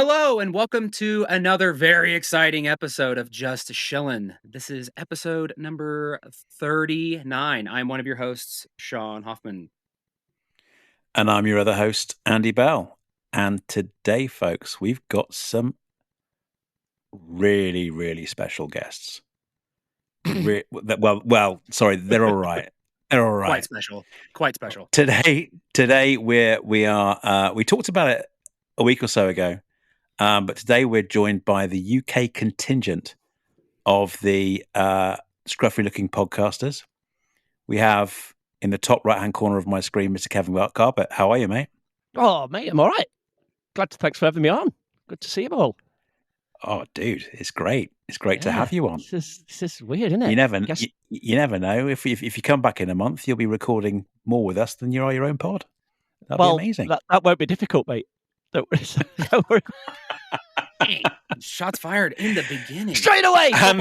Hello and welcome to another very exciting episode of Just Chillin'. This is episode number 39. I'm one of your hosts, Sean Hoffman. And I'm your other host, Andy Bell. And today, folks, we've got some really, really special guests. Sorry, they're all right. They're all right. Quite special. Today we talked about it a week or so ago. But today we're joined by the UK contingent of the Scruffy Lookin Podcasters. We have in the top right-hand corner of my screen, Mr. Kev and Chris. How are you, mate? Oh, mate, I'm all right. Thanks for having me on. Good to see you all. Oh, dude, it's great. It's great to have you on. This is weird, isn't it? You never know. If you come back in a month, you'll be recording more with us than you are your own pod. That'll be amazing. That won't be difficult, mate. Don't worry. Shots fired in the beginning. Straight away. And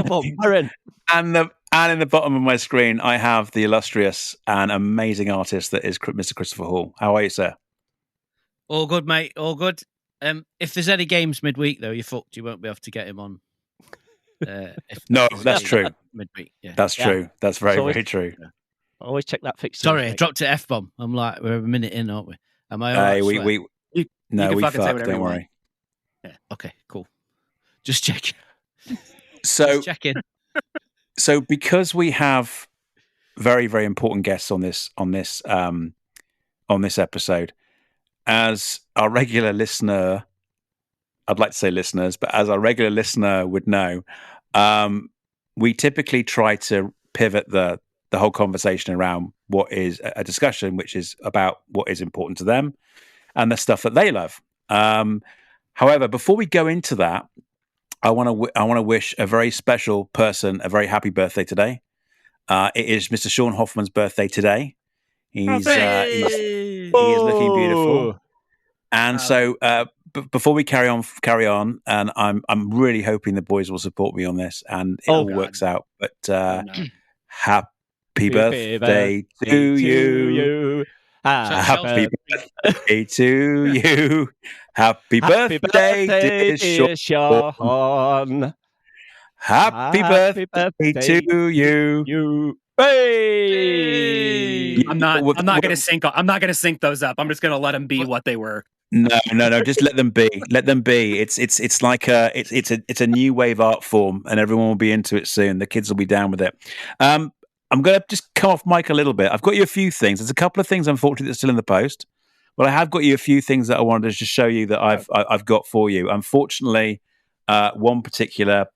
in the bottom of my screen, I have the illustrious and amazing artist that is Mr. Christopher Hall. How are you, sir? All good, mate. All good. If there's any games midweek, though, you're fucked. You won't be able to get him on. No, that's true. Midweek, yeah. That's true. That's very true. Yeah. Always check that fixture. Sorry, I dropped an F-bomb. I'm like, we're a minute in, aren't we? Am I all right? We fuck. Don't worry. Yeah. Okay. Cool. Just checking. So checking. So because we have very, very important guests on this episode, as our regular listener, I'd like to say listeners, but as our regular listener would know, we typically try to pivot the whole conversation around what is a discussion, which is about what is important to them and the stuff that they love. However, before we go into that, I want to wish a very special person a very happy birthday today. It is Mr. Sean Hoffman's birthday today. He is looking beautiful. And so before we carry on, and I'm really hoping the boys will support me on this, and it all works out. But happy birthday to you. Happy birthday to you. Happy birthday, dear Sean. Happy birthday to you. Hey! I'm not going to sync those up. I'm just going to let them be what they were. No. Just let them be. Let them be. It's like it's a new wave art form, and everyone will be into it soon. The kids will be down with it. I'm going to just come off mic a little bit. I've got you a few things. There's a couple of things, unfortunately, that's still in the post. But I have got you a few things that I wanted to just show you that I've got for you. Unfortunately, one particular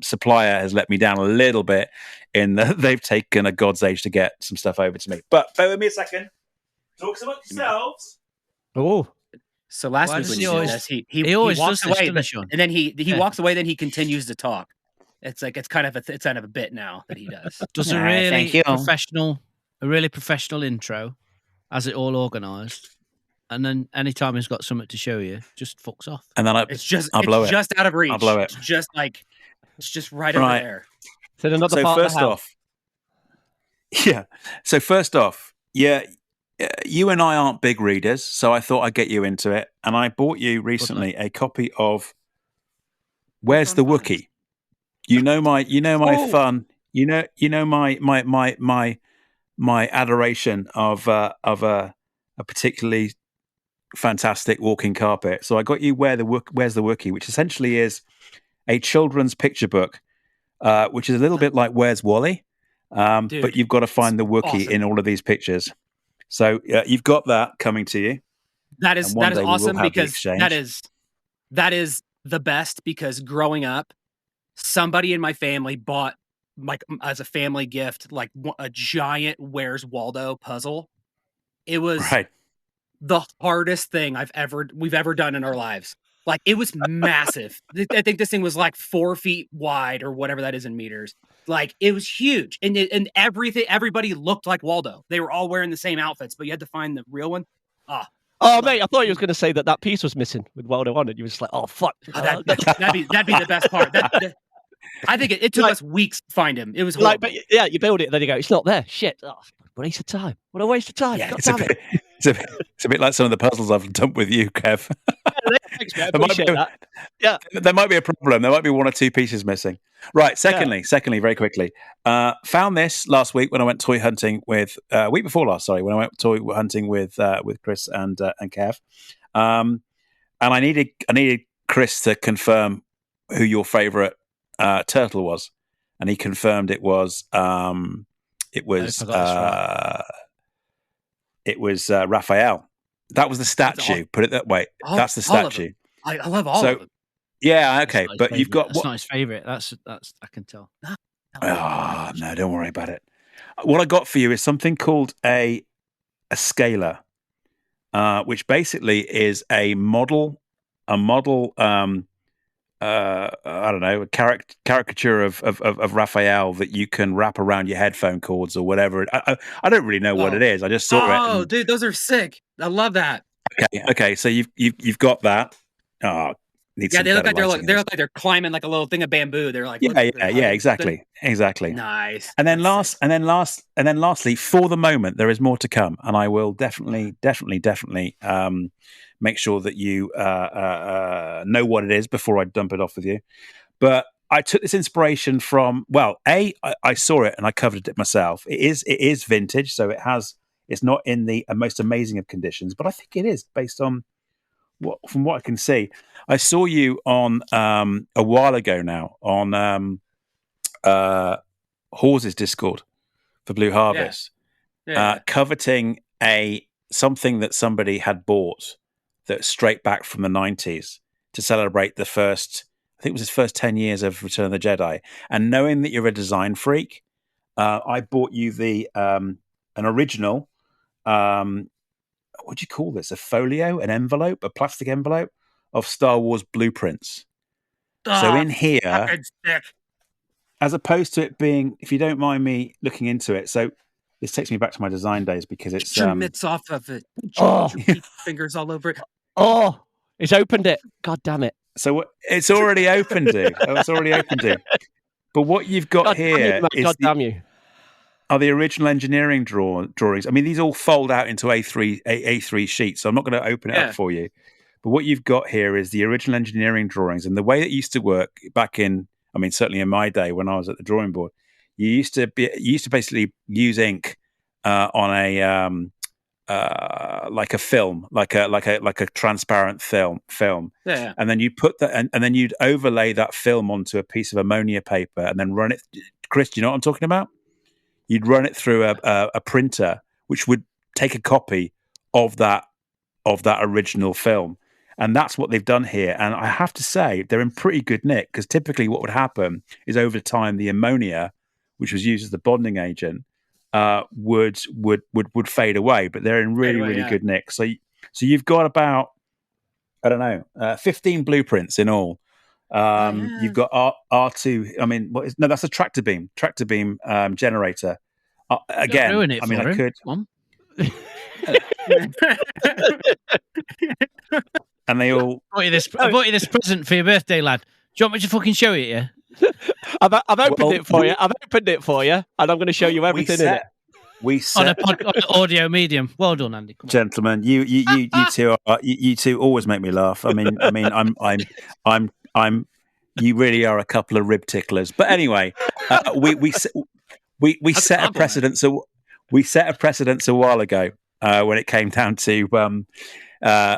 supplier has let me down a little bit in that they've taken a god's age to get some stuff over to me. But bear with me a second. Talk about yourselves. Oh. So last week when he did this, he always walks away, and then he walks away. Then he continues to talk. It's like it's kind of a bit now that he does. Does a really professional intro, has it all organised, and then anytime he's got something to show you, just fucks off. And then it's just out of reach. I'll blow it. It's just right over there. So another part first of the house. So first off, you and I aren't big readers, so I thought I'd get you into it, and I bought you recently a copy of Where's the Wookiee? You know my fun. You know my adoration of a particularly fantastic walking carpet. So I got you Where's the Wookiee, which essentially is a children's picture book, which is a little bit like Where's Wally, but you've got to find the Wookiee in all of these pictures. So you've got that coming to you. That is awesome because that is the best, because growing up, somebody in my family bought, like, as a family gift, like a giant Where's Waldo puzzle. It was the hardest thing we've ever done in our lives. Like, it was massive. I think this thing was like 4 feet wide or whatever that is in meters. Like, it was huge, and everybody looked like Waldo. They were all wearing the same outfits, but you had to find the real one. Oh, mate, I thought you was going to say that piece was missing with Waldo on it. You were just like, oh, fuck. That'd be the best part. I think it took us weeks to find him. It was horrible. Like, but yeah, you build it, and then you go, it's not there. Shit. Oh, waste of time. What a waste of time. Yeah, it's a bit like some of the puzzles I've done with you, Kev. Thanks, mate. I appreciate that. Yeah. There might be a problem. There might be one or two pieces missing. Right. Secondly, very quickly, found this last week when I went toy hunting with week before last. Sorry, when I went toy hunting with Chris and Kev, and I needed Chris to confirm who your favourite turtle was, and he confirmed it was Raphael. That was the statue. Put it that way. That's the statue. I love all of them. Yeah, okay, but you've got that's not his favourite. That's I can tell. Oh no, don't worry about it. What I got for you is something called a scaler, which basically is a model. I don't know, a caricature of Raphael that you can wrap around your headphone cords or whatever. I don't really know what it is. I just saw it. Oh, dude, those are sick. I love that. Okay. So you've got that. Oh, yeah, they look like they're climbing like a little thing of bamboo. They're like, exactly. Nice. And then lastly, for the moment, there is more to come, and I will definitely make sure that you know what it is before I dump it off with you. But I took this inspiration from, I saw it and I covered it myself. It is vintage, so it's not in the most amazing of conditions, but I think it is based on from what I can see. I saw you on a while ago now on Hawes' Discord for Blue Harvest, coveting something that somebody had bought that straight back from the 90s to celebrate the first, I think it was his first 10 years of Return of the Jedi. And knowing that you're a design freak, I bought you an original, what do you call this? A folio, an envelope, a plastic envelope of Star Wars blueprints. So in here, as opposed to it being, if you don't mind me looking into it, so this takes me back to my design days because it's your mitts off of it. Your fingers all over it. Oh, it's opened it. God damn it. So it's already opened it. It's already opened it. But what you've got here are the original engineering drawings. I mean, these all fold out into A3 sheets, so I'm not going to open it up for you. But what you've got here is the original engineering drawings. And the way it used to work back in, I mean, certainly in my day when I was at the drawing board, you used to basically use ink on a like a film, like a transparent film. Yeah. And then you put that, and then you'd overlay that film onto a piece of ammonia paper, and then run it. Chris, do you know what I'm talking about? You'd run it through a printer, which would take a copy of that original film. And that's what they've done here. And I have to say, they're in pretty good nick, because typically what would happen is over time, the ammonia, which was used as the bonding agent, would fade away. But they're in really good nick. So you've got about, I don't know, 15 blueprints in all. You've got R2. I mean, that's a tractor beam generator. Again, I mean, I could. And they all. I bought you this present for your birthday, lad. Do you want me to fucking show it you? I've opened it for you. I've opened it for you, and I'm going to show you everything in it. We set on an audio medium. Well done, Andy. Come on. Gentlemen, you two always make me laugh. I mean, I'm. You really are a couple of rib ticklers. But anyway, we set a precedence. We set a precedence a while ago when it came down to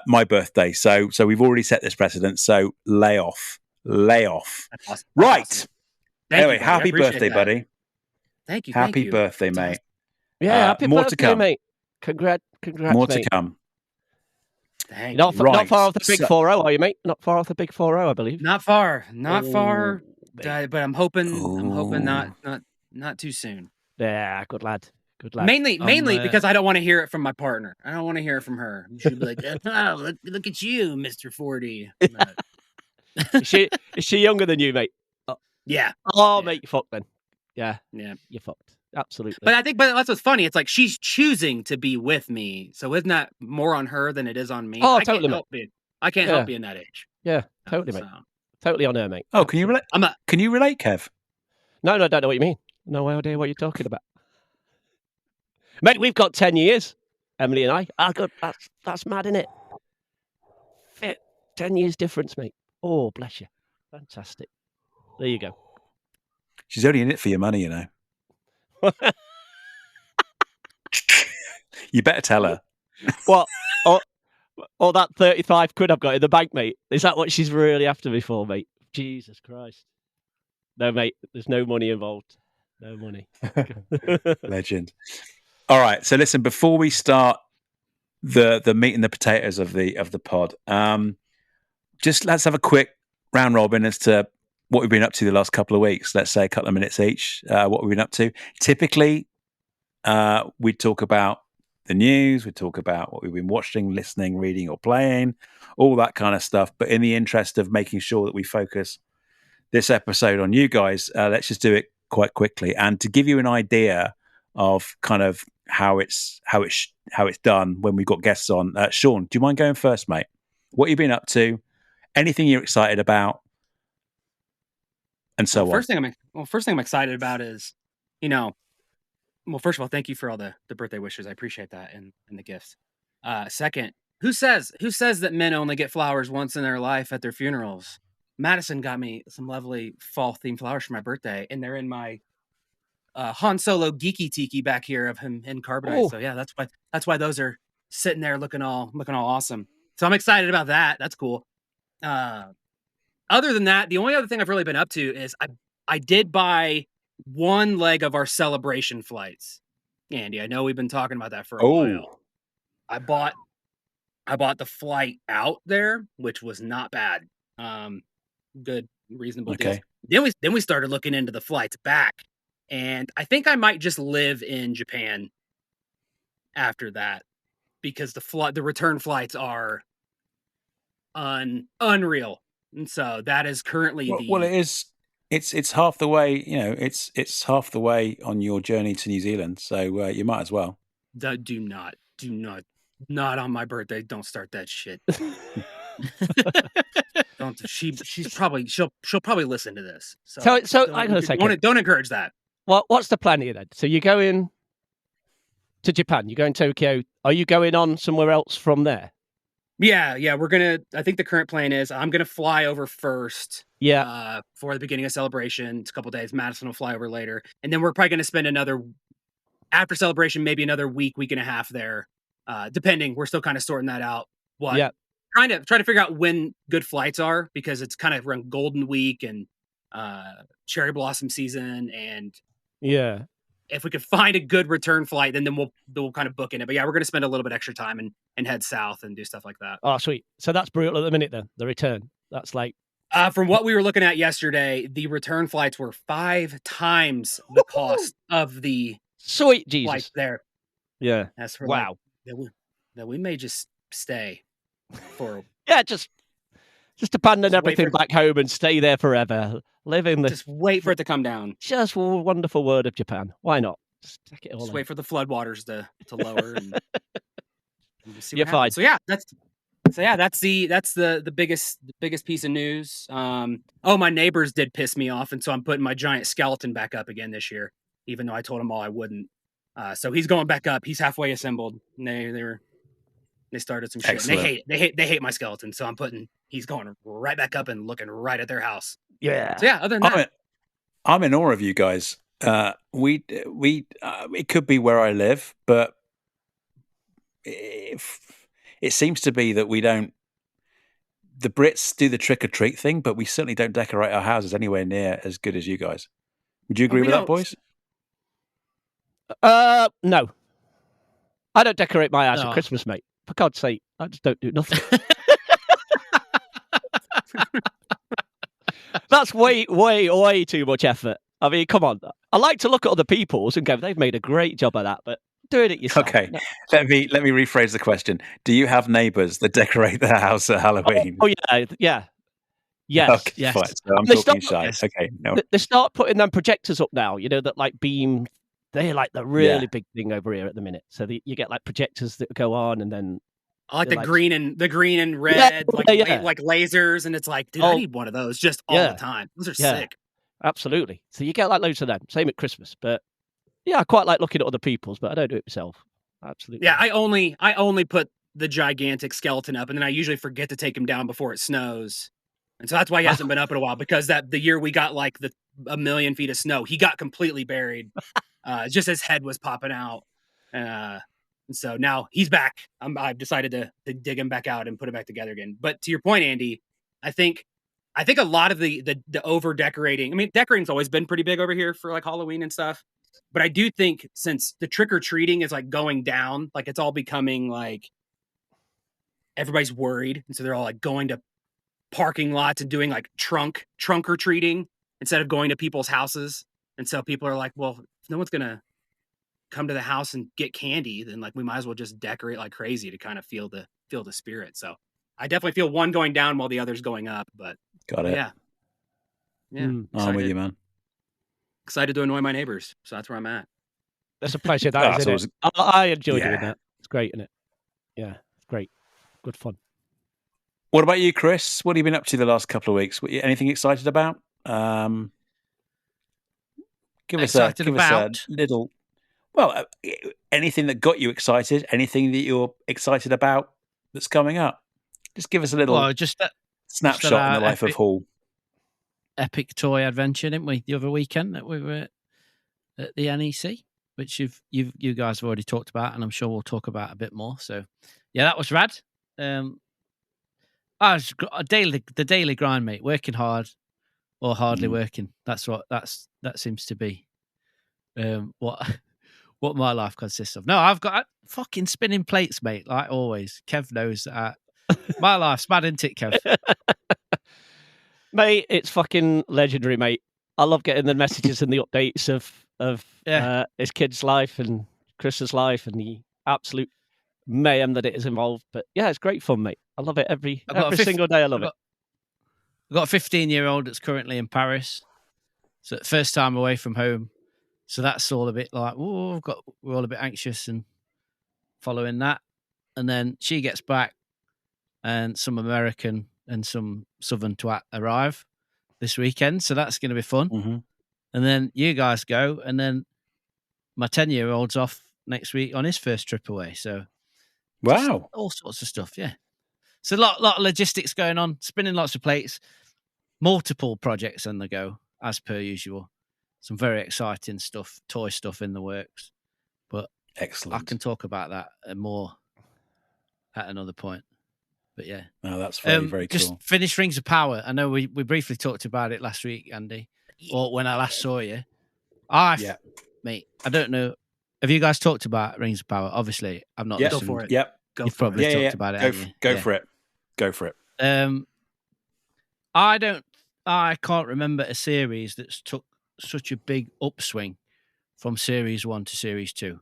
my birthday. So we've already set this precedent. So lay off. Awesome. Right. Awesome. Anyway, happy birthday, buddy. Thank you. Happy birthday, mate. Yeah, happy more birthday, to come, mate. Congrats, more mate. to come. Not far off the big 4-0, are you, mate? Not far off the big 4-0, I believe. Not far. But I'm hoping not too soon. Yeah, good lad. Mainly because I don't want to hear it from my partner. I don't want to hear it from her. She'll be like, "Oh, look at you, Mr. 40." Is she younger than you, mate? Yeah. Oh, mate, you fucked then. Yeah, you're fucked. Absolutely. But that's what's funny. It's like she's choosing to be with me. So isn't that more on her than it is on me? Oh, totally, mate. I can't help being that age. Yeah, totally, mate. Totally on her, mate. Oh, can you relate? Can you relate, Kev? No, I don't know what you mean. No idea what you're talking about. Mate, we've got 10 years, Emily and I. Oh, God, that's mad, isn't it? 10 years difference, mate. Oh, bless you. Fantastic. There you go. She's only in it for your money, you know. You better tell her. What? Or that 35 quid I've got in the bank, mate. Is that what she's really after me for, mate? Jesus Christ. No, mate, there's no money involved. No money. Legend. All right. So listen, before we start the meat and the potatoes of the pod, just let's have a quick round robin as to what we've been up to the last couple of weeks. Let's say a couple of minutes each, what we've been up to. Typically, we talk about the news, we talk about what we've been watching, listening, reading, or playing, all that kind of stuff. But in the interest of making sure that we focus this episode on you guys, let's just do it quite quickly. And to give you an idea of kind of how it's done when we've got guests on, Sean, do you mind going first, mate? What have you been up to? Anything you're excited about? And so on. First thing I'm excited about is, first of all, thank you for all the birthday wishes. I appreciate that and the gifts. Second, who says that men only get flowers once in their life at their funerals? Madison got me some lovely fall themed flowers for my birthday, and they're in my Han Solo geeky tiki back here of him in carbonite. Oh. So yeah, that's why those are sitting there looking all awesome. So I'm excited about that. That's cool. Other than that, the only other thing I've really been up to is I did buy one leg of our celebration flights. Andy, I know we've been talking about that for a while. I bought the flight out there, which was not bad. Good, reasonable deals. Then we started looking into the flights back, and I think I might just live in Japan after that because the return flights are unreal, and so that is currently well, it is. It's half the way, it's half the way on your journey to New Zealand. So you might as well. Do not on my birthday. Don't start that shit. Don't. She'll probably listen to this. So I'm gonna say, don't encourage that. What's the plan here then? So you're going to Japan. You're going to Tokyo. Are you going on somewhere else from there? Yeah. I think the current plan is I'm gonna fly over first. Yeah. For the beginning of celebration, it's a couple days. Madison will fly over later, and then we're probably gonna spend after celebration, maybe another week and a half there, depending. We're still kind of sorting that out. Trying to figure out when good flights are because it's kind of around Golden Week and cherry blossom season, and if we could find a good return flight, then we'll kind of book in it. But yeah, we're going to spend a little bit extra time and head south and do stuff like that. Oh, sweet. So that's brutal at the minute then, the return. That's like... from what we were looking at yesterday, the return flights were 5 times the cost of the sweet Jesus flights there. Yeah. That's for wow. That we may just stay for... Yeah, just abandon everything back home and stay there forever. Just wait for it to come down. Just a wonderful word of Japan. Why not? Just take it all. Just wait for the floodwaters to lower and see You're fine. So yeah, that's the biggest piece of news. My neighbors did piss me off, and so I'm putting my giant skeleton back up again this year, even though I told them all I wouldn't. So he's going back up. He's halfway assembled. They started some shit. And they hate my skeleton, so he's going right back up and looking right at their house. Yeah. So yeah, other than that, I'm in awe of you guys. It could be where I live, but it seems to be that we don't. The Brits do the trick or treat thing, but we certainly don't decorate our houses anywhere near as good as you guys. Would you agree with that, boys? No. I don't decorate my house at Christmas, mate. For God's sake, I just don't do nothing. That's way, way, way too much effort. I mean, come on. I like to look at other people's and go, they've made a great job of that, but doing it yourself. Okay, no. Let me rephrase the question. Do you have neighbours that decorate their house at Halloween? Oh yeah. Yes. Okay, yes. Fine. So I'm talking shy. Okay, no. They start putting them projectors up now, that like beam. They're like the really big thing over here at the minute. So you get like projectors that go on, and then I like the green and red, like lasers, and it's like, dude, I need one of those just all the time. Those are sick. Absolutely. So you get like loads of them. Same at Christmas, but I quite like looking at other people's, but I don't do it myself. Absolutely. Yeah, I only put the gigantic skeleton up, and then I usually forget to take him down before it snows. And so that's why he hasn't been up in a while, because the year we got like 1 million feet of snow, he got completely buried. Just his head was popping out. And so now he's back. I've decided to dig him back out and put it back together again. But to your point, Andy, I think a lot of the over decorating, I mean, decorating's always been pretty big over here for like Halloween and stuff. But I do think since the trick or treating is like going down, like it's all becoming like everybody's worried. And so they're all like going to parking lots and doing like trunk or treating instead of going to people's houses. And so people are like, well, if no one's going to come to the house and get candy, then like we might as well just decorate like crazy to kind of feel the spirit. So I definitely feel one going down while the other's going up, but got it. Yeah. I'm with you, man. Excited to annoy my neighbors. So that's where I'm at. That's a pleasure. I enjoy doing that. It's great, isn't it? Yeah, it's great. Good fun. What about you, Chris? What have you been up to the last couple of weeks? Anything excited about? Give us a little. Well, anything that got you excited? Anything that you're excited about that's coming up? Just give us a little snapshot in the life of Hall. Epic toy adventure, didn't we? The other weekend that we were at the NEC, which you guys have already talked about, and I'm sure we'll talk about a bit more. So, yeah, that was rad. Was the daily grind, mate. Working hard or hardly working. That seems to be what my life consists of. No, I've got fucking spinning plates, mate. Like always, Kev knows that. My life's mad, isn't it, Kev? Mate, it's fucking legendary, mate. I love getting the messages and the updates of his kid's life and Chris's life and the absolute mayhem that it is involved. But yeah, it's great fun, mate. I love it every single day. I love it. I've got a 15-year-old that's currently in Paris. So first time away from home. So that's all a bit like, we're all a bit anxious and following that. And then she gets back and some American and some Southern twat arrive this weekend. So that's going to be fun. Mm-hmm. And then you guys go. And then my 10-year-old's off next week on his first trip away. So wow, all sorts of stuff. Yeah. So a lot of logistics going on, spinning lots of plates, multiple projects on the go as per usual. Some very exciting stuff, toy stuff in the works. But excellent. I can talk about that more at another point. But yeah. No, that's very, very cool. Just finished Rings of Power. I know we briefly talked about it last week, Andy, or when I last saw you. Mate, I don't know. Have you guys talked about Rings of Power? Obviously, I've not listened. Go for it. Yep. You've probably talked about it. Go for it. Go for it. I can't remember a series that's took such a big upswing from Series 1 to Series 2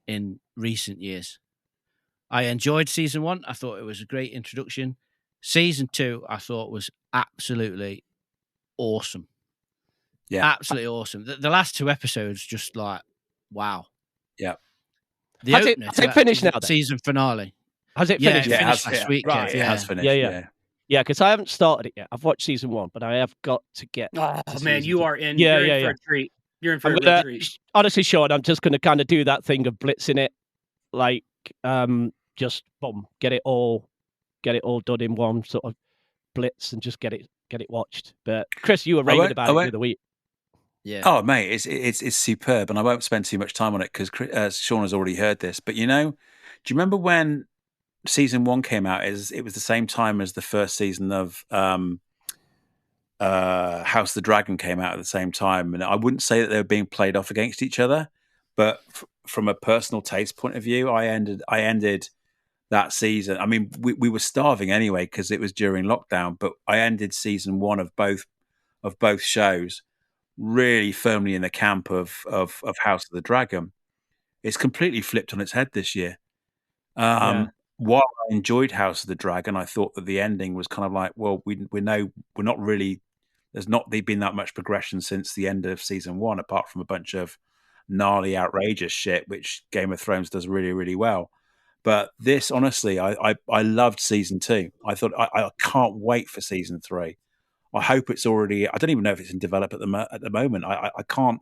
in recent years. I enjoyed Season 1. I thought it was a great introduction. Season 2, I thought was absolutely awesome. Yeah. Absolutely awesome. The last 2 episodes, just like, wow. Yeah. Has it finished now? Season finale. Has it finished? Yeah, it finished last week. Right, it has finished. Yeah, because I haven't started it yet. I've watched Season 1, but I have got to get. Oh man, you are in. You're in for a treat. You're in for a treat. Honestly, Sean, I'm just going to kind of do that thing of blitzing it, like just boom, get it all done in one sort of blitz and just get it watched. But Chris, you were raving about it the other week. Yeah. Oh mate, it's superb, and I won't spend too much time on it because Sean has already heard this. But do you remember when Season 1 came out? It was the same time as the first season of House of the Dragon came out at the same time, and I wouldn't say that they were being played off against each other, but from a personal taste point of view, I ended that season. I mean, we were starving anyway because it was during lockdown, but I ended Season 1 of both shows really firmly in the camp of House of the Dragon. It's completely flipped on its head this year. While I enjoyed House of the Dragon, I thought that the ending was kind of like, well, we know we're not really. There's not been that much progression since the end of Season 1, apart from a bunch of gnarly, outrageous shit, which Game of Thrones does really, really well. But this, honestly, I loved Season 2. I thought I can't wait for Season 3. I hope it's already. I don't even know if it's in develop at the moment. I can't.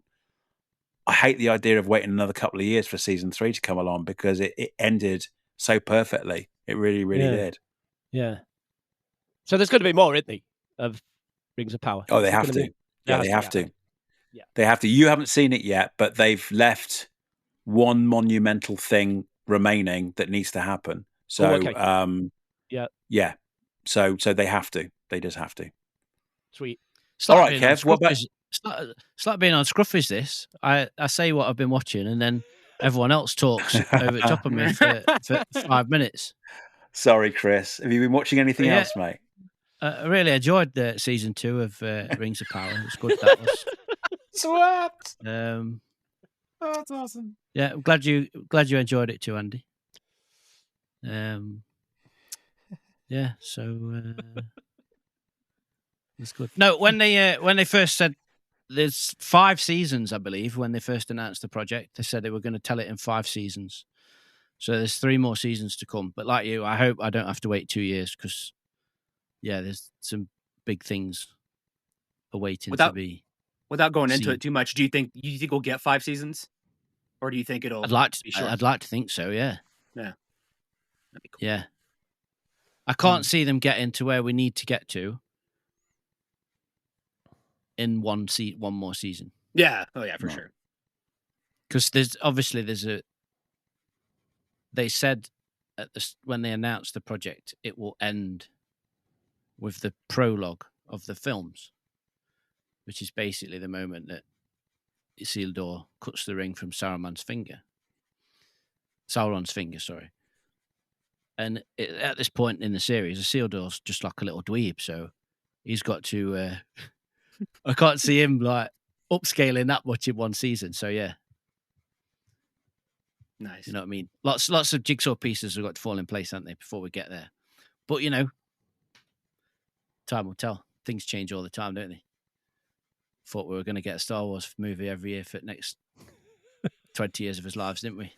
I hate the idea of waiting another couple of years for season 3 to come along, because it ended so perfectly. It really, really did. Yeah. So there's going to be more, isn't there, of Rings of Power? Oh, they have to. They have to. Yeah. They have to. You haven't seen it yet, but they've left one monumental thing remaining that needs to happen. So, yeah. So they have to. They just have to. Sweet. All right, Kev. What about? It's like being on Scruffy's. This I say what I've been watching, and then everyone else talks over the top of me for 5 minutes. Sorry, Chris. Have you been watching anything else, mate? I really enjoyed season 2 of Rings of Power. It was good. That was sweat. That's awesome. Yeah, I'm glad you enjoyed it too, Andy. Yeah, so it's good. No, when they first said there's 5 seasons, I believe, when they first announced the project, they said they were going to tell it in 5 seasons. So there's 3 more seasons to come. But like you, I hope I don't have to wait 2 years, because there's some big things awaiting to be. Without going into it too much, do you think we'll get 5 seasons, or do you think it'll? I'd like to. Be short? I'd like to think so. Yeah. Yeah. That'd be cool. Yeah. I can't see them getting to where we need to get to in one more season. Yeah. Oh yeah, for sure. Because they said when they announced the project, it will end with the prologue of the films, which is basically the moment that Isildur cuts the ring from Sauron's finger, sorry. And at this point in the series, Isildur's just like a little dweeb, so he's got to... I can't see him like upscaling that much in one season, so yeah. Nice. You know what I mean? Lots of jigsaw pieces have got to fall in place, haven't they, before we get there? But, time will tell. Things change all the time, don't they? Thought we were going to get a Star Wars movie every year for the next 20 years of his lives, didn't we?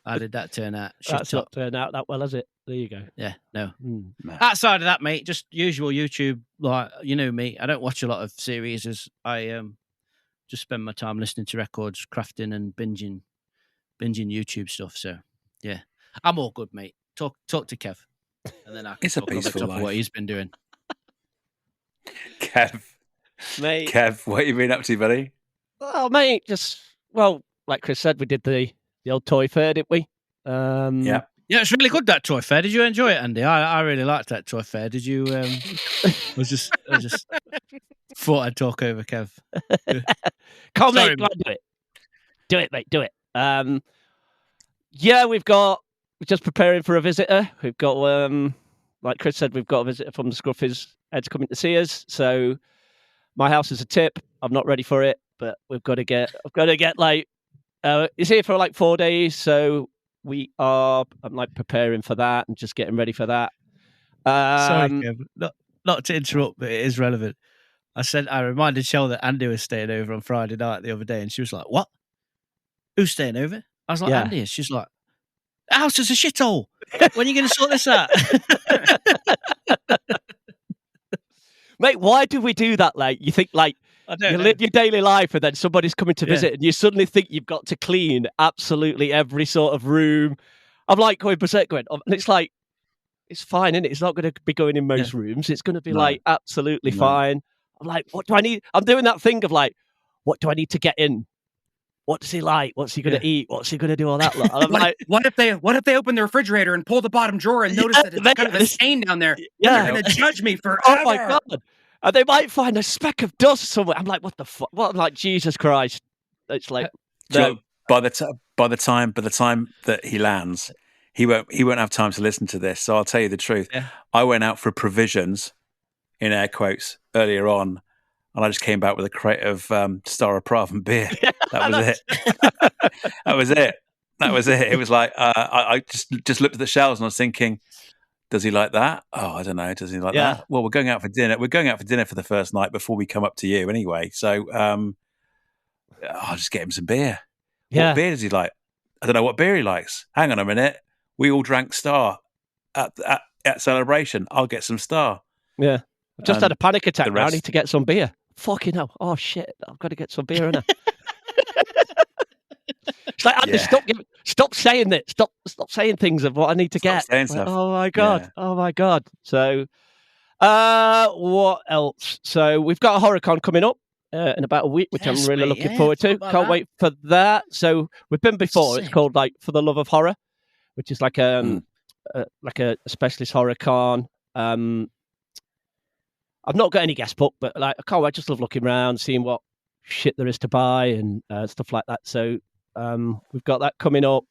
How did that turn out? That's not turned out that well, has it? There you go. Yeah, no. Outside of that, mate, just usual YouTube. Like, you know me, I don't watch a lot of series. As I just spend my time listening to records, crafting, and binging YouTube stuff. So, yeah, I'm all good, mate. Talk to Kev, and then I can talk over the top of what he's been doing. Kev, mate. Kev, what have you been up to, buddy? Oh, mate, like Chris said, we did the old toy fair, didn't we? Yeah, it's really good, that toy fair. Did you enjoy it, Andy? I really liked that toy fair. Did you? I just thought I'd talk over Kev. Come on, mate, do it, mate, do it. Yeah, we're just preparing for a visitor. We've got, like Chris said, we've got a visitor from the Scruffys heads coming to see us. So my house is a tip. I'm not ready for it, but I've got to get like. It's here for like 4 days, so I'm like preparing for that and just getting ready for that. Sorry, Kev, not to interrupt, but it is relevant. I reminded Shell that Andy was staying over on Friday night the other day, and she was like, "What? Who's staying over?" I was like, "Andy is." She's like, "The house is a shithole. When are you going to sort this out?" Mate, why do we do that? Like, you think like. You live your daily life and then somebody's coming to visit and you suddenly think you've got to clean absolutely every sort of room. I'm like going berserk, and it's like, it's fine, isn't it? It's not going to be going in most rooms. It's going to be like absolutely fine. I'm like, what do I need? I'm doing that thing of like, what do I need to get in? What does he like? What's he going to eat? What's he going to do? All that. And I'm like, what if they open the refrigerator and pull the bottom drawer and notice that it's kind of a stain down there? Yeah. They're going to judge me forever. Oh my God. And they might find a speck of dust somewhere. I'm like, what the fuck? I'm like, Jesus Christ. It's like, no. By the time that he lands, he won't have time to listen to this. So I'll tell you the truth. Yeah. I went out for provisions, in air quotes, earlier on, and I just came back with a crate of Star of Prague and beer. That was it. That was it. It was like I just looked at the shelves and I was thinking, does he like that? Oh, I don't know. Does he like that? Well, we're going out for dinner. We're going out for dinner for the first night before we come up to you anyway. So I'll just get him some beer. Yeah. What beer does he like? I don't know what beer he likes. Hang on a minute. We all drank Star at Celebration. I'll get some Star. Yeah. I've just had a panic attack. I need to get some beer. Fucking hell. Oh, shit. I've got to get some beer, innit? It's like, Andy, stop saying it. Stop saying things of what I need to get. Like, oh my god. Yeah. Oh my god. So, what else? So we've got a HorrorCon coming up in about a week, which I'm really looking forward to. Can't wait for that. So we've been before. Sick. It's called like For the Love of Horror, which is like a specialist HorrorCon. I've not got any guest book, but like I can't wait. I just love looking around, seeing what shit there is to buy and stuff like that. So we've got that coming up.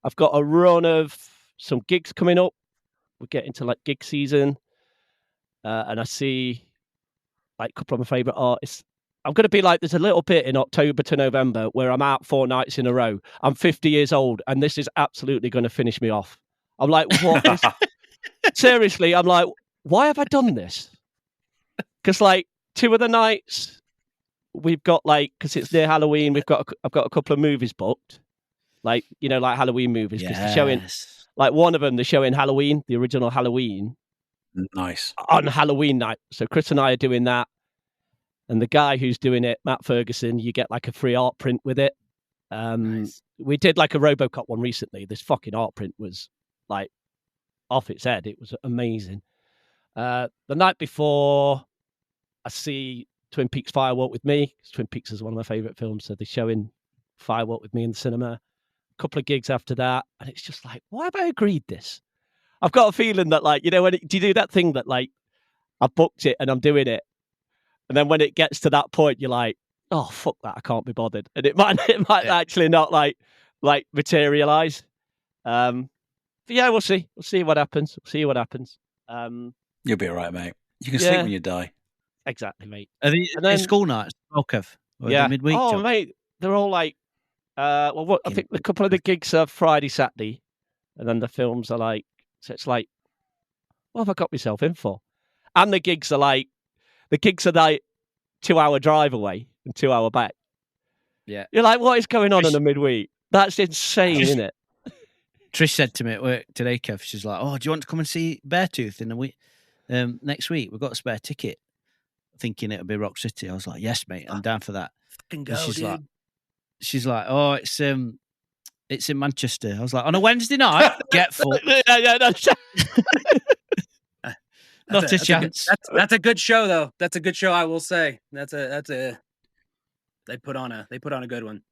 I've got a run of some gigs coming up. We're getting to like gig season, and I see like a couple of my favourite artists. I'm going to be like, there's a little bit in October to November where I'm out 4 nights in a row. I'm 50 years old, and this is absolutely going to finish me off. I'm like, what? Seriously, I'm like, why have I done this? Because like 2 of the nights we've got like, because it's near Halloween, I've got a couple of movies booked, like, you know, like Halloween movies. Because they're showing, like one of them, they're showing Halloween, the original Halloween. Nice. On Halloween night. So Chris and I are doing that. And the guy who's doing it, Matt Ferguson, you get like a free art print with it. Nice. We did like a RoboCop one recently. This fucking art print was like off its head. It was amazing. The night before, I see Twin Peaks Firewalk with Me. Twin Peaks is one of my favourite films, so they're showing Firewalk with Me in the cinema. A couple of gigs after that, and it's just like, why have I agreed this? I've got a feeling that, like, you know, do you do that thing that, like, I booked it and I'm doing it, and then when it gets to that point, you're like, oh, fuck that, I can't be bothered. And it might actually not, like materialise. But yeah, we'll see. We'll see what happens. You'll be all right, mate. You can sleep when you die. Exactly, mate. Are they school nights? Kev? Yeah. Midweek oh, job? Mate, they're all like, I think a couple of the gigs are Friday, Saturday, and then the films are like, so it's like, what have I got myself in for? And the gigs are like 2-hour drive away and 2-hour back. Yeah. You're like, what is going on in the midweek? That's insane, isn't it? Trish said to me at work today, Kev, she's like, oh, do you want to come and see Beartooth in a week? Next week? We've got a spare ticket. Thinking it'll be Rock City. I was like, yes, mate, I'm down for that. Fucking go, she's like, oh, it's in Manchester. I was like, on a Wednesday night? Get fucked. Not a chance. That's a good show, though. That's a good show, I will say. They put on a good one.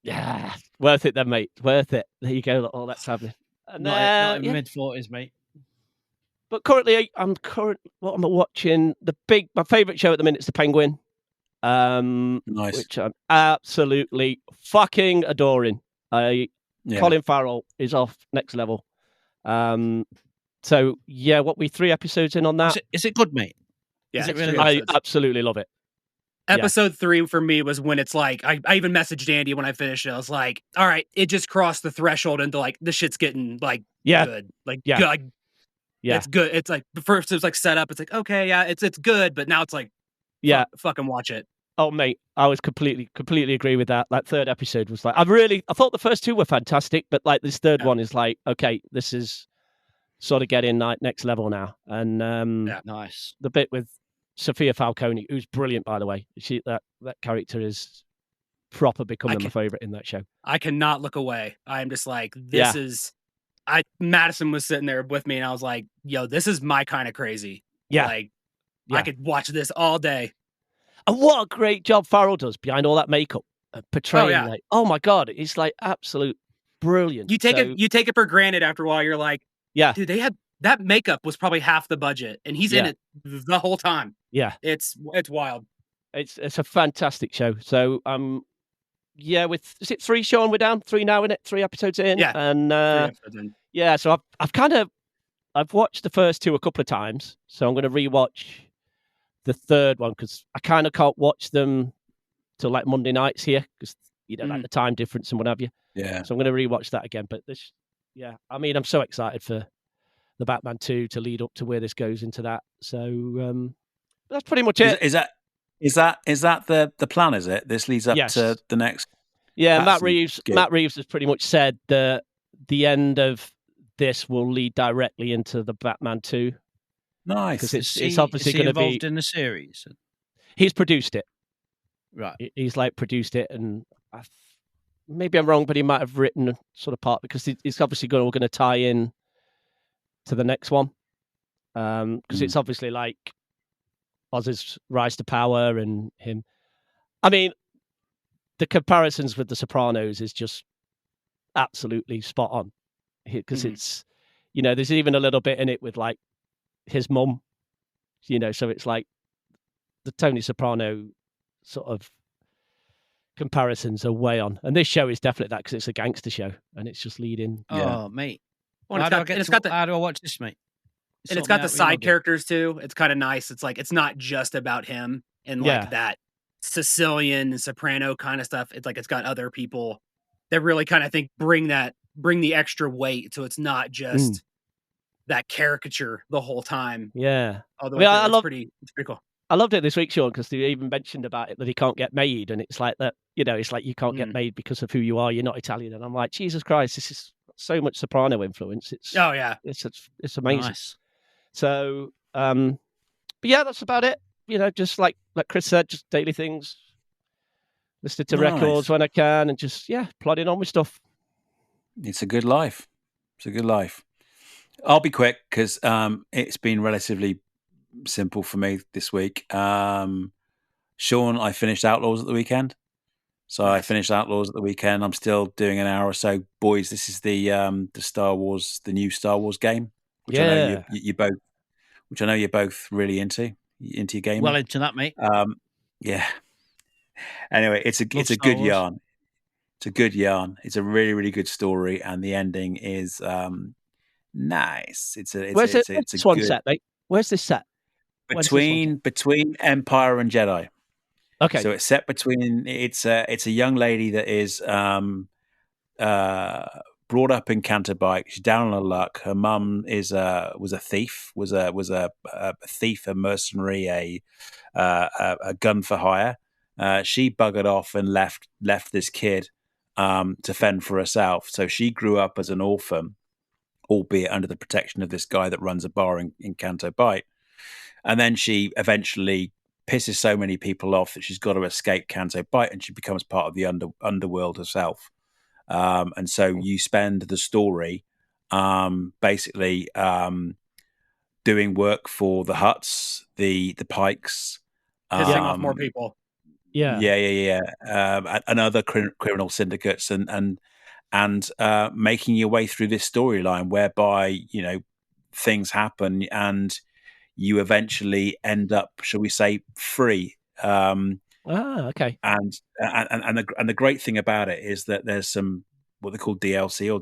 Yeah, worth it then, mate. Worth it. There you go. All that's happening. Not in mid-40s, mate. But currently, what am I watching? My favourite show at the minute is The Penguin. Nice. Which I'm absolutely fucking adoring. Colin Farrell is off next level. So, yeah, we 3 episodes in on that. Is it good, mate? Yeah, is it really I absolutely love it. Episode 3 for me was when it's like, I even messaged Andy when I finished it. I was like, all right, it just crossed the threshold into like, this shit's getting like good. Like, good. Yeah, it's good. It's like first it was like set up. It's like, okay, yeah, it's good, but now it's like, fucking watch it. Oh, mate, I was completely agree with that. That 3rd episode was like, I thought the first 2 were fantastic, but like this 3rd one is like, okay, this is sort of getting like next level now. And nice. The bit with Sophia Falcone, who's brilliant, by the way. That character is proper becoming my favorite in that show. I cannot look away. I'm just like, this is. Madison was sitting there with me, and I was like, "Yo, this is my kind of crazy." Yeah, I could watch this all day. And what a great job Farrell does behind all that makeup, portraying. Like, oh my god, it's like absolute brilliant. You take it for granted after a while. You're like, dude, they had that makeup was probably half the budget, and he's in it the whole time. Yeah, it's wild. It's a fantastic show. So is it 3, Sean? We're down 3 now, isn't it? 3 episodes in. Yeah, and 3 episodes in. Yeah, so I've watched the first 2 a couple of times, so I'm going to rewatch the 3rd one because I kind of can't watch them till like Monday nights here because like the time difference and what have you. Yeah. So I'm going to rewatch that again. But I mean, I'm so excited for the Batman 2 to lead up to where this goes into that. So that's pretty much it. Is that the plan? Is it? This leads up to the next. Yeah, Matt Reeves has pretty much said that the end of this will lead directly into the Batman 2. Nice. Because it's obviously going to be involved in the series. He's produced it. Right. He's like produced it, and maybe I'm wrong, but he might have written sort of part because it's obviously going to tie in to the next one. Because it's obviously like Oz's rise to power and him. I mean, the comparisons with The Sopranos is just absolutely spot on because it's, there's even a little bit in it with like his mum, so it's like the Tony Soprano sort of comparisons are way on. And this show is definitely that because it's a gangster show and it's just leading. Oh, mate. Well, how do I watch this, mate? And it's got the side characters too. It's kind of nice. It's like, it's not just about him and like that Sicilian and soprano kind of stuff. It's like, it's got other people that really kind of, I think, bring the extra weight. So it's not just that caricature the whole time. Yeah. It's pretty cool. I loved it this week, Sean, because they even mentioned about it that he can't get made. And it's like that, it's like you can't get made because of who you are. You're not Italian. And I'm like, Jesus Christ, this is so much soprano influence. It's amazing. Nice. So, but yeah, that's about it. Just like Chris said, just daily things, listening to records when I can, and just plodding on with stuff. It's a good life. I'll be quick because it's been relatively simple for me this week. Sean, I finished Outlaws at the weekend. So I finished Outlaws at the weekend. I'm still doing an hour or so. Boys, this is the new Star Wars game. Which I know you're both really into your gaming. Well into that, mate. Yeah. Anyway, it's a good yarn. It's a good yarn. It's a really, really good story, and the ending is nice. Where's this one set, mate? Where's this set? Between Empire and Jedi. Okay. So it's set between. It's a young lady that is brought up in Canterbike. She's down on her luck. Her mum was a thief, was a thief, a mercenary, a gun for hire. She buggered off and left this kid to fend for herself. So she grew up as an orphan, albeit under the protection of this guy that runs a bar in Canterbike. And then she eventually pisses so many people off that she's got to escape Canterbike, and she becomes part of the underworld herself. And so you spend the story basically doing work for the Hutts, the Pikes, pissing off more people. And other criminal syndicates, and making your way through this storyline whereby things happen and you eventually end up, shall we say, free. Okay. And the great thing about it is that there's some what they call DLC, or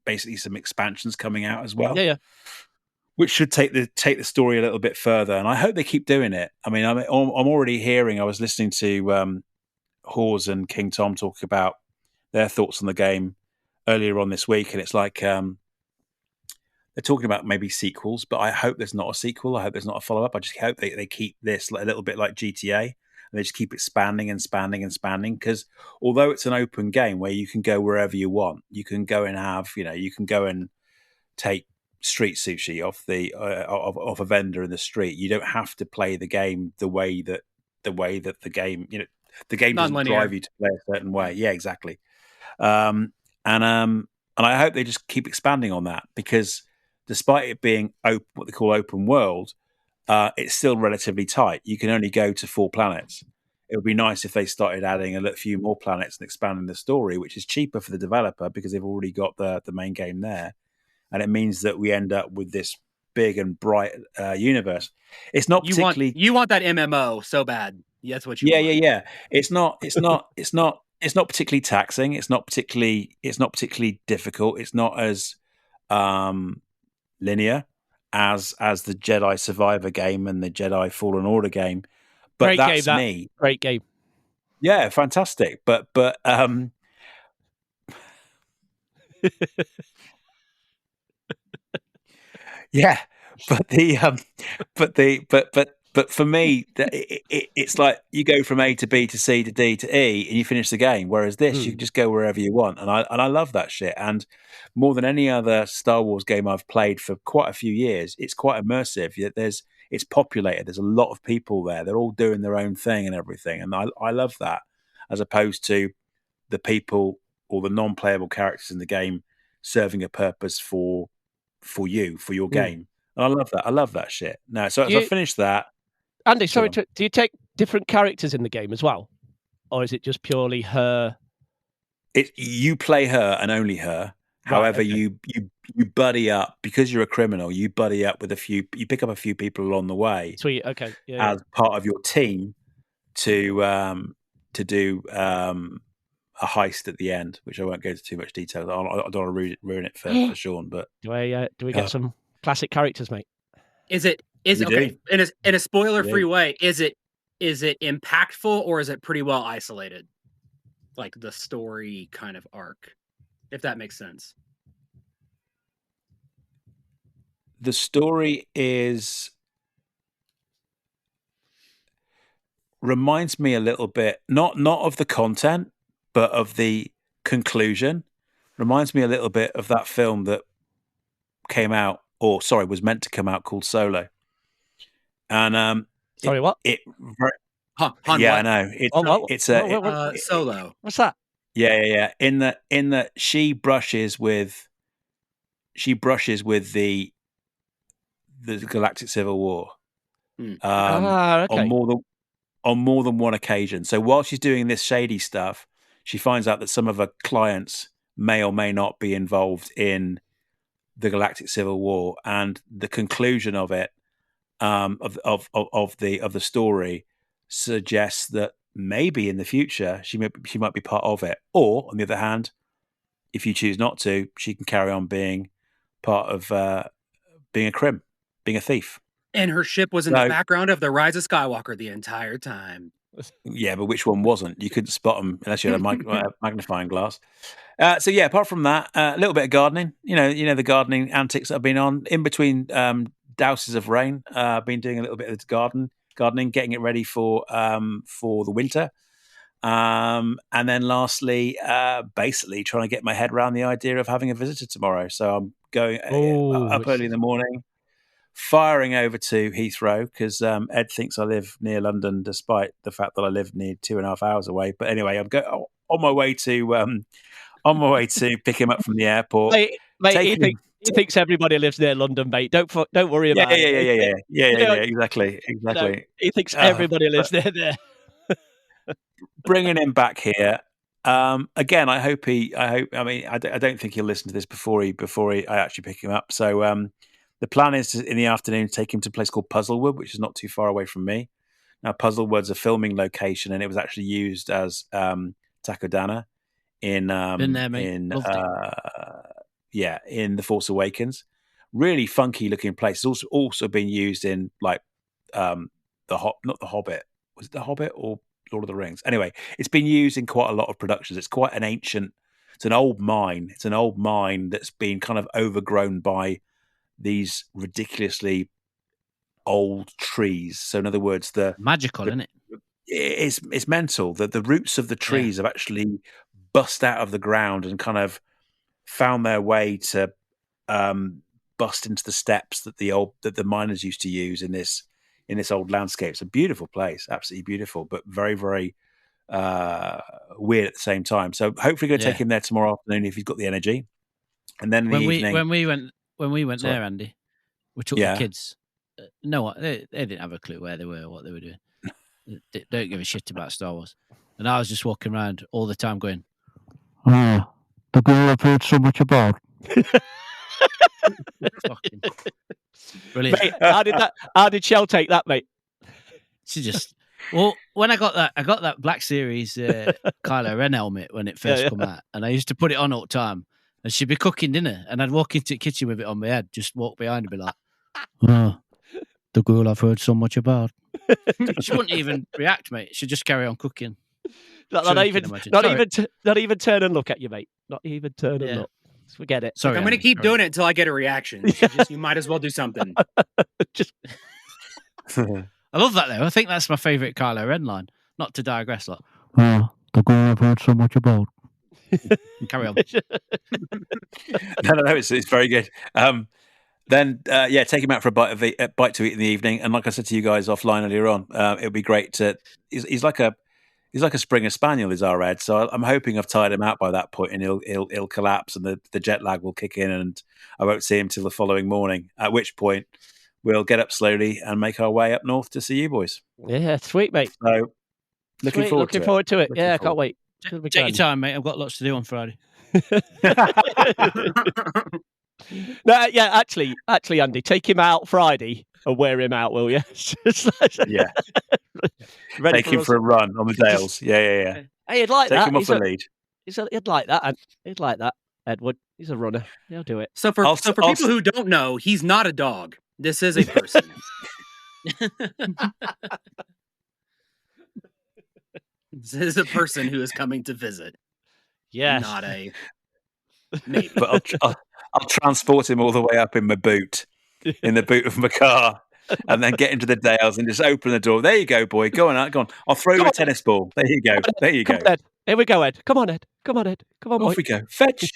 basically some expansions coming out as well. Yeah. Which should take the story a little bit further, and I hope they keep doing it. I mean, I'm already hearing. I was listening to Hawes and King Tom talk about their thoughts on the game earlier on this week, and it's like they're talking about maybe sequels, but I hope there's not a sequel. I hope there's not a follow up. I just hope they keep this a little bit like GTA. And they just keep expanding and expanding and expanding, because although it's an open game where you can go wherever you want, you can go and have, you can go and take street sushi off off a vendor in the street. You don't have to play the game the way that the game, the game doesn't drive you to play a certain way. Yeah, exactly. And I hope they just keep expanding on that, because despite it being what they call open world, it's still relatively tight. You can only go to 4 planets. It would be nice if they started adding a few more planets and expanding the story, which is cheaper for the developer because they've already got the main game there. And it means that we end up with this big and bright universe. It's not particularly. You want that MMO so bad. That's what you want. Yeah. It's not particularly taxing. It's not particularly difficult. It's not as linear as the Jedi Survivor game and the Jedi Fallen Order game. But great that's game, me. Great game. Yeah, fantastic. But yeah, but for me, it's like you go from A to B to C to D to E, and you finish the game. Whereas this, you can just go wherever you want, and I love that shit. And more than any other Star Wars game I've played for quite a few years, it's quite immersive. It's populated. There's a lot of people there. They're all doing their own thing and everything, and I love that, as opposed to the people the non-playable characters in the game serving a purpose for you, for your game. And I love that. I love that shit. Now, so as I finish that, Andy, sorry, do you take different characters in the game as well, or is it just purely her? You play her and only her. However, you buddy up because you're a criminal. You buddy up with you pick up a few people along the way. Sweet, okay, as part of your team to do a heist at the end, which I won't go into too much detail. I don't want to ruin it for Sean. But do we get some classic characters, mate? Is it okay? In a spoiler-free way, is it impactful or is it pretty well isolated? Like the story kind of arc, if that makes sense. The story reminds me a little bit, not of the content, but of the conclusion. Reminds me a little bit of that film that came out, was meant to come out, called Solo. And what? I know. It's Solo. What's that? Yeah. In that she brushes with the Galactic Civil War on more than one occasion. So while she's doing this shady stuff, she finds out that some of her clients may or may not be involved in the Galactic Civil War, and the conclusion of it, of the story, suggests that maybe in the future she might be part of it. Or on the other hand, if you choose not to, she can carry on being part of being a thief. And her ship was in the background of the Rise of Skywalker the entire time. Yeah, but which one wasn't? You couldn't spot them unless you had a magnifying glass. So yeah, apart from that, a little bit of gardening. You know the gardening antics that I've been on in between douses of rain. I've been doing a little bit of gardening, getting it ready for the winter. And then lastly, basically trying to get my head around the idea of having a visitor tomorrow. So I'm going up early in the morning, firing over to Heathrow because Ed thinks I live near London, despite the fact that I live near 2.5 hours away. But anyway, I'm on my way to pick him up from the airport. Mate, he thinks everybody lives near London, mate. Don't worry about it. Yeah, exactly. No, he thinks everybody lives near there. Bringing him back here. Again, I don't think he'll listen to this before I actually pick him up. So the plan is in the afternoon to take him to a place called Puzzlewood, which is not too far away from me. Now, Puzzlewood's a filming location, and it was actually used as Takodana in The Force Awakens. Really funky looking place. It's also been used in like not The Hobbit. Was it The Hobbit or Lord of the Rings? Anyway, it's been used in quite a lot of productions. It's quite it's an old mine. It's an old mine that's been kind of overgrown by these ridiculously old trees. So in other words, magical, isn't it? It's mental that the roots of the trees have actually bust out of the ground and kind of found their way to bust into the steps that the miners used to use in this old landscape. It's a beautiful place, absolutely beautiful, but very, very weird at the same time. So hopefully going to take him there tomorrow afternoon if he's got the energy. And then evening, when we went there, Andy, we took the kids. They didn't have a clue where they were or what they were doing. They don't give a shit about Star Wars. And I was just walking around all the time going, the girl I've heard so much about. Brilliant. Mate, how did Shell take that, mate? She just when I got that Black Series Kylo Ren helmet when it first come out, and I used to put it on all the time, and she'd be cooking dinner, and I'd walk into the kitchen with it on my head, just walk behind and be like, the girl I've heard so much about. She wouldn't even react, mate. She'd just carry on cooking. Not even turn and look at you, mate. Not even turn and look. Just forget it. Sorry, I'm going to keep doing it until I get a reaction. You might as well do something. I love that though. I think that's my favourite Kylo Ren line. Not to digress, like. The girl I've heard so much about. Carry on. No, it's very good. Then take him out for a bite to eat in the evening. And like I said to you guys offline earlier on, it would be great to. He's like a He's like a Springer Spaniel, is our Ed. So I'm hoping I've tired him out by that point, and he'll collapse, and the jet lag will kick in, and I won't see him till the following morning. At which point, we'll get up slowly and make our way up north to see you boys. Yeah, sweet, mate. So looking forward to it. Yeah, I can't wait. Take your time, mate. I've got lots to do on Friday. No, yeah, actually, Andy, take him out Friday and wear him out, will you? Yeah. Take him for a run on the Dales. Yeah. Hey, he'd like Take that. him off the lead. He'd like that. He'd like that. Edward, he's a runner. He'll do it. So for people who don't know, he's not a dog. This is a person. This is a person who is coming to visit. Yeah, not a maybe. But I'll transport him all the way up in my boot, in the boot of my car, and then get into the Dales and just open the door. There you go, boy. Go on. I'll throw you a tennis ball. There you go. There you go. Ed. Here we go, Ed. Come on, Ed. Come on, Off we go. Fetch.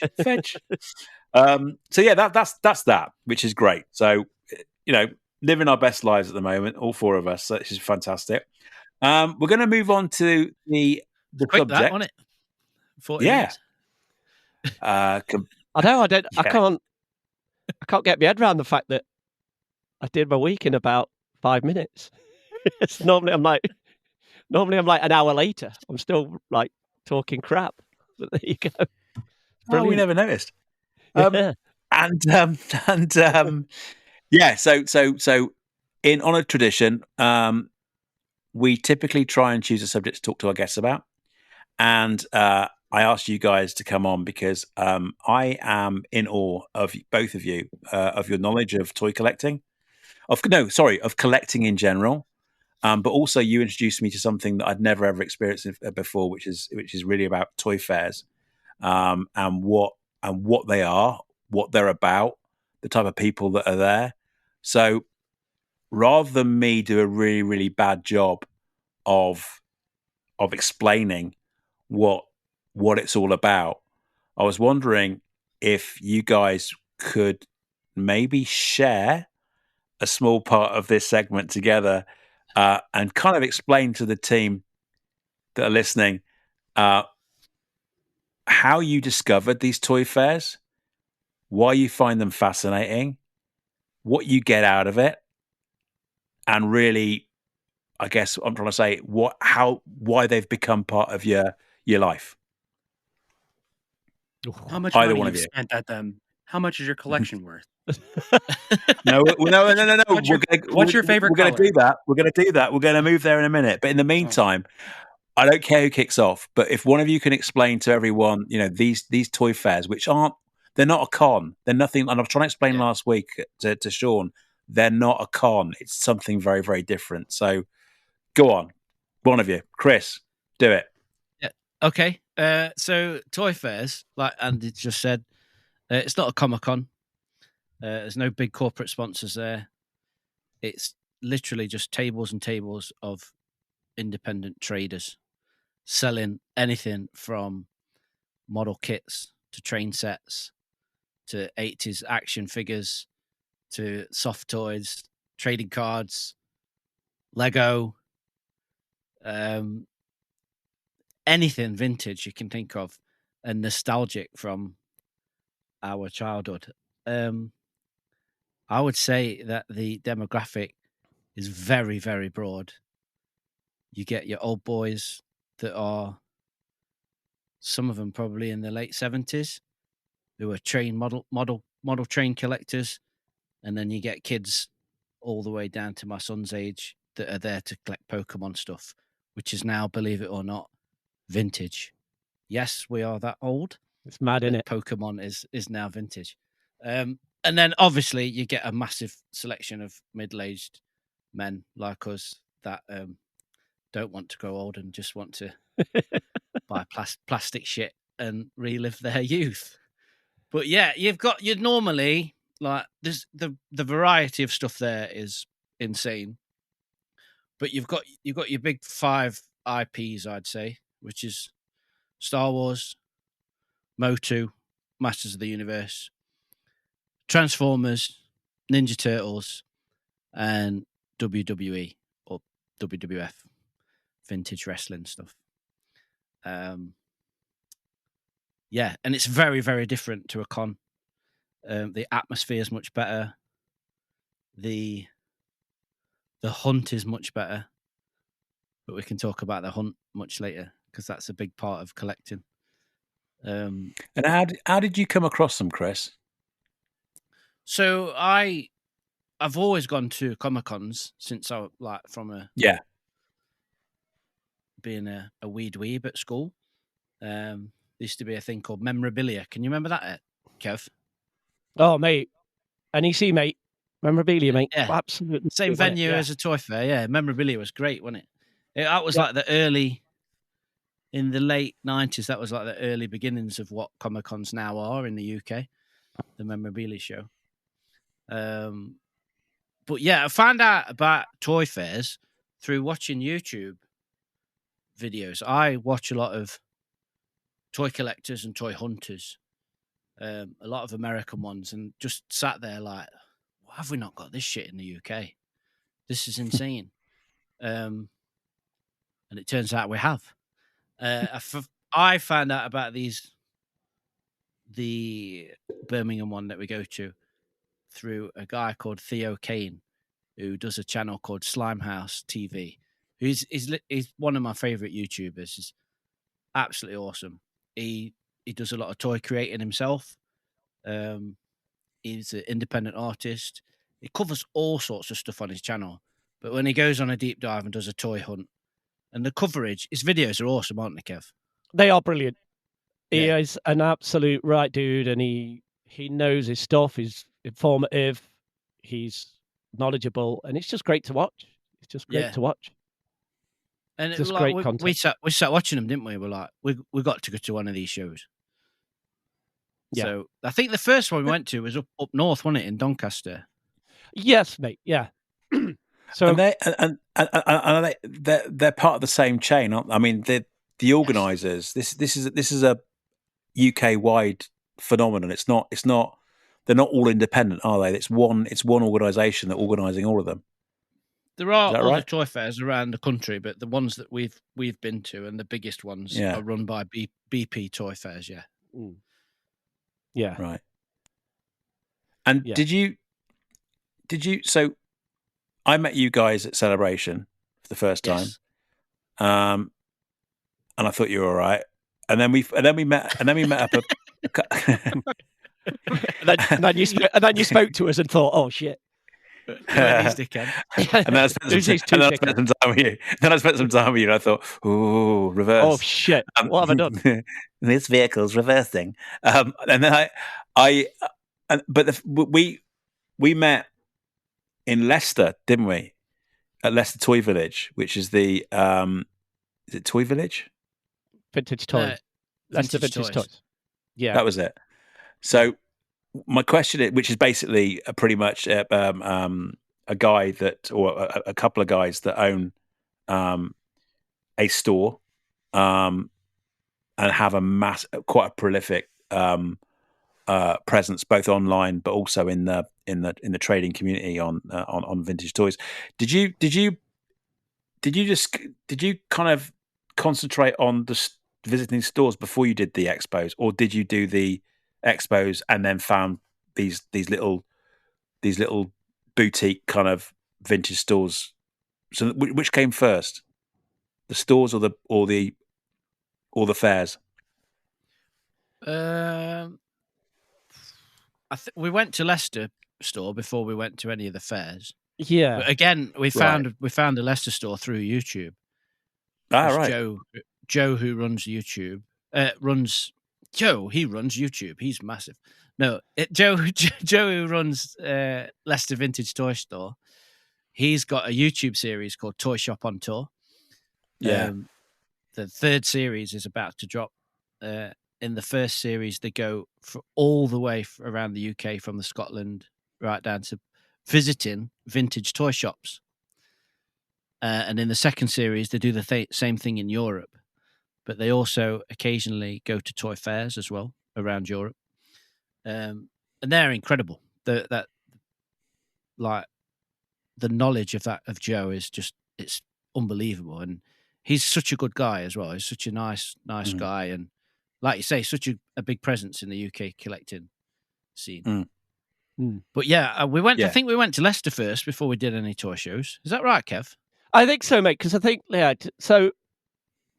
So yeah, that's that, which is great. So living our best lives at the moment, all four of us. So this is fantastic. We're going to move on to the quick subject. That, on it. 40 minutes. I know. I don't. Yeah. I can't get my head around the fact that I did my week in about 5 minutes. Normally I'm like an hour later. I'm still like talking crap. But there you go. Oh, we never noticed. Yeah. So in honour of tradition, we typically try and choose a subject to talk to our guests about, and I asked you guys to come on because I am in awe of both of you, of your knowledge of toy collecting, of collecting in general, but also you introduced me to something that I'd never ever experienced before, which is really about toy fairs, and what they are, what they're about, the type of people that are there. So rather than me do a really, really bad job of explaining what it's all about, I was wondering if you guys could maybe share a small part of this segment together and kind of explain to the team that are listening how you discovered these toy fairs, why you find them fascinating, what you get out of it, and really, I guess I'm trying to say why they've become part of your life. How much money you've spent at them? How much is your collection worth? No. What's your favorite? We're going to do that. We're going to move there in a minute. But in the meantime, I don't care who kicks off. But if one of you can explain to everyone, these toy fairs, which they're not a con. They're nothing. And I was trying to explain last week to Sean, they're not a con. It's something very, very different. So go on, one of you, Chris, do it. Yeah. Okay. So toy fairs, like Andy just said, it's not a Comic-Con. There's no big corporate sponsors there. It's literally just tables and tables of independent traders selling anything from model kits to train sets to 80s action figures to soft toys, trading cards, Lego, anything vintage you can think of and nostalgic from our childhood. I would say that the demographic is very, very broad. You get your old boys that are, some of them probably in the late 70s, who are train model train collectors, and then you get kids all the way down to my son's age that are there to collect Pokemon stuff, which is now, believe it or not, vintage. Yes, we are that old. It's mad, isn't it? Pokemon is now vintage. And then obviously you get a massive selection of middle-aged men like us that don't want to grow old and just want to buy plastic shit and relive their youth. But yeah, you'd normally, like, there's the variety of stuff there is insane. But you've got your big 5 IPs, I'd say, which is Star Wars, Motu, Masters of the Universe, Transformers, Ninja Turtles, and WWE or WWF, vintage wrestling stuff. Yeah, and it's very, very different to a con. The atmosphere is much better. The hunt is much better, but we can talk about the hunt much later because that's a big part of collecting. And how did you come across them, Chris? So I've always gone to Comic-Cons since I being a weed weeb at school. There used to be a thing called memorabilia. Can you remember that, Kev? Oh, mate. NEC, mate. Memorabilia, mate. Yeah. Absolutely. Same venue as a toy fair. Yeah, memorabilia was great, wasn't it? That was like in the late 90s, that was like the early beginnings of what Comic-Cons now are in the UK, the memorabilia show. But yeah, I found out about toy fairs through watching YouTube videos. I watch a lot of toy collectors and toy hunters, a lot of American ones, and just sat there like, why have we not got this shit in the UK? This is insane. And it turns out we have. I found out about the Birmingham one that we go to through a guy called Theo Kane, who does a channel called Slimehouse TV. He's one of my favorite YouTubers. He's absolutely awesome. He does a lot of toy creating himself. He's an independent artist. He covers all sorts of stuff on his channel. But when he goes on a deep dive and does a toy hunt, and the coverage, his videos are awesome, aren't they, Kev? They are brilliant. He is an absolute right dude, and he knows his stuff. He's informative. He's knowledgeable, and it's just great to watch. It's just great to watch. And it's just great content. We sat watching them, didn't we? We're like, we got to go to one of these shows. Yeah. So I think the first one we went to was up north, wasn't it, in Doncaster? Yes, mate. Yeah. So they're part of the same chain, aren't they? I mean, the organisers. This is a UK wide phenomenon. It's not. They're not all independent, are they? It's one organisation that organising all of them. There are other toy fairs around the country, but the ones that we've been to and the biggest ones are run by BP Toy Fairs. Yeah. Mm. Yeah. Right. And did you? So, I met you guys at Celebration for the first time, and I thought you were all right. And then we met up. and then you spoke to us and thought, oh shit. And then I spent some time with you. And I thought, ooh, reverse. Oh shit! What have I done? This vehicle's reversing. And then we met in Leicester, didn't we? At Leicester Toy Village, which is the is it Toy Village? Vintage Toys. Leicester Vintage Toys. Yeah, that was it. So my question is, which is basically pretty much a guy that, or a couple of guys that own a store and have quite a prolific presence both online but also in the trading community on vintage toys. Did you kind of concentrate on the visiting stores before you did the expos, or did you do the expos and then found these little boutique kind of vintage stores? So which came first, the stores or the fairs? We went to Leicester store before we went to any of the fairs. Yeah. But again, we found the Leicester store through YouTube. Right. Joe, who runs YouTube, he runs YouTube. He's massive. No, Joe, who runs Leicester Vintage Toy Store, he's got a YouTube series called Toy Shop on Tour. Yeah. The third series is about to drop. In the first series, they go all the way around the UK, from the Scotland right down to visiting vintage toy shops. And in the second series, they do the same thing in Europe. But they also occasionally go to toy fairs as well around Europe. And they're incredible. The knowledge of Joe is just, it's unbelievable. And he's such a good guy as well. He's such a nice guy, and like you say, such a big presence in the UK collecting scene. But yeah, we went. I think we went to Leicester first before we did any toy shows. Is that right, Kev? I think so, mate. Because I think, so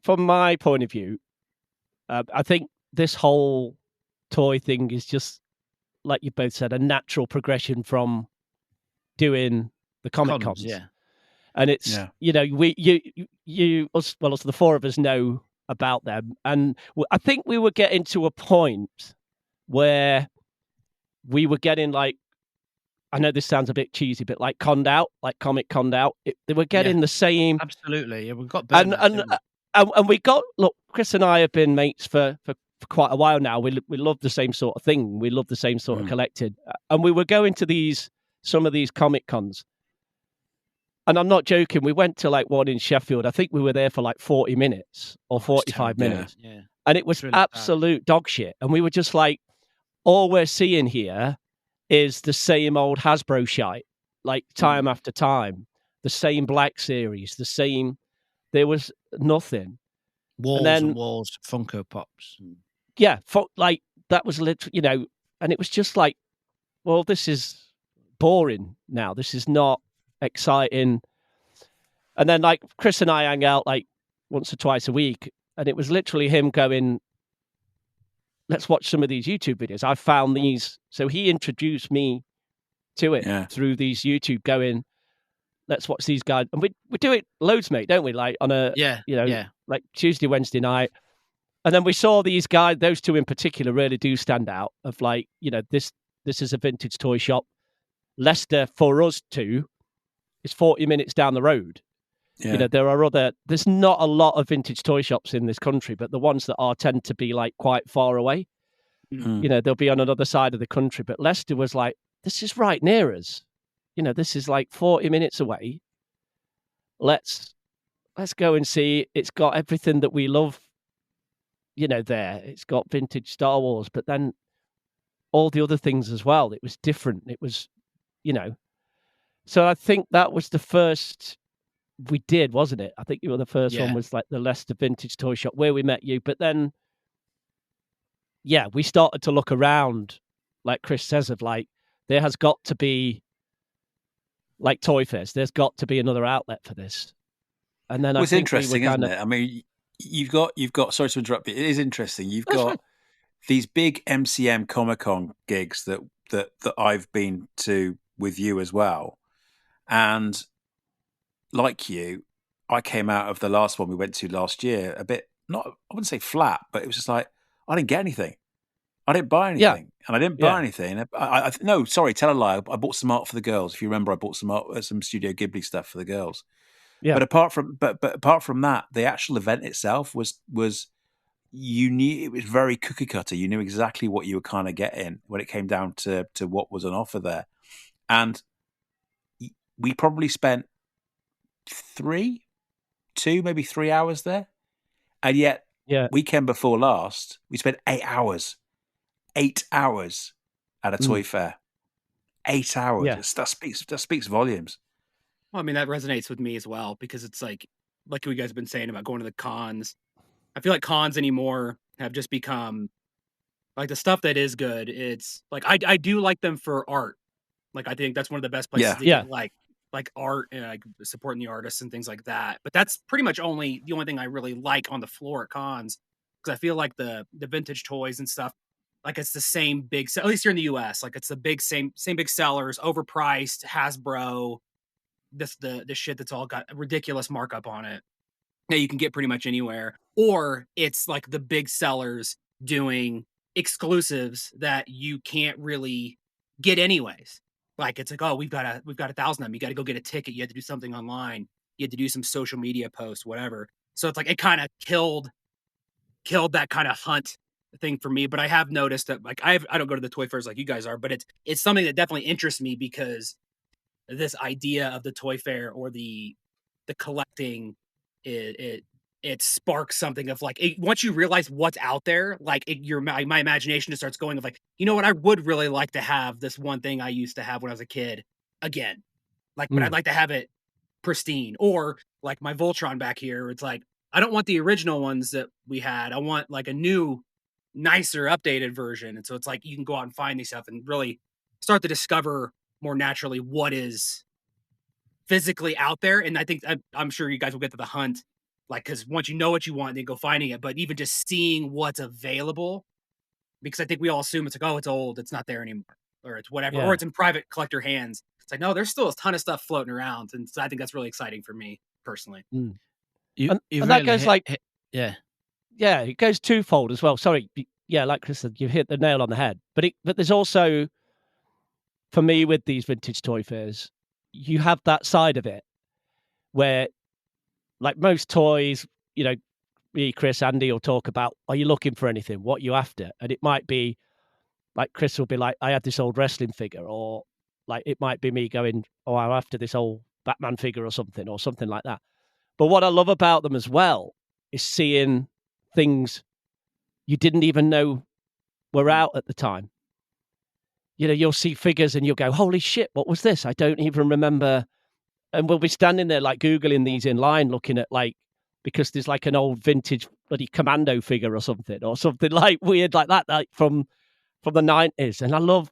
from my point of view, I think this whole toy thing is just, like you both said, a natural progression from doing the comic cons. Yeah. And it's, us, the four of us know about them. And I think we were getting to a point where we were getting like, I know this sounds a bit cheesy, but like conned out, like comic conned out. They were getting the same. Absolutely. Yeah, we got burned and we got, look, Chris and I have been mates for quite a while now. We love the same sort of thing. We love the same sort of collecting. And we were going to some of these comic cons. And I'm not joking. We went to like one in Sheffield. I think we were there for like 40 minutes or 45 minutes. Yeah. And it was really absolute dog shit. And we were just like, all we're seeing here is the same old Hasbro shite, like time after time. The same Black Series, the same. There was nothing. Walls and walls, Funko Pops. Yeah, like that was literally, and it was just like, well, this is boring now. This is not exciting. And then like Chris and I hang out like once or twice a week, and it was literally him going, let's watch some of these YouTube videos. I found these. So he introduced me to it through these YouTube going, let's watch these guys. And we do it loads, mate, don't we? Like on a, like Tuesday, Wednesday night. And then we saw these guys, those two in particular really do stand out of like, this is a vintage toy shop. Leicester for us two is 40 minutes down the road. Yeah. There's not a lot of vintage toy shops in this country, but the ones that are tend to be like quite far away. They'll be on another side of the country. But Leicester was like, this is right near us. This is like 40 minutes away. Let's go and see. It's got everything that we love, there. It's got vintage Star Wars, but then all the other things as well. It was different. It was, So I think that was the first we did, wasn't it? I think you were the first one was like the Leicester Vintage Toy Shop where we met you. But then, we started to look around, like Chris says, of like, there has got to be, like Toy Fairs, there's got to be another outlet for this. And then it's interesting, isn't it? I mean, you've got, sorry to interrupt you, it is interesting. You've got these big MCM Comic-Con gigs that I've been to with you as well. And like you, I came out of the last one we went to last year a bit, I wouldn't say flat, but it was just like, I didn't get anything. I didn't buy anything. And I didn't buy anything. No, sorry, tell a lie. I bought some art for the girls. If you remember, I bought some Studio Ghibli stuff for the girls. Yeah. But apart from that, the actual event itself was you knew it was very cookie cutter. You knew exactly what you were kind of getting when it came down to what was on offer there. And we probably spent 3 hours there. And yet, weekend before last, we spent 8 hours. 8 hours at a toy fair. 8 hours. Yeah. That speaks volumes. Well, I mean, that resonates with me as well, because it's like you guys have been saying about going to the cons. I feel like cons anymore have just become like the stuff that is good. It's like, I do like them for art. Like, I think that's one of the best places to get like art and like supporting the artists and things like that. But that's pretty much the only thing I really like on the floor at cons, because I feel like the vintage toys and stuff, like it's the same big, at least here in the US, like it's the same big sellers, overpriced, Hasbro, the shit that's all got a ridiculous markup on it that you can get pretty much anywhere. Or it's like the big sellers doing exclusives that you can't really get anyways. Like it's like, oh, we've got 1,000 of them. You got to go get a ticket. You had to do something online. You had to do some social media posts, whatever. So it's like it kind of killed that kind of hunt thing for me. But I have noticed that like I don't go to the toy fairs like you guys are, but it's something that definitely interests me, because this idea of the toy fair or the collecting, it sparks something of like once you realize what's out there, like my imagination just starts going of like, you know what, I would really like to have this one thing I used to have when I was a kid again, like, but I'd like to have it pristine. Or like my Voltron back here, it's like I don't want the original ones that we had. I want like a new, nicer, updated version. And so it's like you can go out and find these stuff and really start to discover more naturally what is physically out there. And I think I'm sure you guys will get to the hunt, like, because once you know what you want, then go finding it. But even just seeing what's available, because I think we all assume it's like, oh, it's old, it's not there anymore, or it's whatever, or it's in private collector hands. It's like, no, there's still a ton of stuff floating around, and so I think that's really exciting for me personally. And that goes it goes twofold as well. Sorry, like Chris said, you've hit the nail on the head. But there's also, for me, with these vintage toy fairs, you have that side of it where, like most toys, me, Chris, Andy will talk about, are you looking for anything? What are you after? And it might be like Chris will be like, I had this old wrestling figure, or like it might be me going, oh, I'm after this old Batman figure or something like that. But what I love about them as well is seeing things you didn't even know were out at the time. You'll see figures and you'll go, holy shit, what was this? I don't even remember. And we'll be standing there like Googling these in line, looking at like, because there's like an old vintage bloody Commando figure or something like weird like that, like from the 90s. And I love,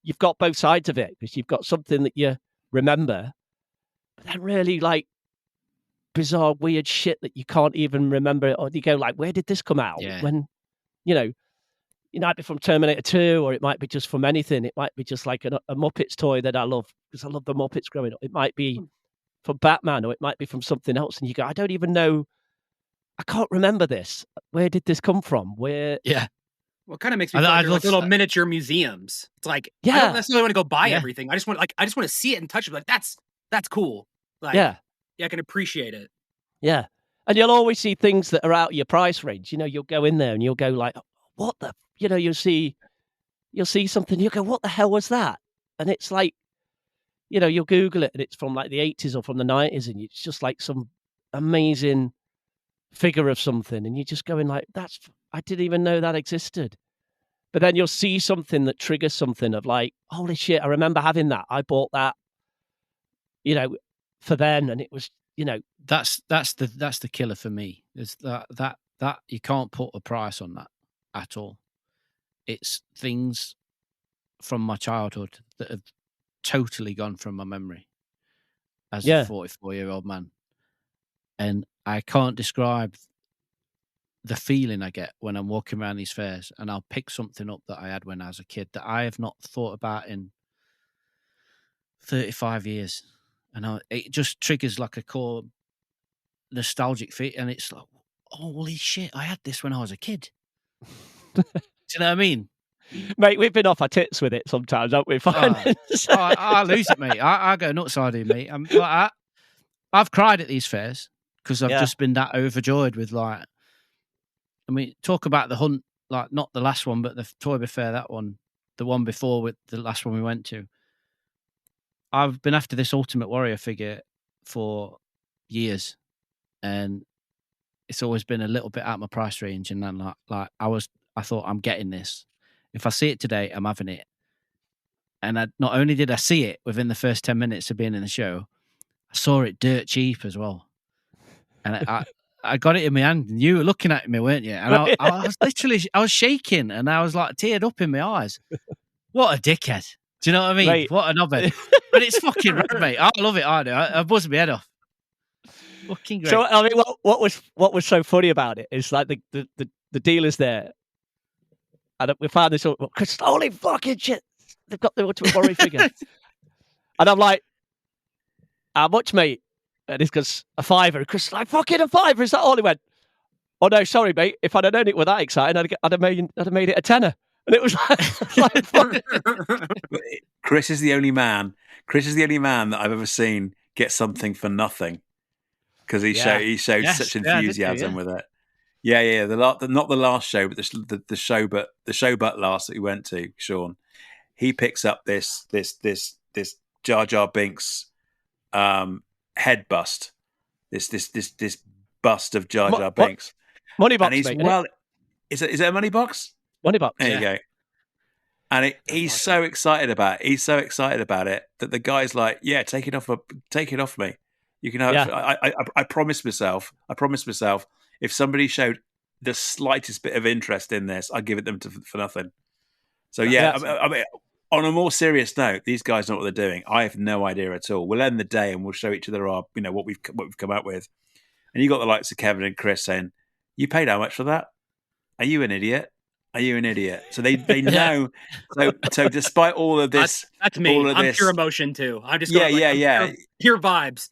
you've got both sides of it, because you've got something that you remember, but then really like bizarre, weird shit that you can't even remember. Or you go like, where did this come out? Yeah. When, it might be from Terminator 2, or it might be just from anything. It might be just like a Muppets toy that I love, because I love the Muppets growing up. It might be from Batman, or it might be from something else. And you go, I don't even know. I can't remember this. Where did this come from? Where? Yeah. Well, it kind of makes me feel like little miniature museums. It's like, I don't necessarily want to go buy everything. I just want to see it and touch it. Like, that's cool. Like, I can appreciate it. Yeah. And you'll always see things that are out of your price range. You'll go in there and you'll go like, what the, you'll see something. You'll go, what the hell was that? And it's like, you'll Google it and it's from like the 80s or from the 90s. And it's just like some amazing figure of something. And you're just going like, I didn't even know that existed. But then you'll see something that triggers something of like, holy shit, I remember having that. I bought that, for then. And it was, that's the killer for me. Is that you can't put a price on that at all. It's things from my childhood that have totally gone from my memory as a 44-year-old man. And I can't describe the feeling I get when I'm walking around these fairs and I'll pick something up that I had when I was a kid that I have not thought about in 35 years. And it just triggers like a core nostalgic feel. And it's like, holy shit, I had this when I was a kid. Do you know what I mean? Mate, we've been off our tits with it sometimes, haven't we? I lose it, mate. I go nuts, I do, mate. I've cried at these fairs because I've just been that overjoyed with, like, I mean, talk about the hunt, like not the last one, but the Toy Fair, that one, the one before with the last one we went to. I've been after this Ultimate Warrior figure for years, and it's always been a little bit out of my price range. And then like I thought, I'm getting this. If I see it today, I'm having it. And not only did I see it within the first 10 minutes of being in the show, I saw it dirt cheap as well. And I got it in my hand, and you were looking at me, weren't you? And I was shaking, and I was like teared up in my eyes. What a dickhead. Do you know what I mean? Right. What a knobhead. But it's fucking rad, mate. I love it. I do. I buzzed my head off. Fucking great. So, I mean, what was so funny about it is like the dealers there, and we found this, because holy fucking shit, they've got the Ultimate Warrior figure. And I'm like, how much, mate? And it's because a $5. Chris like, fucking a $5. Is that all? He went, oh no, sorry, mate. If I'd have known it was that exciting, I'd have made it a $10. And it was like Chris is the only man that I've ever seen get something for nothing, because he showed such enthusiasm with it. Yeah. Not the last show, but the show but last that we went to, Sean. He picks up this Jar Jar Binks head bust. This bust of Jar Jar Binks. Money box, and he's, mate, is it a money box? Money box. There you go. And he's so excited about it. He's so excited about it that the guy's like, "Yeah, take it off me." You can have. I promised myself. If somebody showed the slightest bit of interest in this, I'd give it them for nothing. So I mean, on a more serious note, these guys know what they're doing. I have no idea at all. We'll end the day and we'll show each other our, what we've come up with. And you got the likes of Kevin and Chris saying, "You paid how much for that? Are you an idiot? Are you an idiot?" So they know. So despite all of this, that's me. I'm pure emotion too. I'm just going pure vibes.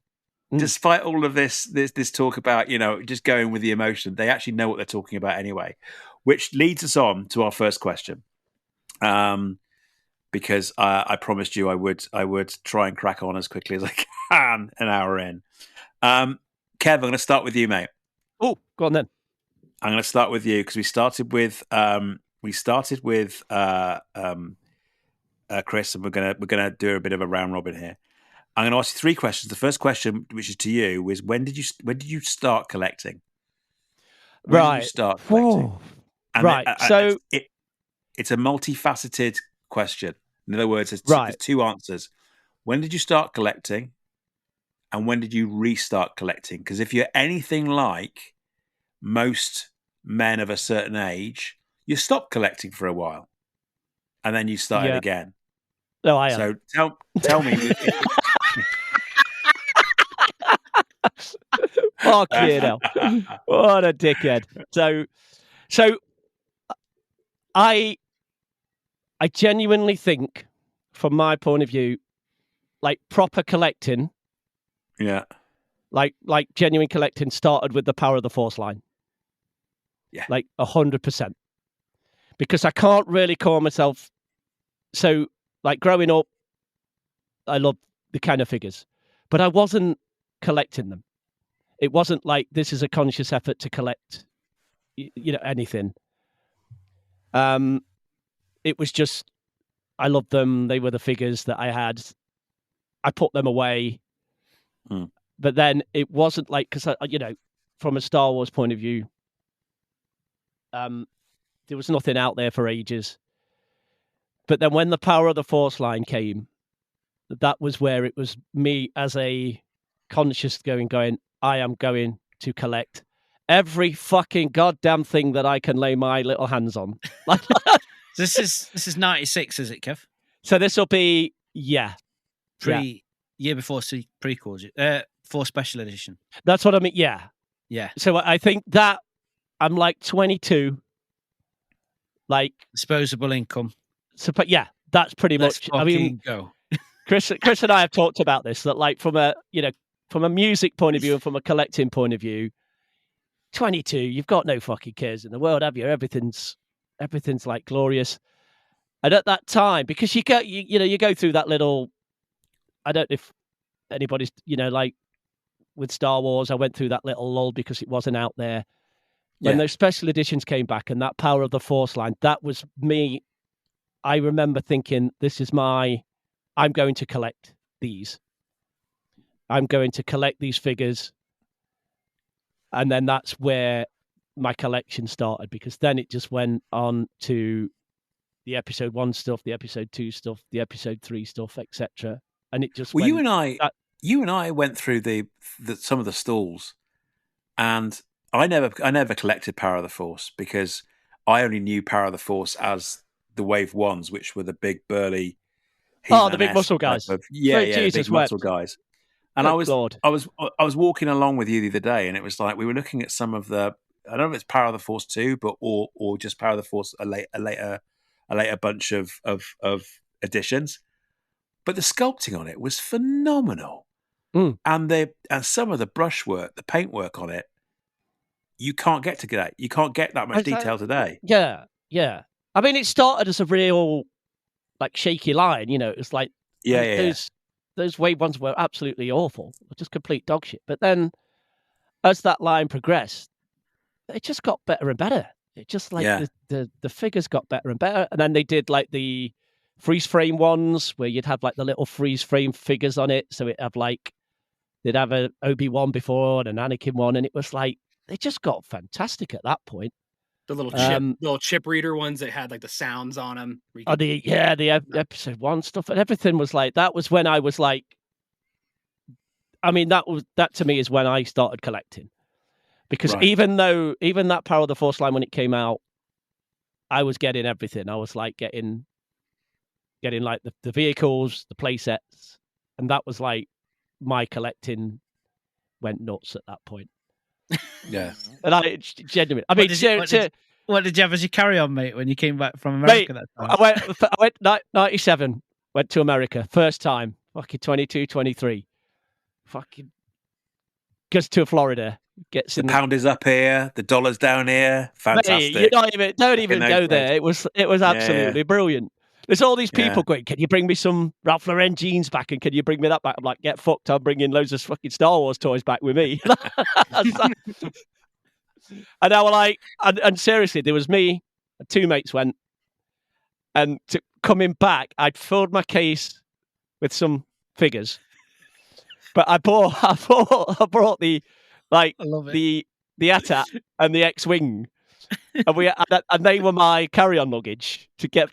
Despite all of this talk about just going with the emotion, they actually know what they're talking about anyway, which leads us on to our first question. Because I promised you I would try and crack on as quickly as I can an hour in. Kev, I'm going to start with you, mate. Oh, go on then. I'm going to start with you because we started with Chris, and we're gonna do a bit of a round robin here. I'm going to ask you 3 questions. The first question, which is to you, is when did you start collecting? When did you start collecting? So it's a multifaceted question. In other words, there's 2 answers. When did you start collecting? And when did you restart collecting? Because if you're anything like most men of a certain age, you stop collecting for a while, and then you started again. No, I am. So tell me. Fuck you now. What a dickhead. So I genuinely think, from my point of view, like proper collecting, like genuine collecting started with the Power of the Force line. Yeah, like 100%. Because I can't really call myself. So, like growing up, I loved the kind of figures, but I wasn't collecting them. It wasn't like this is a conscious effort to collect, anything. It was just, I loved them. They were the figures that I had. I put them away. But then it wasn't like, because, from a Star Wars point of view, there was nothing out there for ages. But then when the Power of the Force line came, that was where it was me as a conscious going, I am going to collect every fucking goddamn thing that I can lay my little hands on. This is 96, is it, Kev? So this will be year before prequels, for special edition. That's what I mean. Yeah. So I think that I'm like 22, like disposable income. So, but yeah, that's pretty much. I mean, go. Chris and I have talked about this. That like from a music point of view and from a collecting point of view, 22, you've got no fucking cares in the world, have you? Everything's like glorious. And at that time, because you go through that little. I don't know if anybody's like with Star Wars. I went through that little lull because it wasn't out there. When those special editions came back and that Power of the Force line, that was me. I remember thinking, I'm going to collect these. I'm going to collect these figures. And then that's where my collection started, because then it just went on to the episode 1 stuff, the episode 2 stuff, the episode 3 stuff, etc. And it just you and I went through the some of the stalls, and I never collected Power of the Force because I only knew Power of the Force as the Wave 1s, which were the big burly. The big muscle guys. The big muscle guys. And I was walking along with you the other day, and it was like we were looking at some of the. I don't know if it's Power of the Force 2, but or just Power of the Force a later bunch of editions. But the sculpting on it was phenomenal, and some of the brushwork, the paintwork on it, you can't get to that. You can't get that much detail today. Yeah. I mean, it started as a real like shaky line. It's like those Wave 1s were absolutely awful, just complete dog shit. But then, as that line progressed, it just got better and better. It just like the figures got better and better, and then they did like the freeze frame ones where you'd have like the little freeze frame figures on it. So they'd have a Obi-Wan before and an Anakin one, and it was like they just got fantastic at that point. The little chip reader ones that had like the sounds on them. The episode 1 stuff and everything was like that. Was when I was like, I mean, that to me is when I started collecting, because even that Power of the Force line, when it came out, I was getting everything. I was like getting like the vehicles, the play sets, and that was like my collecting went nuts at that point. Yeah, and I genuinely. I mean, what did you have as your carry-on, mate, when you came back from America? Mate, that time? I went 97. Went to America first time. Fucking 22, 23. Fucking goes to Florida. Gets the pound is up here, the dollar's down here. Fantastic. Mate, don't even go there. It was absolutely brilliant. There's all these people going, can you bring me some Ralph Lauren jeans back, and can you bring me that back? I'm like, get fucked. I'm bringing loads of fucking Star Wars toys back with me. And I was like, and seriously, there was me, and 2 mates went, and coming back, I'd filled my case with some figures, but I brought the AT-AT and the X-Wing, and they were my carry-on luggage to get.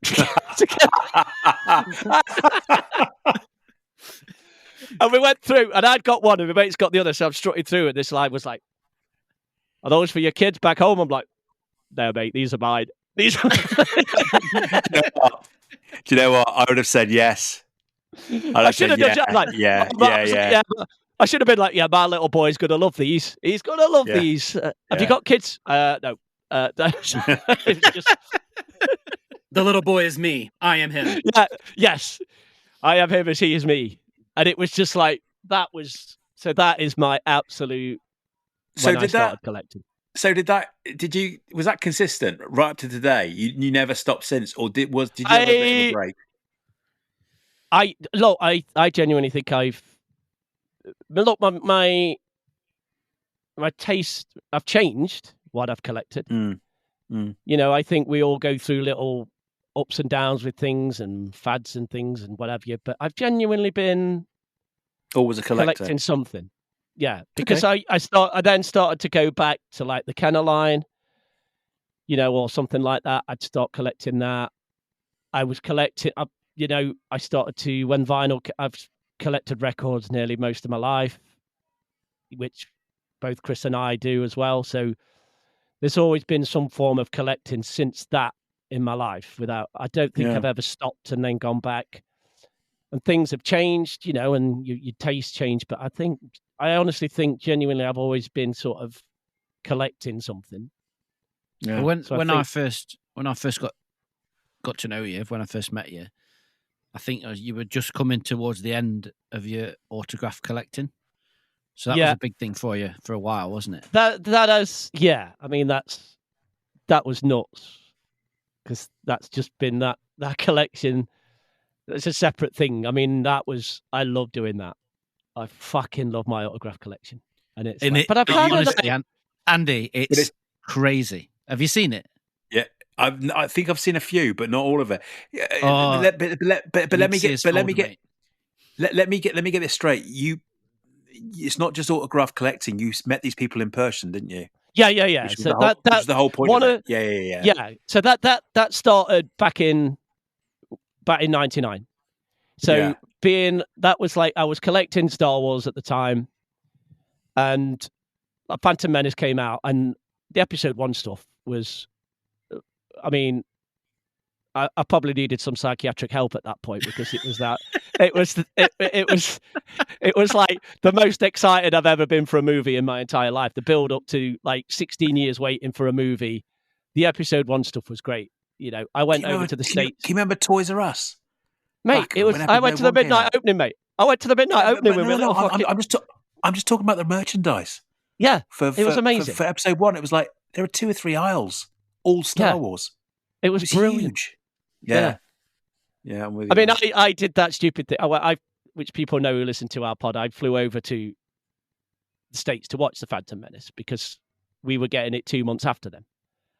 And we went through, and I'd got one, and my mate's got the other, so I'm strutting through, and this line was like, "Are those for your kids back home?" I'm like, "No, mate, these are mine. These." Do you know what? I would have said yes. I should have done yeah. I should have been like, yeah, my little boy's gonna love these. He's gonna love these. Have you got kids? No. It's just... The little boy is me. I am him. Yeah. Yes, I am him as he is me. And it was just like that is my absolute. When I started collecting. So was that consistent right up to today? You never stopped since, or did you have a bit of a break? I genuinely think my taste, I've changed what I've collected. You know, I think we all go through little ups and downs with things and fads and things and whatever. But I've genuinely been always a collector, collecting something. Yeah, because I then started to go back to like the Kenner line, you know, or something like that. I'd start collecting that. I was collecting, I started to, when vinyl, I've collected records nearly most of my life, which both Chris and I do as well. So there's always been some form of collecting since that in my life. I don't think I've ever stopped and then gone back. And things have changed, you know, and your taste changed. But I honestly think genuinely I've always been sort of collecting something. Yeah. When I first got to know you, when I first met you, I think you were just coming towards the end of your autograph collecting. So that was a big thing for you for a while, wasn't it? That is, yeah. I mean, that was nuts, because that's just been that collection. It's a separate thing. I mean, I love doing that. I fucking love my autograph collection, and but I've honestly, Andy, it's crazy. Have you seen it? Yeah, I think I've seen a few, but not all of it. But let me get this straight. It's not just autograph collecting. You met these people in person, didn't you? Yeah. So that's the whole point of it. Yeah. So that started back in 99. So that was like, I was collecting Star Wars at the time, and Phantom Menace came out, and the episode 1 stuff was, I mean, I probably needed some psychiatric help at that point, because it was like the most excited I've ever been for a movie in my entire life. The build up to like 16 years waiting for a movie. The episode 1 stuff was great. You know, I went over to the States. Can you remember Toys R Us? Mate, I went to the midnight opening, mate. I went to the midnight opening with me. I'm just talking about the merchandise. Yeah, it was amazing. For episode 1, it was like there were 2 or 3 aisles, all Star Wars. It was brilliant. Huge. Yeah, I'm with you. I mean, I did that stupid thing. Which people know who listen to our pod. I flew over to the States to watch the Phantom Menace because we were getting it 2 months after them.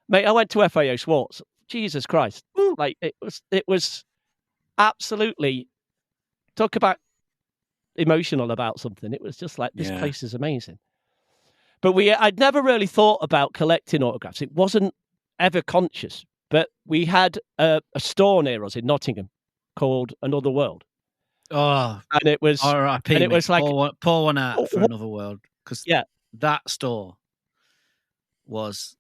Mate, I went to FAO Schwartz. Jesus Christ! Like it was absolutely, talk about emotional about something. It was just like, this place is amazing. But I'd never really thought about collecting autographs. It wasn't ever conscious. But we had a store near us in Nottingham called Another World. Oh, and it was R.I.P. and it was like pour one out for Another World, because that store was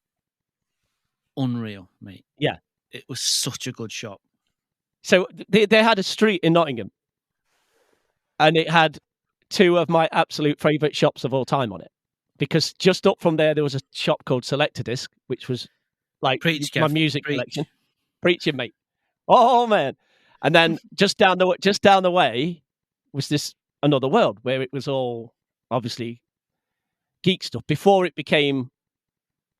unreal, mate. Yeah, it was such a good shop. So they had a street in Nottingham, and it had two of my absolute favourite shops of all time on it. Because just up from there was a shop called Selector Disc, which was like my music collection. Preaching, mate. Oh man! And then just down the way was this Another World, where it was all obviously geek stuff before it became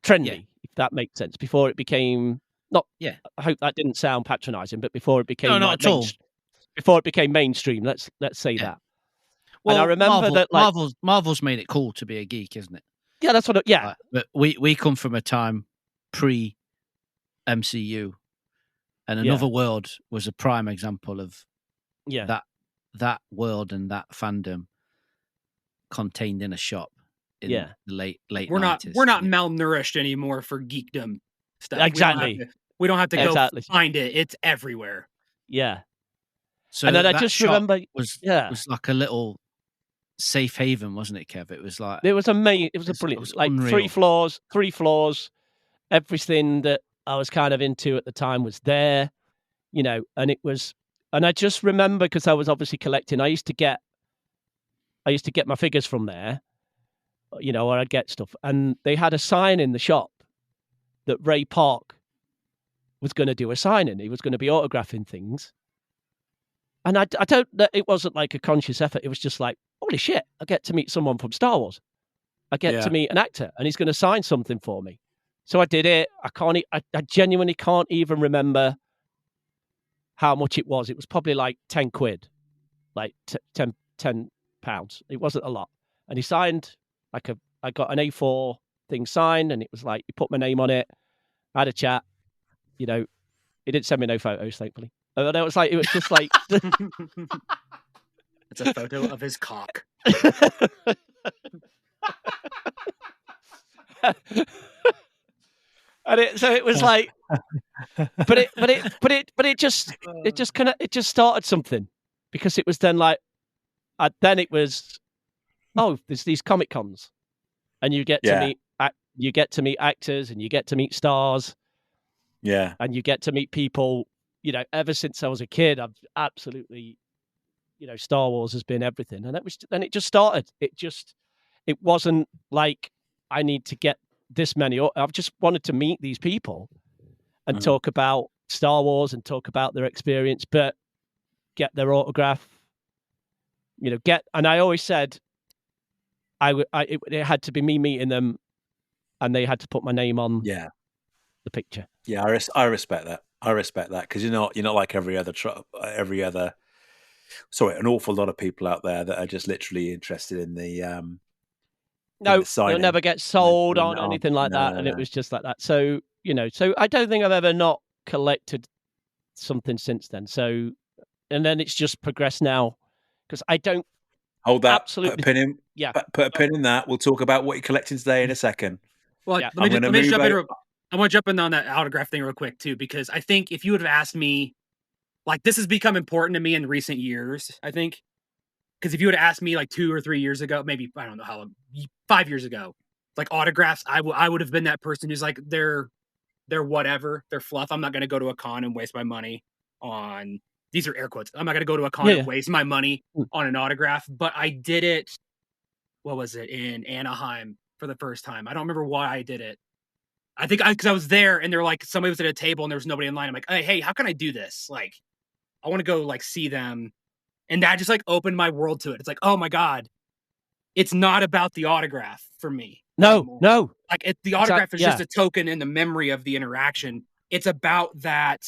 trendy, if that makes sense. Before it became I hope that didn't sound patronising, but before it became not at all. Before it became mainstream, let's say that. Well, and I remember Marvel's made it cool to be a geek, isn't it? Yeah, that's what. But we come from a time pre MCU, and Another World was a prime example of that world and that fandom contained in a shop in the late 90s. We're not malnourished anymore for geekdom stuff. Exactly. We don't have to go find it. It's everywhere. Yeah. So and then I just remember was like a little safe haven, wasn't it, Kev? It was like it was amazing. It was brilliant. It was like unreal. three floors. Everything that I was kind of into at the time was there, and I just remember, because I was obviously collecting. I used to get my figures from there, or I'd get stuff, and they had a sign in the shop that Ray Park was going to do a signing. He was going to be autographing things. And I don't, it wasn't like a conscious effort. It was just like, holy shit, I get to meet someone from Star Wars. I get to meet an actor, and he's going to sign something for me. So I did it. I genuinely can't even remember how much it was. It was probably like 10 quid, like 10 pounds. It wasn't a lot. And he signed I got an A4 thing signed, and it was like, he put my name on it. I had a chat, he didn't send me no photos, thankfully. And it was just like, it's a photo of his cock. And it was like, but it just started something, because it was then like, then it was, there's these Comic Cons, and you get to meet actors, and you get to meet stars, and you get to meet people. Ever since I was a kid, I've absolutely, Star Wars has been everything, and it just started. It wasn't like I need to get this many. I've just wanted to meet these people and talk about Star Wars and talk about their experience, but get their autograph. And I always said, it had to be me meeting them, and they had to put my name on the picture. Yeah, I respect that. Because you're not like an awful lot of people out there that are just literally interested in the no, they'll never get sold on anything like that, and it was just like that. So so I don't think I've ever not collected something since then. So, and then it's just progressed now, because I don't hold that. Absolutely, put a pin in. Yeah, put a pin in that. We'll talk about what you're collecting today in a second. Well, let me jump in. I want to jump in on that autograph thing real quick too, because I think if you would have asked me, like, this has become important to me in recent years, I think. Because if you would have asked me like 2 or 3 years ago, maybe, I don't know how long, 5 years ago, like autographs, I would have been that person who's like, they're whatever, they're fluff. I'm not going to go to a con and waste my money on, these are air quotes, I'm not going to go to a con and waste my money on an autograph. But I did it, what was it, in Anaheim for the first time. I don't remember why I did it. I think because I was there, and they're like, somebody was at a table and there was nobody in line. I'm like, hey, how can I do this? Like, I want to go like see them. And that just like opened my world to it. It's like, oh my God, it's not about the autograph for me. No. Like the autograph is just a token in the memory of the interaction. It's about that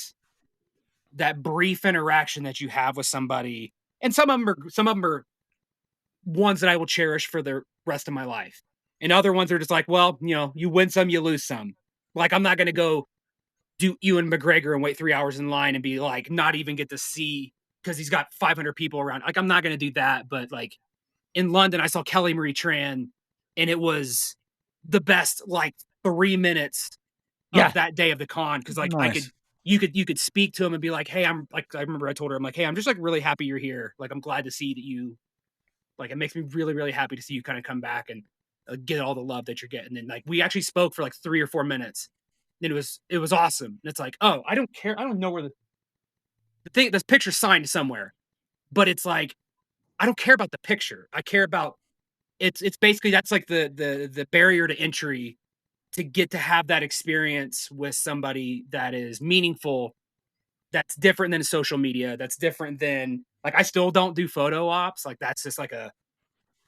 brief interaction that you have with somebody. And some of them are ones that I will cherish for the rest of my life. And other ones are just like, well, you win some, you lose some. Like, I'm not going to go do Ewan McGregor and wait 3 hours in line and be like, not even get to see, because he's got 500 people around. Like, I'm not going to do that. But like in London, I saw Kelly Marie Tran, and it was the best, like 3 minutes of that day of the con. Cause like nice. you could speak to him and be like, hey, I'm like, I remember I told her, I'm like, hey, I'm just like really happy you're here. Like, I'm glad to see that you, like, it makes me really, really happy to see you kind of come back and get all the love that you're getting. And like, we actually spoke for like 3 or 4 minutes. And it was awesome. And it's like, oh, I don't care. I don't know where this picture's signed somewhere, but it's like, I don't care about the picture. I care about it's basically, that's like the barrier to entry to get to have that experience with somebody that is meaningful, that's different than social media, that's different than, like, I still don't do photo ops. Like, that's just like a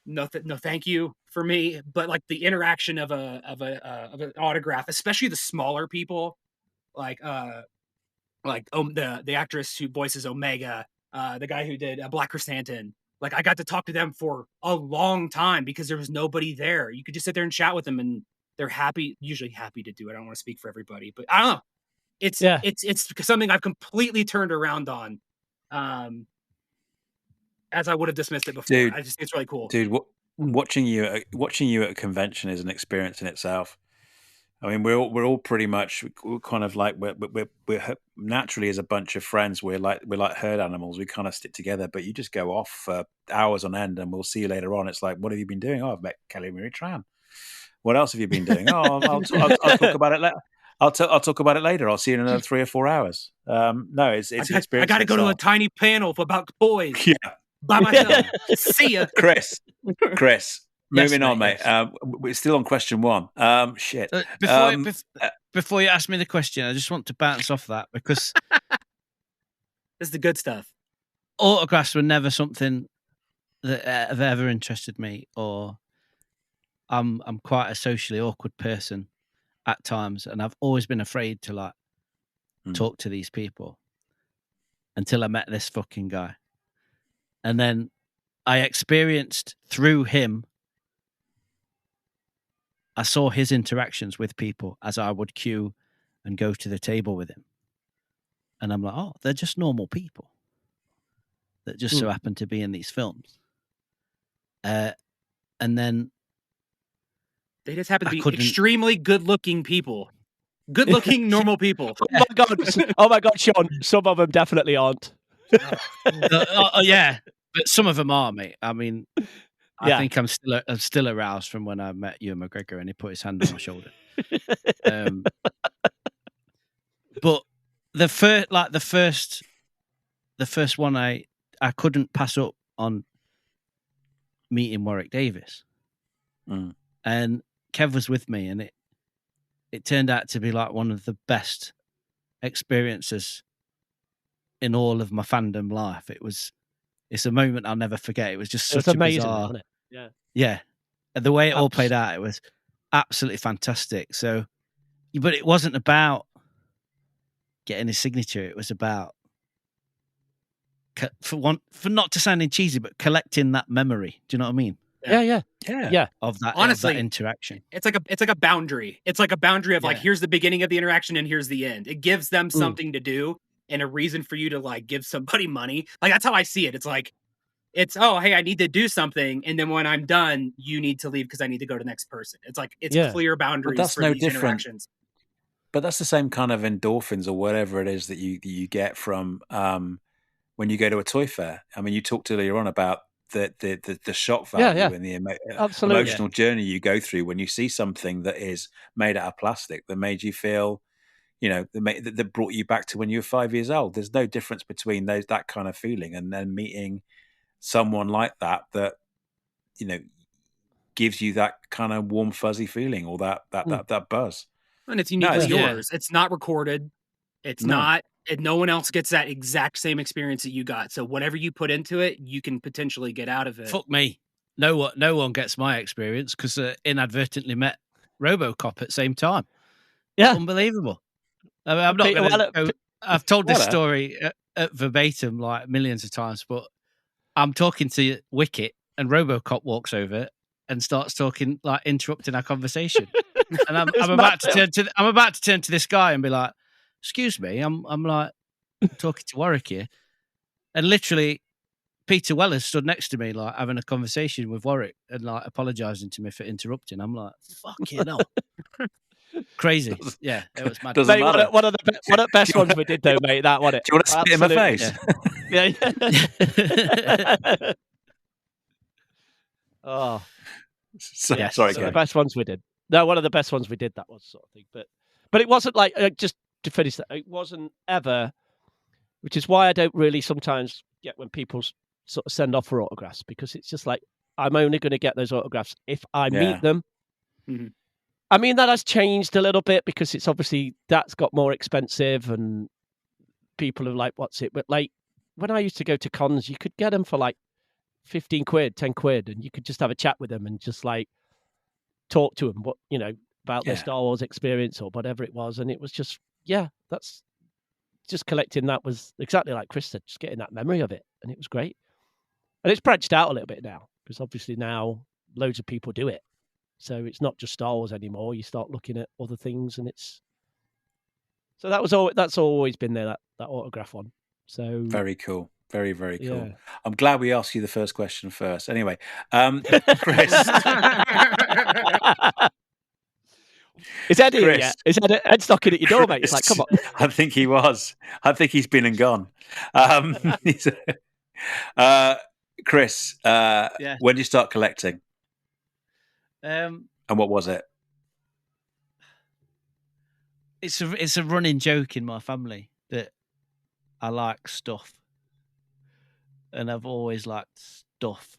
no thank you for me. But like the interaction of an autograph, especially the smaller people, like the actress who voices Omega, the guy who did Black Chrysanthemum. Like, I got to talk to them for a long time because there was nobody there. You could just sit there and chat with them, and they're usually happy to do it. I don't want to speak for everybody, but I don't know. It's something I've completely turned around on, as I would have dismissed it before. Dude, I just think it's really cool. Dude, watching you at a convention is an experience in itself. I mean, we're all pretty much, we're kind of like, we're naturally, as a bunch of friends, we're like herd animals. We kind of stick together, but you just go off for hours on end, and we'll see you later on. It's like, what have you been doing? Oh, I've met Kelly Marie Tran. What else have you been doing? Oh, I'll talk about it later. I'll talk about it later. I'll see you in another 3 or 4 hours. No, it's an experience. I got to go to a tiny panel about toys. Yeah. By myself. See ya. Chris. Moving on, mate. We're still on question 1. Shit. Before you ask me the question, I just want to bounce off that, because this is the good stuff. Autographs were never something that have ever interested me, or I'm quite a socially awkward person at times, and I've always been afraid to talk to these people until I met this fucking guy. And then I experienced through him, I saw his interactions with people as I would queue and go to the table with him. And I'm like, oh, they're just normal people that just so happen to be in these films. And then they just happen to be extremely good-looking people. Good-looking, normal people. Oh my God, Sean. Some of them definitely aren't. Yeah, but some of them are, mate. I mean, I think I'm still aroused from when I met Ewan McGregor and he put his hand on my shoulder. But the first one I couldn't pass up on meeting Warwick Davis, and Kev was with me, and it turned out to be like one of the best experiences in all of my fandom life. It's a moment I'll never forget. It was just such amazing, bizarre, wasn't it? Yeah. And the way it all played out, it was absolutely fantastic. So, but it wasn't about getting his signature. It was about, for not to sounding cheesy, but collecting that memory. Do you know what I mean? Yeah. Of that, honestly, of that interaction. It's like a boundary. It's like a boundary of like, here's the beginning of the interaction and here's the end. It gives them something to do and a reason for you to like give somebody money. Like, that's how I see it. It's like, oh, hey, I need to do something, and then when I'm done, you need to leave because I need to go to the next person. It's like, it's clear boundaries for these interactions. But that's the same kind of endorphins or whatever it is that you get from when you go to a toy fair. I mean, you talked earlier on about the shock value and the emotional journey you go through when you see something that is made out of plastic that made you feel, that brought you back to when you were 5 years old. There's no difference between that kind of feeling and then meeting someone like that gives you that kind of warm fuzzy feeling or that buzz. And it's uniquely yours. It's not recorded. It's not. And no one else gets that exact same experience that you got. So whatever you put into it, you can potentially get out of it. Fuck me. No one gets my experience because inadvertently met RoboCop at the same time. Yeah, unbelievable. I mean, I'm not going to. I've told this story at verbatim like millions of times, but I'm talking to Wicket and RoboCop walks over and starts talking, like interrupting our conversation. And I'm about to turn to this guy and be like, "Excuse me, I'm like talking to Warwick here," and literally Peter Weller stood next to me, like having a conversation with Warwick and like apologising to me for interrupting. I'm like, "Fuck you know." Crazy. Yeah, it was mad. Doesn't Mate, matter. one of the best ones we did though, mate. That one. Do you want to spit in my face? Yeah. Oh, Sorry, so the best ones we did. No, one of the best ones we did. That was sort of thing, but it wasn't like just to finish that. It wasn't ever, which is why I don't really sometimes get when people sort of send off for autographs, because it's just like I'm only going to get those autographs if I meet them. Mm-hmm. I mean, that has changed a little bit because it's obviously that's got more expensive and people are like, what's it? But like when I used to go to cons, you could get them for like 15 quid, 10 quid, and you could just have a chat with them and just like talk to them, what, about their Star Wars experience or whatever it was. And it was just, that's just collecting. That was exactly like Chris said, just getting that memory of it. And it was great. And it's branched out a little bit now because obviously now loads of people do it. So it's not just Star Wars anymore. You start looking at other things, and so that's always been there, that autograph one. So very cool, very very cool. Yeah. I'm glad we asked you the first question first. Anyway, Chris, is Ed here yet? Is Ed's knocking at your door, mate? It's like, come on. I think he was. I think he's been and gone. Chris, when did you start collecting? And what was it? It's a running joke in my family that I like stuff, and I've always liked stuff.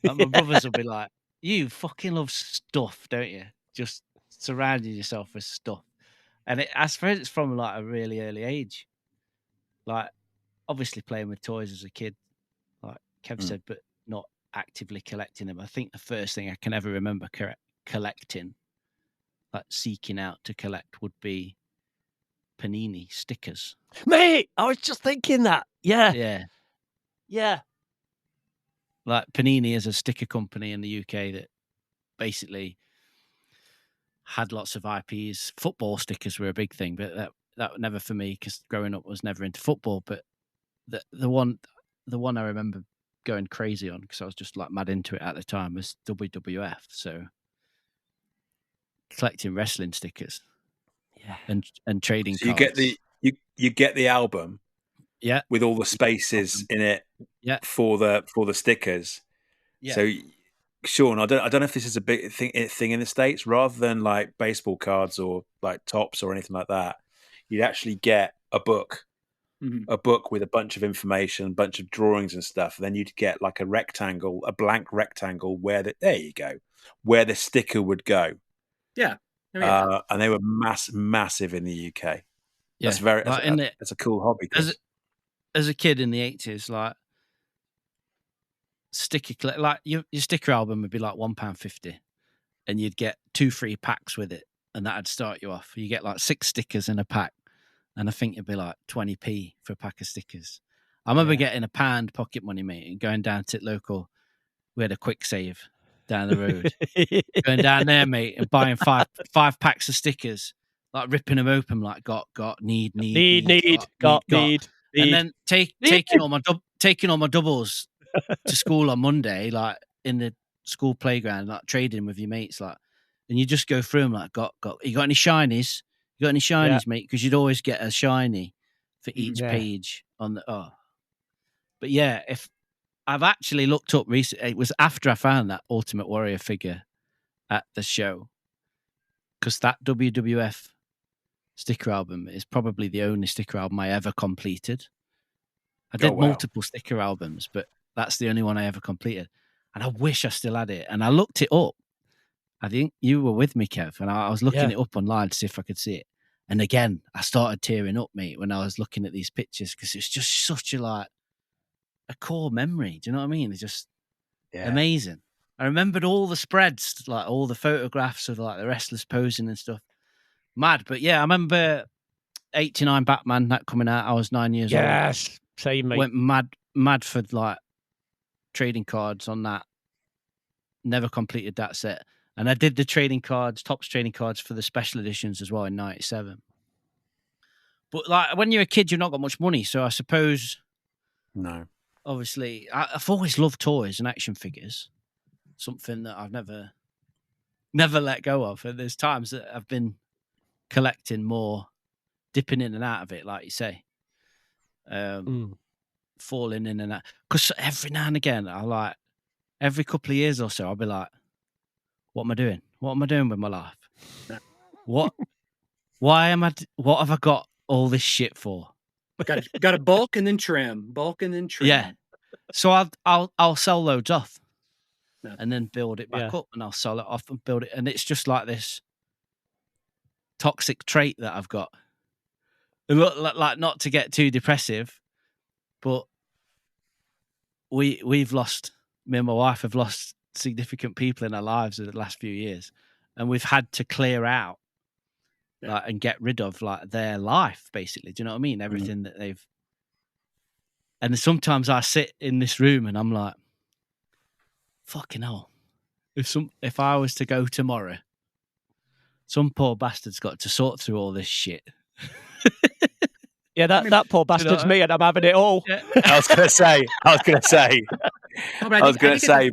Like my brothers will be like, "You fucking love stuff, don't you? Just surrounding yourself with stuff." And I suppose it's from like a really early age. Like, obviously playing with toys as a kid, like Kev said, but not actively collecting them. I think the first thing I can ever remember collecting, like seeking out to collect, would be Panini stickers. Mate, I was just thinking that. Yeah. Like Panini is a sticker company in the UK that basically had lots of IPs. Football stickers were a big thing, but that never for me, because growing up was never into football. But the one I remember going crazy on, because I was just like mad into it at the time, was WWF. So collecting wrestling stickers, and trading cards. You get the album, with all the spaces in it, for the stickers. Yeah. So, Sean, I don't know if this is a big thing in the States. Rather than like baseball cards or like tops or anything like that, you'd actually get a book. A book with a bunch of information, a bunch of drawings and stuff. And then you'd get like a blank rectangle where where the sticker would go. Yeah. And they were massive in the UK. Yeah. That's a cool hobby. As a kid in the 80s, like your sticker album would be like £1.50, and you'd get 2 free packs with it, and that'd start you off. You get like 6 stickers in a pack. And I think it'd be like 20p for a pack of stickers. I remember getting £1 pocket money, mate, and going down to local. We had a quick save down the road. Going down there, mate, and buying five packs of stickers, like ripping them open, like got, need. And then taking all my doubles to school on Monday, like in the school playground, like trading with your mates, like, and you just go through them, like, got. You got any shinies? You got any shinies, mate? Because you'd always get a shiny for each page on the. Oh, but yeah, if I've actually looked up recently, it was after I found that Ultimate Warrior figure at the show, because that WWF sticker album is probably the only sticker album I ever completed. I did multiple sticker albums, but that's the only one I ever completed, and I wish I still had it. And I looked it up. I think you were with me, Kev, and I was looking it up online to see if I could see it. And again, I started tearing up, mate, when I was looking at these pictures, because it's just such a core memory. Do you know what I mean? It's just amazing. I remembered all the spreads, like all the photographs of like the wrestlers posing and stuff. Mad. But yeah, I remember 89 Batman, that coming out. I was 9 years old. Yes, same, mate. Went mad for like trading cards on that. Never completed that set. And I did the Topps trading cards for the special editions as well in 97. But like when you're a kid, you've not got much money. So I suppose, no. Obviously, I've always loved toys and action figures. Something that I've never let go of. And there's times that I've been collecting more, dipping in and out of it, like you say. Falling in and out. Because every now and again, every couple of years or so, I'll be like, what am I doing? What am I doing with my life? What have I got all this shit for? Got to bulk and then trim. Yeah. So I'll sell loads off and then build it back up, and I'll sell it off and build it. And it's just like this toxic trait that I've got. And look, like, not to get too depressive, but we've lost, me and my wife have lost significant people in our lives in the last few years, and we've had to clear out and get rid of like their life, basically. Do you know what I mean? Everything that they've. And sometimes I sit in this room and I'm like, fucking hell. If I was to go tomorrow, some poor bastard's got to sort through all this shit. Yeah, that poor bastard's me, and I'm having it all. Yeah. I was going to say,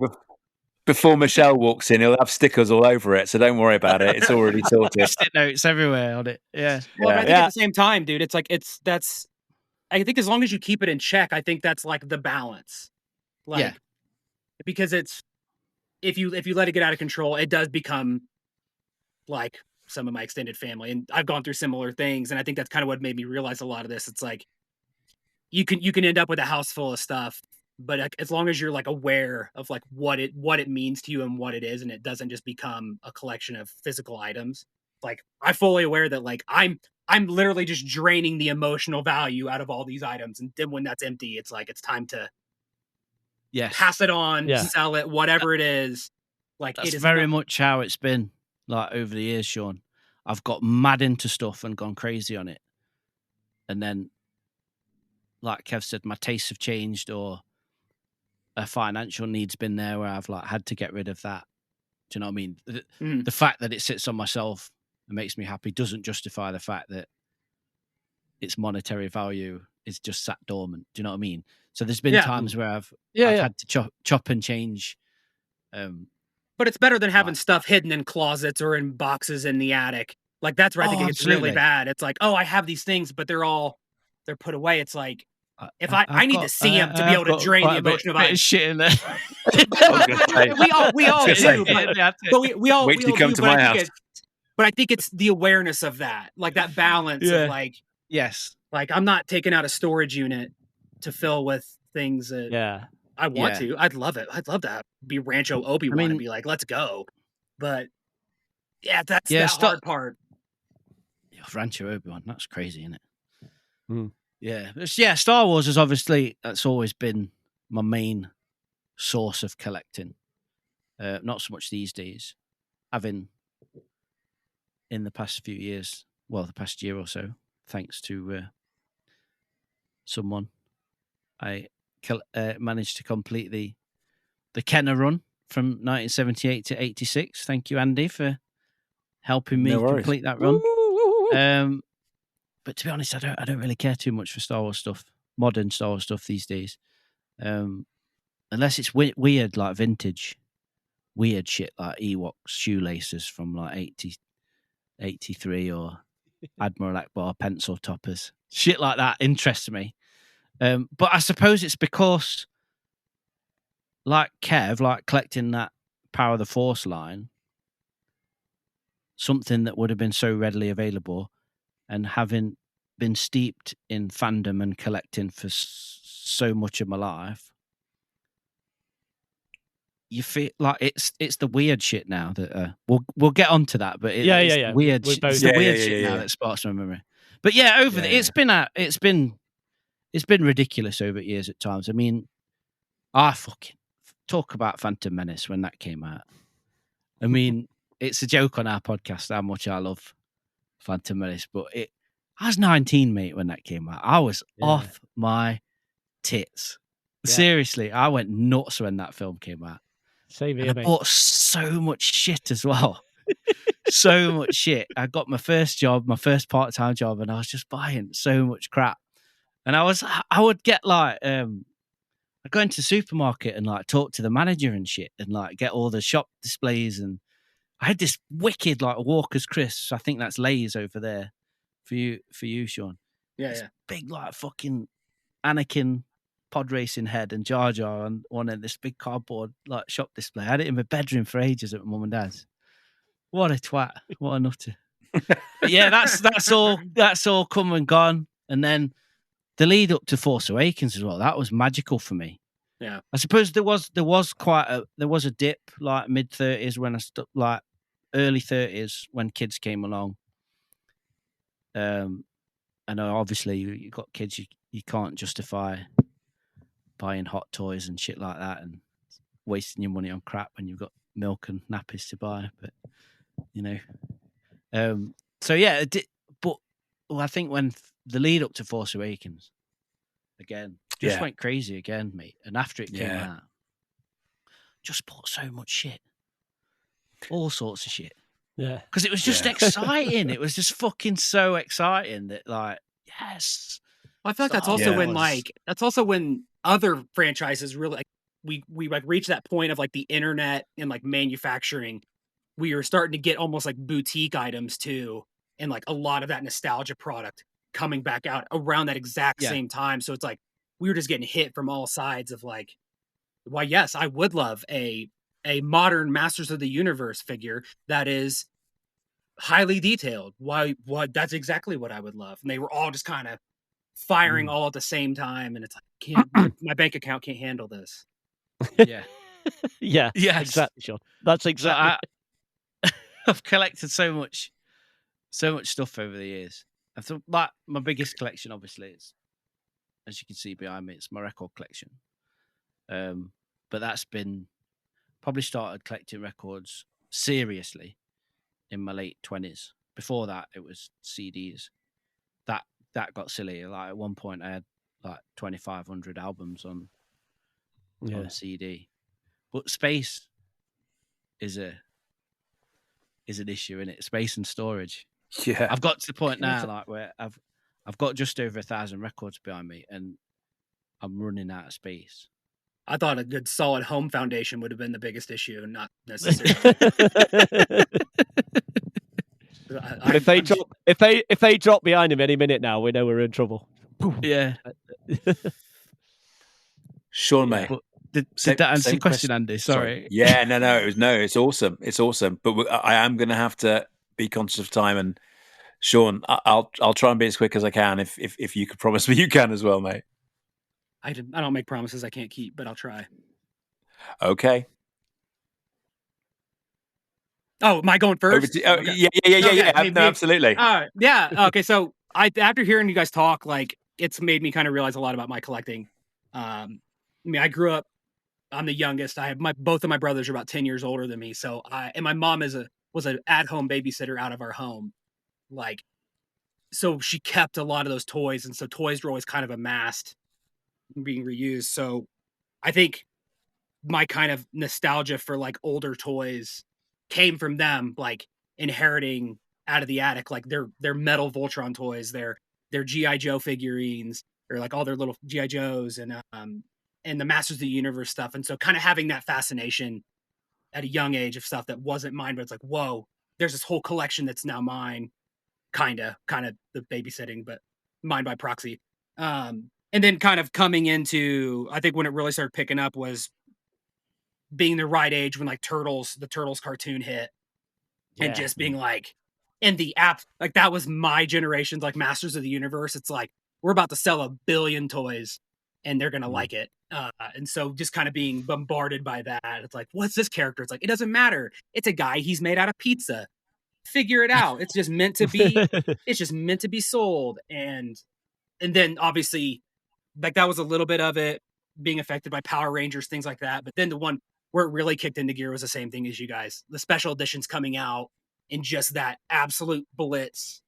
before Michelle walks in, he'll have stickers all over it, so don't worry about it. It's already sorted. Post-it notes everywhere on it. Yeah. Well, I think at the same time, dude, it's like I think as long as you keep it in check, I think that's like the balance. Because it's if you let it get out of control, it does become like some of my extended family, and I've gone through similar things, and I think that's kind of what made me realize a lot of this. It's like you can end up with a house full of stuff, but like, as long as you're like aware of like what it means to you and what it is, and it doesn't just become a collection of physical items. Like, I'm fully aware that like I'm literally just draining the emotional value out of all these items, and then when that's empty, it's like it's time to pass it on, sell it, whatever it is. Like, that's very much how it's been. Like, over the years, Sean, I've got mad into stuff and gone crazy on it. And then, like Kev said, my tastes have changed, or a financial need's been there where I've like had to get rid of that. Do you know what I mean? The fact that it sits on myself and makes me happy doesn't justify the fact that its monetary value is just sat dormant. Do you know what I mean? So there's been times where I've had to chop and change. But it's better than having stuff hidden in closets or in boxes in the attic. Like, that's where I think it gets really bad. It's like, I have these things, but they're put away. It's like, if I need to see them to be able to drain the emotion of shit in there. we all do. But we all wait till you come to my house. But I think it's the awareness of that, like that balance of like, like I'm not taking out a storage unit to fill with things that I want to. I'd love it. I'd love to be Rancho Obi-Wan and be like, let's go. But that's the hard part. Rancho Obi-Wan, that's crazy, isn't it? Yeah. Star Wars is obviously, that's always been my main source of collecting. Not so much these days. Having, in the past few years, the past year or so, thanks to someone, I managed to complete the Kenner run from 1978 to 86. Thank you, Andy, for helping me complete that run. But to be honest, I don't really care too much for Star Wars stuff, modern Star Wars stuff these days, unless it's weird, like vintage, weird shit like Ewoks shoelaces from like 83 or Admiral Akbar pencil toppers. Shit like that interests me. But I suppose it's because, like Kev, like collecting that Power of the Force line, something that would have been so readily available, and having been steeped in fandom and collecting for so much of my life, you feel like it's the weird shit now that we'll get onto that, but it's weird. It's the weird shit now that sparks my memory. But it's been ridiculous over years at times. I mean, I fucking talk about Phantom Menace when that came out. I mean, it's a joke on our podcast how much I love Phantom Menace, but I was 19, mate, when that came out. I was off my tits. Yeah. Seriously, I went nuts when that film came out. Same here, mate. I bought so much shit as well. So much shit. I got my first part-time job, and I was just buying so much crap. And I would get like, I'd go into the supermarket and like talk to the manager and shit, and like get all the shop displays and I had this wicked like Walker's Crisps. I think that's Lay's over there for you, Sean. Yeah. Big like fucking Anakin pod racing head and Jar Jar on one end, this big cardboard like shop display. I had it in my bedroom for ages at my mum and dad's. What a twat! What a nutter! But yeah, that's all come and gone. And then the lead up to Force Awakens as well. That was magical for me. Yeah, I suppose there was a dip like mid-30s when like early 30s when kids came along. I know obviously you got kids, you can't justify buying hot toys and shit like that and wasting your money on crap when you've got milk and nappies to buy. But so yeah, but I think when the lead up to Force Awakens again just went crazy again, mate. And after it came out, just bought so much shit, all sorts of shit. Yeah, because it was just exciting. It was just fucking so exciting that like yes. I feel like that's also when other franchises really we like reach that point of like the internet and like manufacturing. We are starting to get almost like boutique items too, and like a lot of that nostalgia product coming back out around that exact same time. So it's like we were just getting hit from all sides of like, why, yes, I would love a modern Masters of the Universe figure that is highly detailed. Why that's exactly what I would love. And they were all just kind of firing all at the same time, and it's like, my bank account can't handle this. Yeah, exactly, Sean. That's exactly. I've collected so much stuff over the years. I thought like my biggest collection, obviously, is, as you can see behind me, it's my record collection. But that's been probably started collecting records seriously in my late 20s. Before that, it was CDs. That got silly. Like at one point, I had like 2,500 albums on CD. But space is an issue, isn't it? Space and storage. Yeah, I've got to the point now, like where I've got just over 1,000 records behind me, and I'm running out of space. I thought a good solid home foundation would have been the biggest issue, not necessarily. If they drop behind him any minute now, we know we're in trouble. Yeah. Sean, mate. Did that answer your question, Andy? Sorry. Yeah, it's awesome. It's awesome. But I am going to have to be conscious of time. And Sean, I'll try and be as quick as I can. If you could promise me you can as well, mate. I don't make promises I can't keep, but I'll try. Okay. Oh, am I going first? Okay. Yeah. No, absolutely. Yeah. Okay. So after hearing you guys talk, like it's made me kind of realize a lot about my collecting. I mean, I grew up. I'm the youngest. I have both of my brothers are about 10 years older than me. So and my mom was an at-home babysitter out of our home. Like, so she kept a lot of those toys, and so toys were always kind of amassed, being reused. So I think my kind of nostalgia for like older toys came from them, like inheriting out of the attic, like their metal Voltron toys, their G.I. Joe figurines, or like all their little G.I. Joes and the Masters of the Universe stuff. And so kind of having that fascination at a young age of stuff that wasn't mine, but it's like, whoa, there's this whole collection that's now mine, kind of the babysitting, but mine by proxy. And then kind of coming into, I think when it really started picking up was being the right age when like the Turtles cartoon hit, and just being like, in the app, like that was my generation's like Masters of the Universe. It's like, we're about to sell 1 billion toys and they're going to like it. And so just kind of being bombarded by that. It's like, what's this character? It's like, it doesn't matter. It's a guy. He's made out of pizza. Figure it out. It's just meant to be, it's just meant to be sold. And then obviously like that was a little bit of it being affected by Power Rangers, things like that. But then the one where it really kicked into gear was the same thing as you guys, the special editions coming out and just that absolute blitz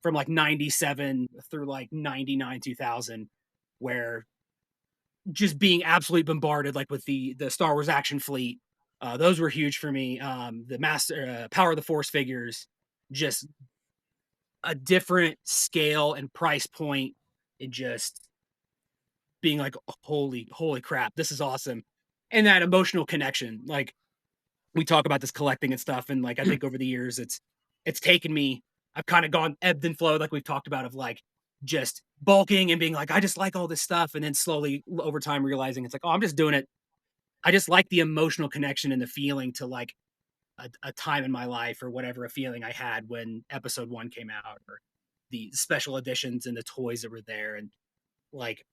from like 97 through like 99, 2000, where just being absolutely bombarded, like with the Star Wars action fleet. Those were huge for me. The Power of the Force figures, just a different scale and price point, and just being like, holy crap, this is awesome. And that emotional connection, like we talk about this collecting and stuff, and like I think over the years it's taken me. I've kind of gone ebbed and flowed, like we've talked about, of like just bulking and being like, I just like all this stuff, and then slowly over time realizing it's like, oh, I'm just doing it. I just like the emotional connection and the feeling to like a time in my life or whatever, a feeling I had when episode 1 came out, or the special editions and the toys that were there, and like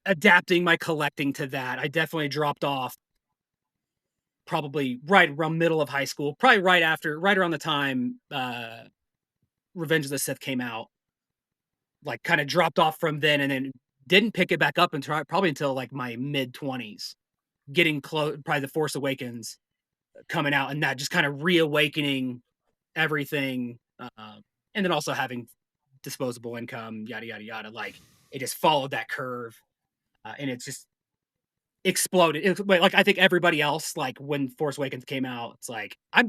adapting my collecting to that. I definitely dropped off probably right around middle of high school, probably right around the time Revenge of the Sith came out. Like kind of dropped off from then, and then didn't pick it back up until like my mid-20s, getting close, probably The Force Awakens coming out, and that just kind of reawakening everything, and then also having disposable income, yada yada yada. Like it just followed that curve, and it's just exploded. Like I think everybody else, like when Force Awakens came out, it's like I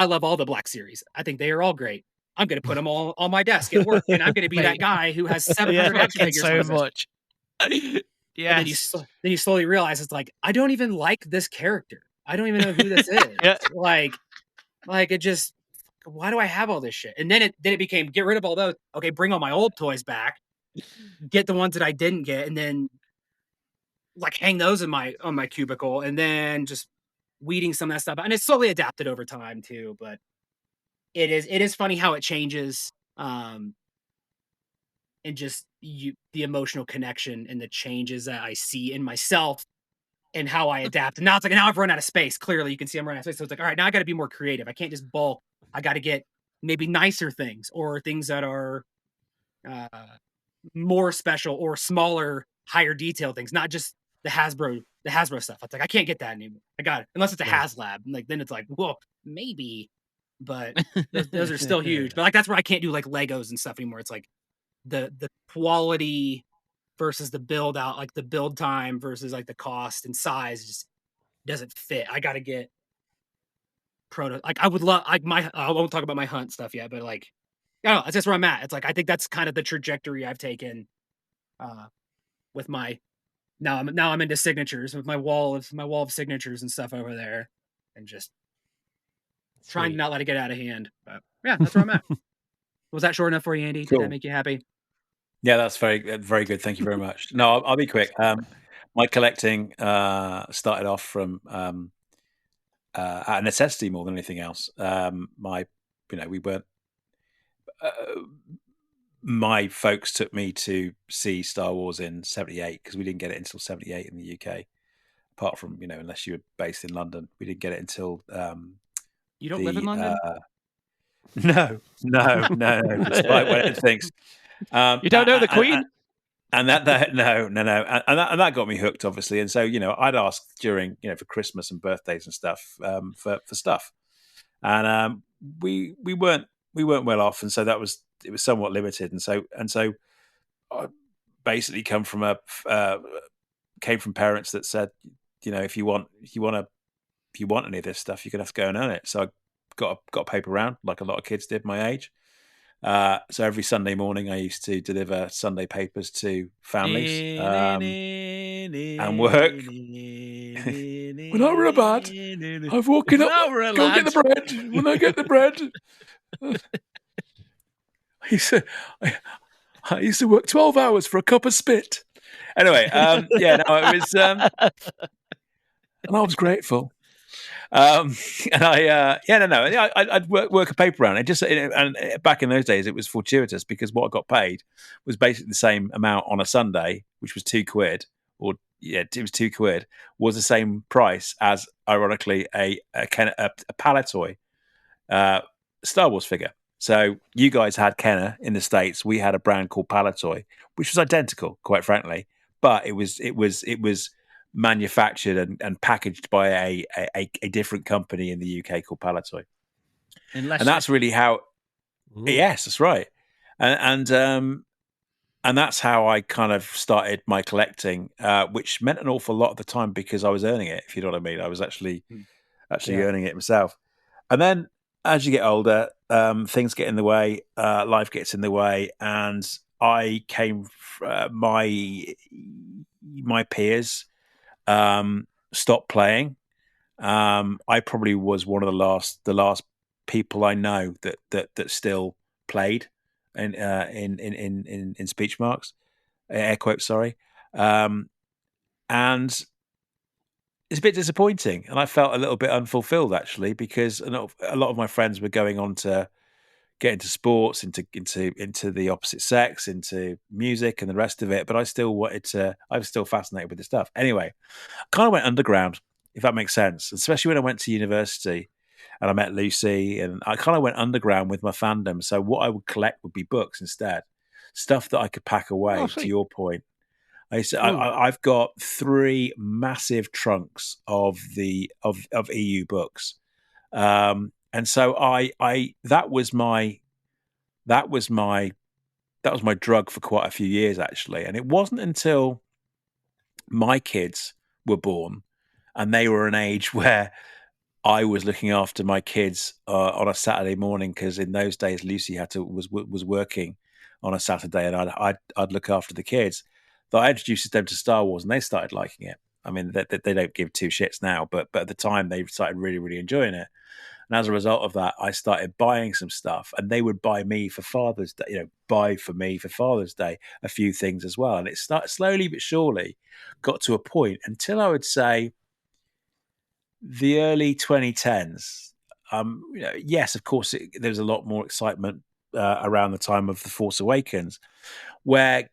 love all the Black series. I think they are all great. I'm going to put them all on my desk at work, and I'm going to be that guy who has 700 action figures. So much. Yeah. Then you slowly realize it's like, I don't even like this character. I don't even know who this is. Like it just, why do I have all this shit? And then it became, get rid of all those. Okay, bring all my old toys back. Get the ones that I didn't get, and then like hang those on my cubicle, and then just weeding some of that stuff out. And it's slowly adapted over time too, but it is funny how it changes, and just the emotional connection and the changes that I see in myself and how I adapt. And now it's like, now I've run out of space. Clearly you can see I'm running out of space. So it's like, all right, now I got to be more creative. I can't just bulk. I got to get maybe nicer things, or things that are more special, or smaller, higher detail things, not just the Hasbro stuff. It's like, I can't get that anymore. I got it. Unless it's a HasLab. Like, then it's like, well, maybe, but those are still huge. But like, that's where I can't do like Legos and stuff anymore. It's like the quality versus the build out, like the build time versus like the cost and size just doesn't fit. I got to get like I would love, like I won't talk about my hunt stuff yet, but like, I don't know, that's just where I'm at. It's like, I think that's kind of the trajectory I've taken, with my, now I'm into signatures, with my wall of signatures and stuff over there, and just trying to not let it get out of hand. But yeah, that's where I'm at. Was that short enough for you, Andy? Cool. Did that make you happy? Yeah, that's very, very good. Thank you very much. No, I'll be quick. My collecting started off from out of necessity more than anything else. We weren't. My folks took me to see Star Wars in '78, because we didn't get it until '78 in the UK. Apart from, unless you were based in London, we didn't get it until. You don't live in London? No. Despite what it thinks. You don't know the Queen? And that no, and that got me hooked, obviously. And so, I'd ask during, for Christmas and birthdays and stuff, for stuff, and we weren't well off, and so it was somewhat limited, and so I basically came from parents that said, if you want any of this stuff, you're gonna have to go and earn it. So I got a paper round, like a lot of kids did my age. So every Sunday morning, I used to deliver Sunday papers to families and work. When I were a bad, I've woken up, go get the bread. When I get the bread, I used to work 12 hours for a cup of spit. Anyway, it was, and I was grateful. And I'd work a paper round. And back in those days, it was fortuitous, because what I got paid was basically the same amount on a Sunday, which was £2, it was £2, was the same price as, ironically, a pallet toy Star Wars figure. So you guys had Kenner in the States. We had a brand called Palatoy, which was identical, quite frankly, but it was manufactured and packaged by a different company in the UK called Palatoy. And that's really how. Ooh. Yes, that's right. And that's how I kind of started my collecting, which meant an awful lot at the time, because I was earning it, if you know what I mean. I was actually earning it myself. And then as you get older, things get in the way, life gets in the way, and I came my peers stopped playing, I probably was one of the last people I know that still played in speech marks, air quotes, sorry. And it's a bit disappointing, and I felt a little bit unfulfilled actually, because a lot of my friends were going on to get into sports, into the opposite sex, into music and the rest of it. But I still wanted to. I was still fascinated with this stuff. Anyway, I kind of went underground, if that makes sense. Especially when I went to university and I met Lucy, and I kind of went underground with my fandom. So what I would collect would be books instead, stuff that I could pack away. Oh, to your point, I've got 3 massive trunks of EU books. And so that was my drug for quite a few years actually. And it wasn't until my kids were born and they were an age where I was looking after my kids on a Saturday morning, because in those days Lucy was working on a Saturday, and I'd look after the kids, that I introduced them to Star Wars, and they started liking it. I mean, they don't give 2 shits now, but at the time they started really, really enjoying it. And as a result of that, I started buying some stuff, and they would buy me for Father's Day, buy for me for Father's Day a few things as well. And it started slowly but surely got to a point until I would say the early 2010s. Yes, of course, there was a lot more excitement around the time of The Force Awakens, where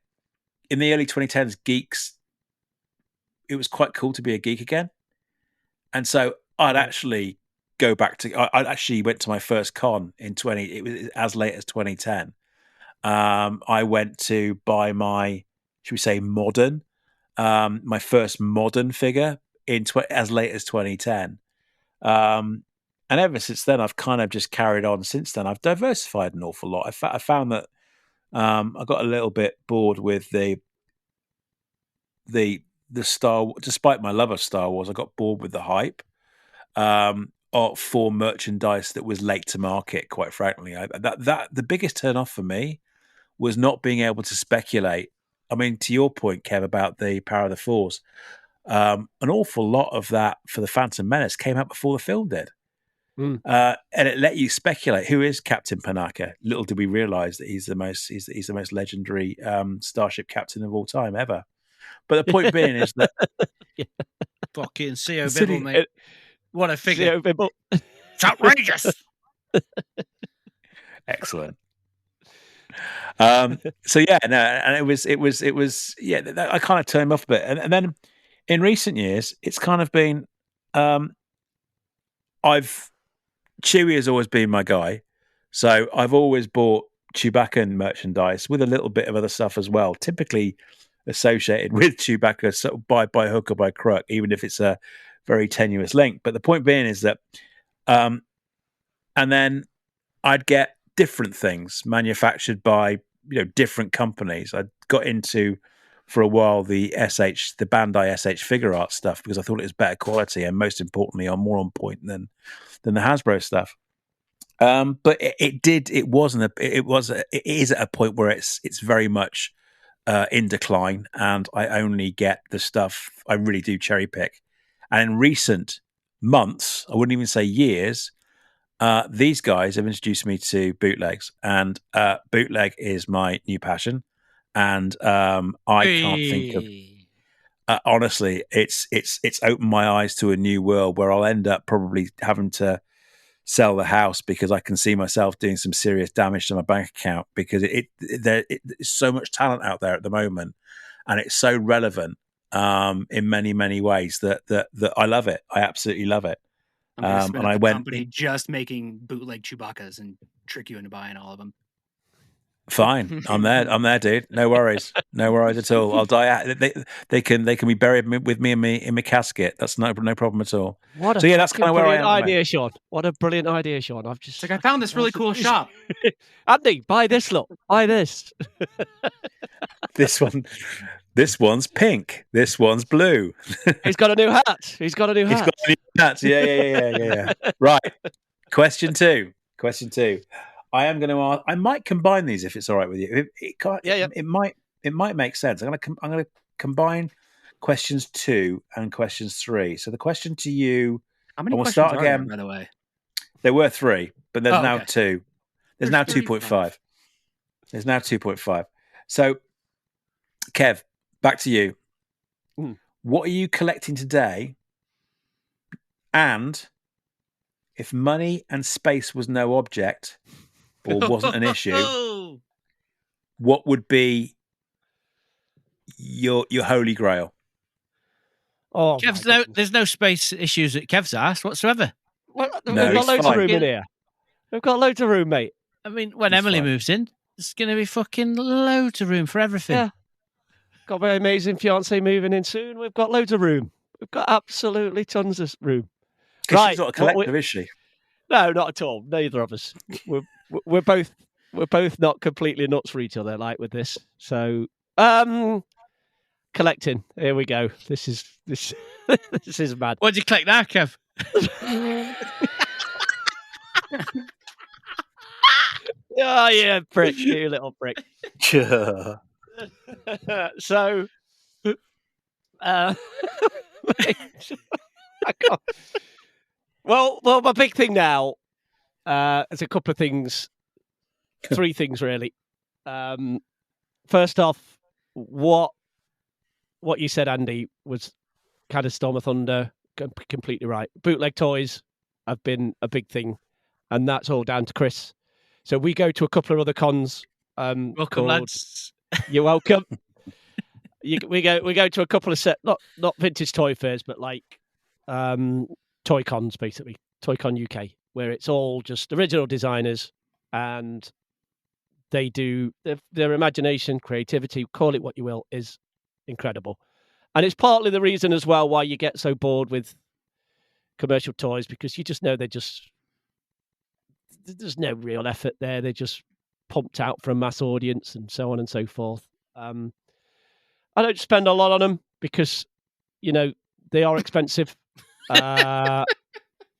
in the early 2010s, geeks, it was quite cool to be a geek again. And so I'd actually go back to, I actually went to my first con it was as late as 2010. I went to buy my, should we say modern, my first modern figure as late as 2010. And ever since then, I've kind of just carried on since then. I've diversified an awful lot. I found that I got a little bit bored with the despite my love of Star Wars, I got bored with the hype for merchandise that was late to market, quite frankly. The biggest turn off for me was not being able to speculate. I mean, to your point, Kev, about the Power of the Force, an awful lot of that for the Phantom Menace came out before the film did. And it let you speculate, who is Captain Panaka? Little did we realize that he's the most legendary starship captain of all time ever. But the point being is that fucking C.O. Bibble, mate. What a figure. C.O. Bibble. It's outrageous. Excellent. So yeah, no, and it was yeah, I kind of turned him off a bit. And then in recent years, it's kind of been Chewie has always been my guy. So I've always bought Chewbacca merchandise with a little bit of other stuff as well, typically associated with Chewbacca, so by hook or by crook, even if it's a very tenuous link. But the point being is that, and then I'd get different things manufactured by different companies. I got into for a while the Bandai SH figure art stuff because I thought it was better quality and most importantly, more on point than the Hasbro stuff. But it is at a point where it's very much in decline, and I only get the stuff I really do cherry pick. And in recent months, I wouldn't even say years, these guys have introduced me to bootlegs, and bootleg is my new passion. And I can't think of honestly, it's opened my eyes to a new world where I'll end up probably having to sell the house because I can see myself doing some serious damage to my bank account because there's so much talent out there at the moment, and it's so relevant in many, many ways that I love it. I absolutely love it. And I went company just making bootleg Chewbaccas and trick you into buying all of them. Fine, I'm there, dude. No worries at all. I'll die out. They can be buried with me in my casket. That's no problem at all. That's kind of where I am. Idea, Sean. What a brilliant idea, Sean. It's like I found this really cool shop. Andy, buy this lot. Buy this. This one's pink. This one's blue. He's got a new hat. He's got a new hat. Yeah. Right. Question two. I might combine these if it's all right with you. It might make sense. I'm going to combine questions 2 and questions 3. So the question to you How many we'll questions start are there, again. by the way? There were 3, but there's now okay. 2. There's now 2.5. There's now 2.5. So, Kev, back to you. What are you collecting today? And if money and space was no object or wasn't an issue, what would be your holy grail? Oh, there's no space issues at Kev's house whatsoever. Well, we've got loads of room in here. We've got loads of room, mate. I mean, when Emily moves in, there's going to be fucking loads of room for everything. Yeah. Got my amazing fiance moving in soon. We've got loads of room. We've got absolutely tons of room. Right. She's not a collective, is she? No, not at all. Neither of us. We're both not completely nuts for each other, like with this. So, collecting. Here we go. This is mad. What did you collect now, Kev? Oh yeah, prick, you little prick. So, I can't. Well, my big thing now is a couple of things, 3 things really. First off, what you said, Andy, was kind of Storm of Thunder, completely right. Bootleg toys have been a big thing, and that's all down to Chris. So we go to a couple of other cons. Welcome, lads. You're welcome. We go to a couple of not vintage toy fairs, but like toy cons, basically Toy-Con UK, where it's all just original designers, and they do their imagination, creativity, call it what you will, is incredible. And it's partly the reason as well why you get so bored with commercial toys, because you just know there's no real effort there. They're just pumped out for a mass audience and so on and so forth. I don't spend a lot on them because, they are expensive. You know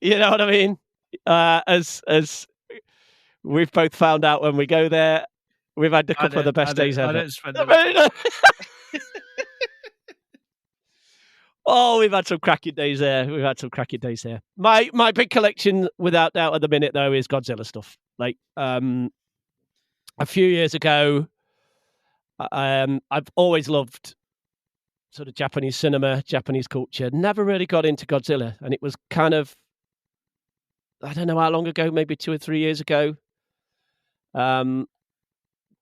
what I mean? As we've both found out when we go there, we've had a couple of the best days ever. I don't spend Oh, we've had some cracking days there. My big collection, without doubt, at the minute though, is Godzilla stuff. Like a few years ago, I've always loved sort of Japanese cinema, Japanese culture. Never really got into Godzilla, and it was kind of, I don't know how long ago, maybe 2 or 3 years ago.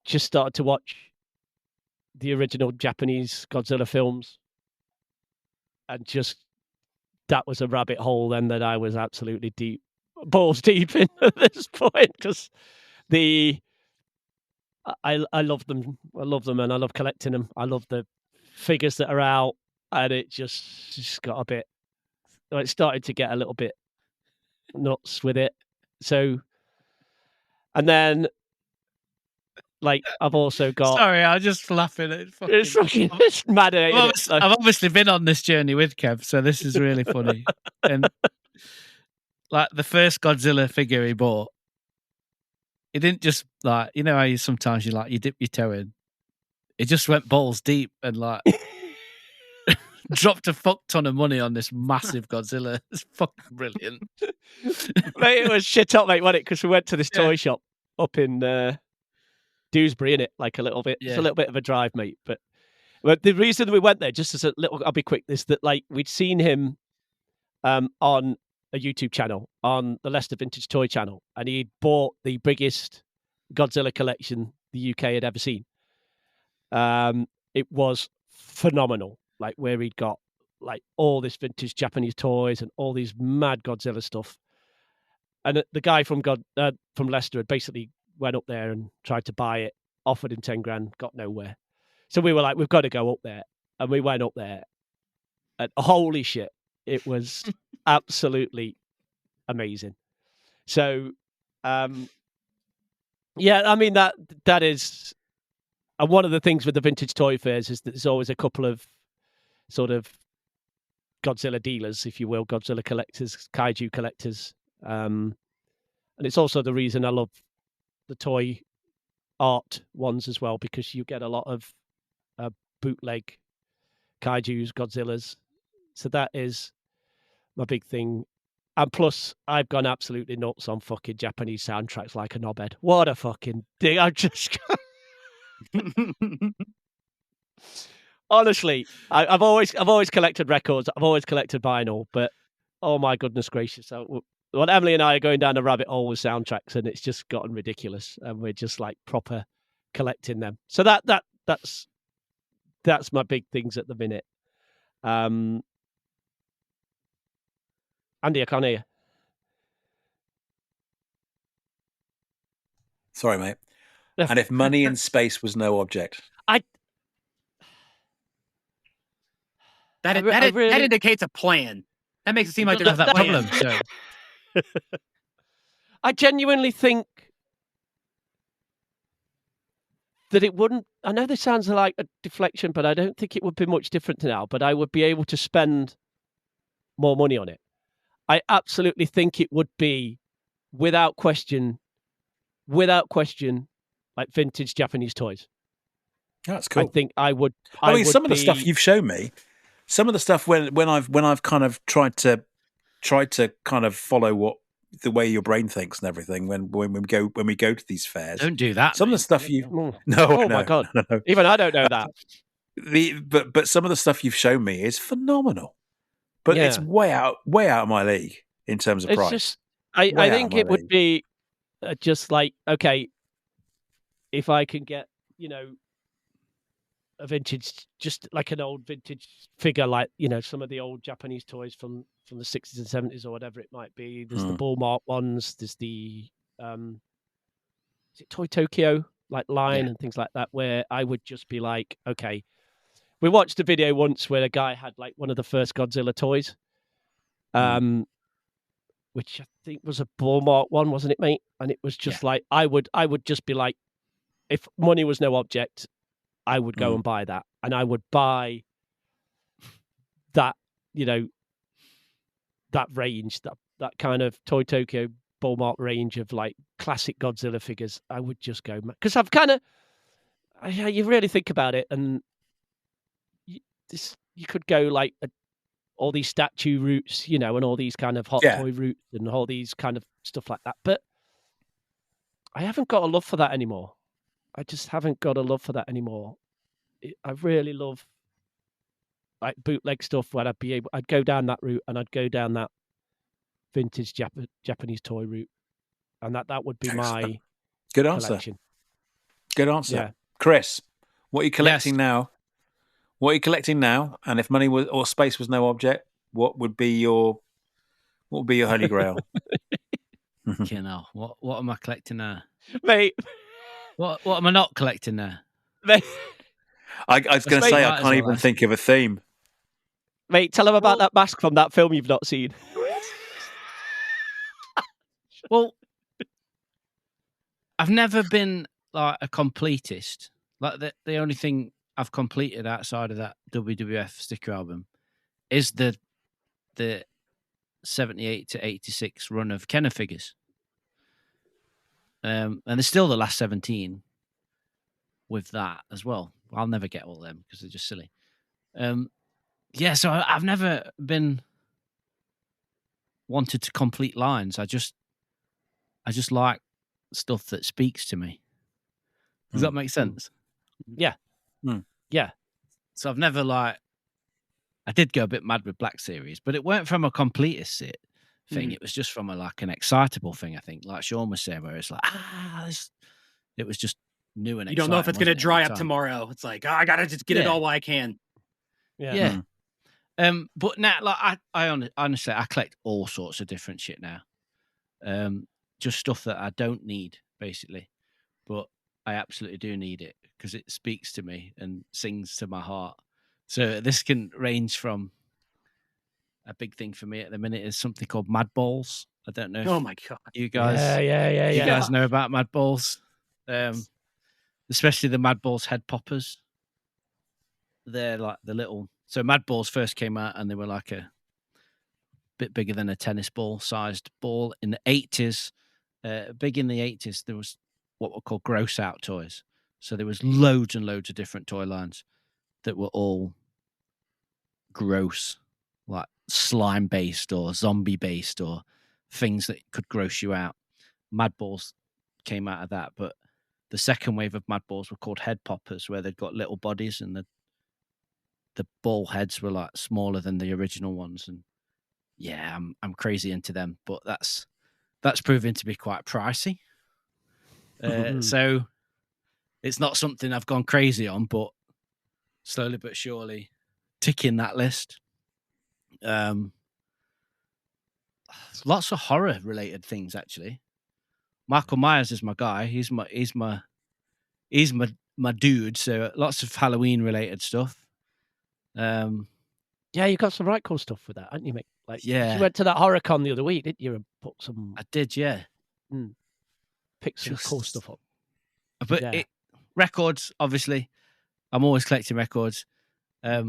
Just started to watch the original Japanese Godzilla films. And just, that was a rabbit hole then that I was absolutely balls deep in at this point. Because I love them. I love them, and I love collecting them. I love the figures that are out, and it just got a bit, it started to get a little bit nuts with it. So, and then, like, I've also got... Sorry, I'm just laughing at it's mad. I've obviously been on this journey with Kev, so this is really funny. And like the first Godzilla figure he bought, he didn't just like, you know how sometimes you dip your toe in. It just went balls deep and like dropped a fuck ton of money on this massive Godzilla. It's fucking brilliant. Mate, it was shit up, mate, wasn't it? Because we went to this toy shop up in Dewsbury, innit? Like a little bit. Yeah. It's a little bit of a drive, mate. But the reason we went there, just as a little, I'll be quick, is that like we'd seen him on a YouTube channel, on the Leicester Vintage Toy channel, and he'd bought the biggest Godzilla collection the UK had ever seen. It was phenomenal, like where he'd got like all this vintage Japanese toys and all these mad Godzilla stuff. And the guy from Leicester had basically went up there and tried to buy it, offered him 10 grand, got nowhere. So we were like, we've got to go up there. And we went up there, and holy shit, it was absolutely amazing. So, yeah, I mean, that is, and one of the things with the vintage toy fairs is that there's always a couple of sort of Godzilla dealers, if you will, Godzilla collectors, kaiju collectors. And it's also the reason I love the toy art ones as well, because you get a lot of bootleg kaijus, Godzillas. So that is my big thing And plus, I've gone absolutely nuts on fucking Japanese soundtracks like a knobhead. What a fucking thing! I just honestly, I've always collected records. I've always collected vinyl, but oh my goodness gracious! Well, Emily and I are going down a rabbit hole with soundtracks, and it's just gotten ridiculous, and we're just like proper collecting them. So that's my big things at the minute. Andy, I can't hear you. Sorry, mate. And if money in space was no object, that indicates a plan. That makes it seem like there's that problem. So. I genuinely think that it wouldn't. I know this sounds like a deflection, but I don't think it would be much different now. But I would be able to spend more money on it. I absolutely think it would be, without question, like vintage Japanese toys. That's cool. I think I would. I mean, some of the stuff you've shown me, some of the stuff when I've kind of tried to kind of follow the way your brain thinks and everything when we go to these fairs. Don't do that. Some of the stuff you my God, no. Even I don't know that. But some of the stuff you've shown me is phenomenal. But it's way out of my league in terms of price. Just, I think it would be just like, okay, if I can get, a vintage, just like an old vintage figure, like, some of the old Japanese toys from the 60s and 70s or whatever it might be. There's the ball mark ones. There's the, is it Toy Tokyo, like line and things like that, where I would just be like, okay. We watched a video once where a guy had like one of the first Godzilla toys, which I think was a ball mark one, wasn't it, mate? And it was just like, I would just be like, if money was no object, I would go and buy that. And I would buy that, that range, that kind of Toy Tokyo ball mark range of like classic Godzilla figures. I would just go, because I've kind of, you really think about it, and you could go like all these statue routes, and all these kind of hot toy routes and all these kind of stuff like that. But I haven't got a love for that anymore. I just haven't got a love for that anymore. I really love like bootleg stuff where I'd go down that route, and I'd go down that vintage Japanese toy route, and that would be my good answer. Collection. Good answer, yeah. Chris. What are you collecting now? What are you collecting now? And if money or space was no object, what would be your holy grail? What am I collecting now, mate? What am I not collecting now, mate? I was going to say I can't even think of a theme. Mate, tell them about that mask from that film you've not seen. Well, I've never been like a completist. Like the only thing I've completed outside of that WWF sticker album is the 78 to 86 run of Kenner figures. And there's still the last 17 with that as well. I'll never get all of them because they're just silly. So I've never been wanted to complete lines. I just like stuff that speaks to me. Does that make sense? Yeah. Yeah. So I've never I did go a bit mad with Black Series, but it weren't from a completist thing. It was just from an excitable thing, I think, like Sean was saying, where it's like, it was just new and exciting. You don't know if it's going to dry up tomorrow. It's like, I got to just get it all while I can. Yeah. But now, I honestly, I collect all sorts of different shit now. Just stuff that I don't need, basically. But I absolutely do need it because it speaks to me and sings to my heart. So this can range from a big thing for me at the minute is something called Mad Balls. I don't know. Oh my God. You guys, you guys know about Mad Balls, especially the Mad Balls head poppers. They're like the little. So Mad Balls first came out and they were like a bit bigger than a tennis ball sized ball in the 80s. Big in the 80s, there was what were called gross out toys. So there was loads and loads of different toy lines that were all gross, like slime based or zombie based or things that could gross you out. Mad Balls came out of that, but the second wave of Mad Balls were called head poppers, where they'd got little bodies and the ball heads were like smaller than the original ones. And yeah, I'm crazy into them, but that's proving to be quite pricey. So it's not something I've gone crazy on, but slowly but surely ticking that list. Lots of horror related things actually. Michael Myers is my guy. He's my dude. So lots of Halloween related stuff. Yeah, you got some right cool stuff with that, haven't you, Mick? Like, yeah, you went to that HorrorCon the other week, didn't you? And put some. I did, yeah. Pick some cool stuff up. But records, obviously, I'm always collecting records. But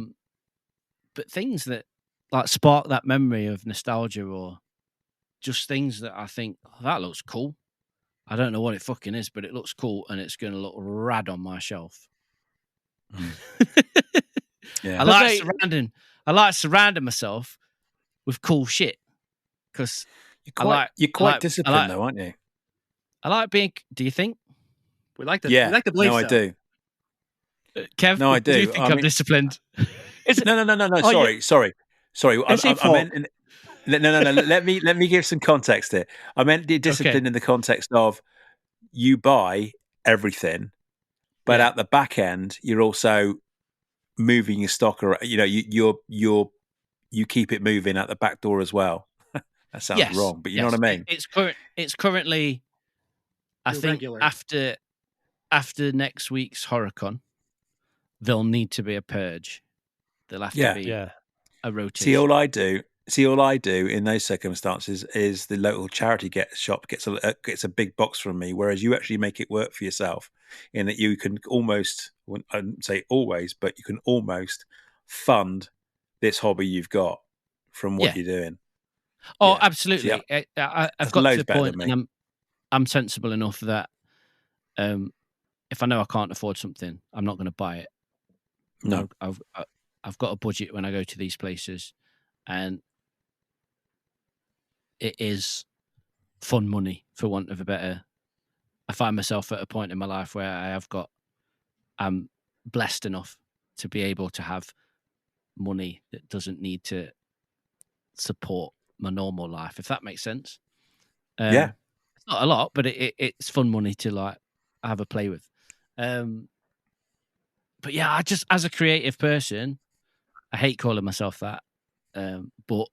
things that like spark that memory of nostalgia, or just things that I think, oh, that looks cool. I don't know what it fucking is, but it looks cool and it's going to look rad on my shelf. Yeah. I like surrounding myself with cool shit because you're quite disciplined though, aren't you? I like being. Do you think? We like to believe. No, I do. Kev, no, I do. Do you think I'm disciplined? No. Sorry. I meant. No. Let me give some context here. I meant the discipline in the context of you buy everything, but at the back end, you're also moving your stock around. You know, you keep it moving at the back door as well. That sounds wrong, but you know what I mean. It's currently. I think after next week's HorrorCon, there'll need to be a purge. There'll have to be a rotation. See, all I do in those circumstances is the local charity shop gets a big box from me, whereas you actually make it work for yourself in that you can almost, I wouldn't say always, but you can almost fund this hobby you've got from what you're doing. Oh, absolutely. I've got to the point, and I'm sensible enough that if I know I can't afford something, I'm not going to buy it. No, I've got a budget when I go to these places, and it is fun money, for want of a better. I find myself at a point in my life where I'm blessed enough to be able to have money that doesn't need to support my normal life, if that makes sense. It's not a lot, but it's fun money to like have a play with. But yeah, I just, as a creative person, I hate calling myself that, but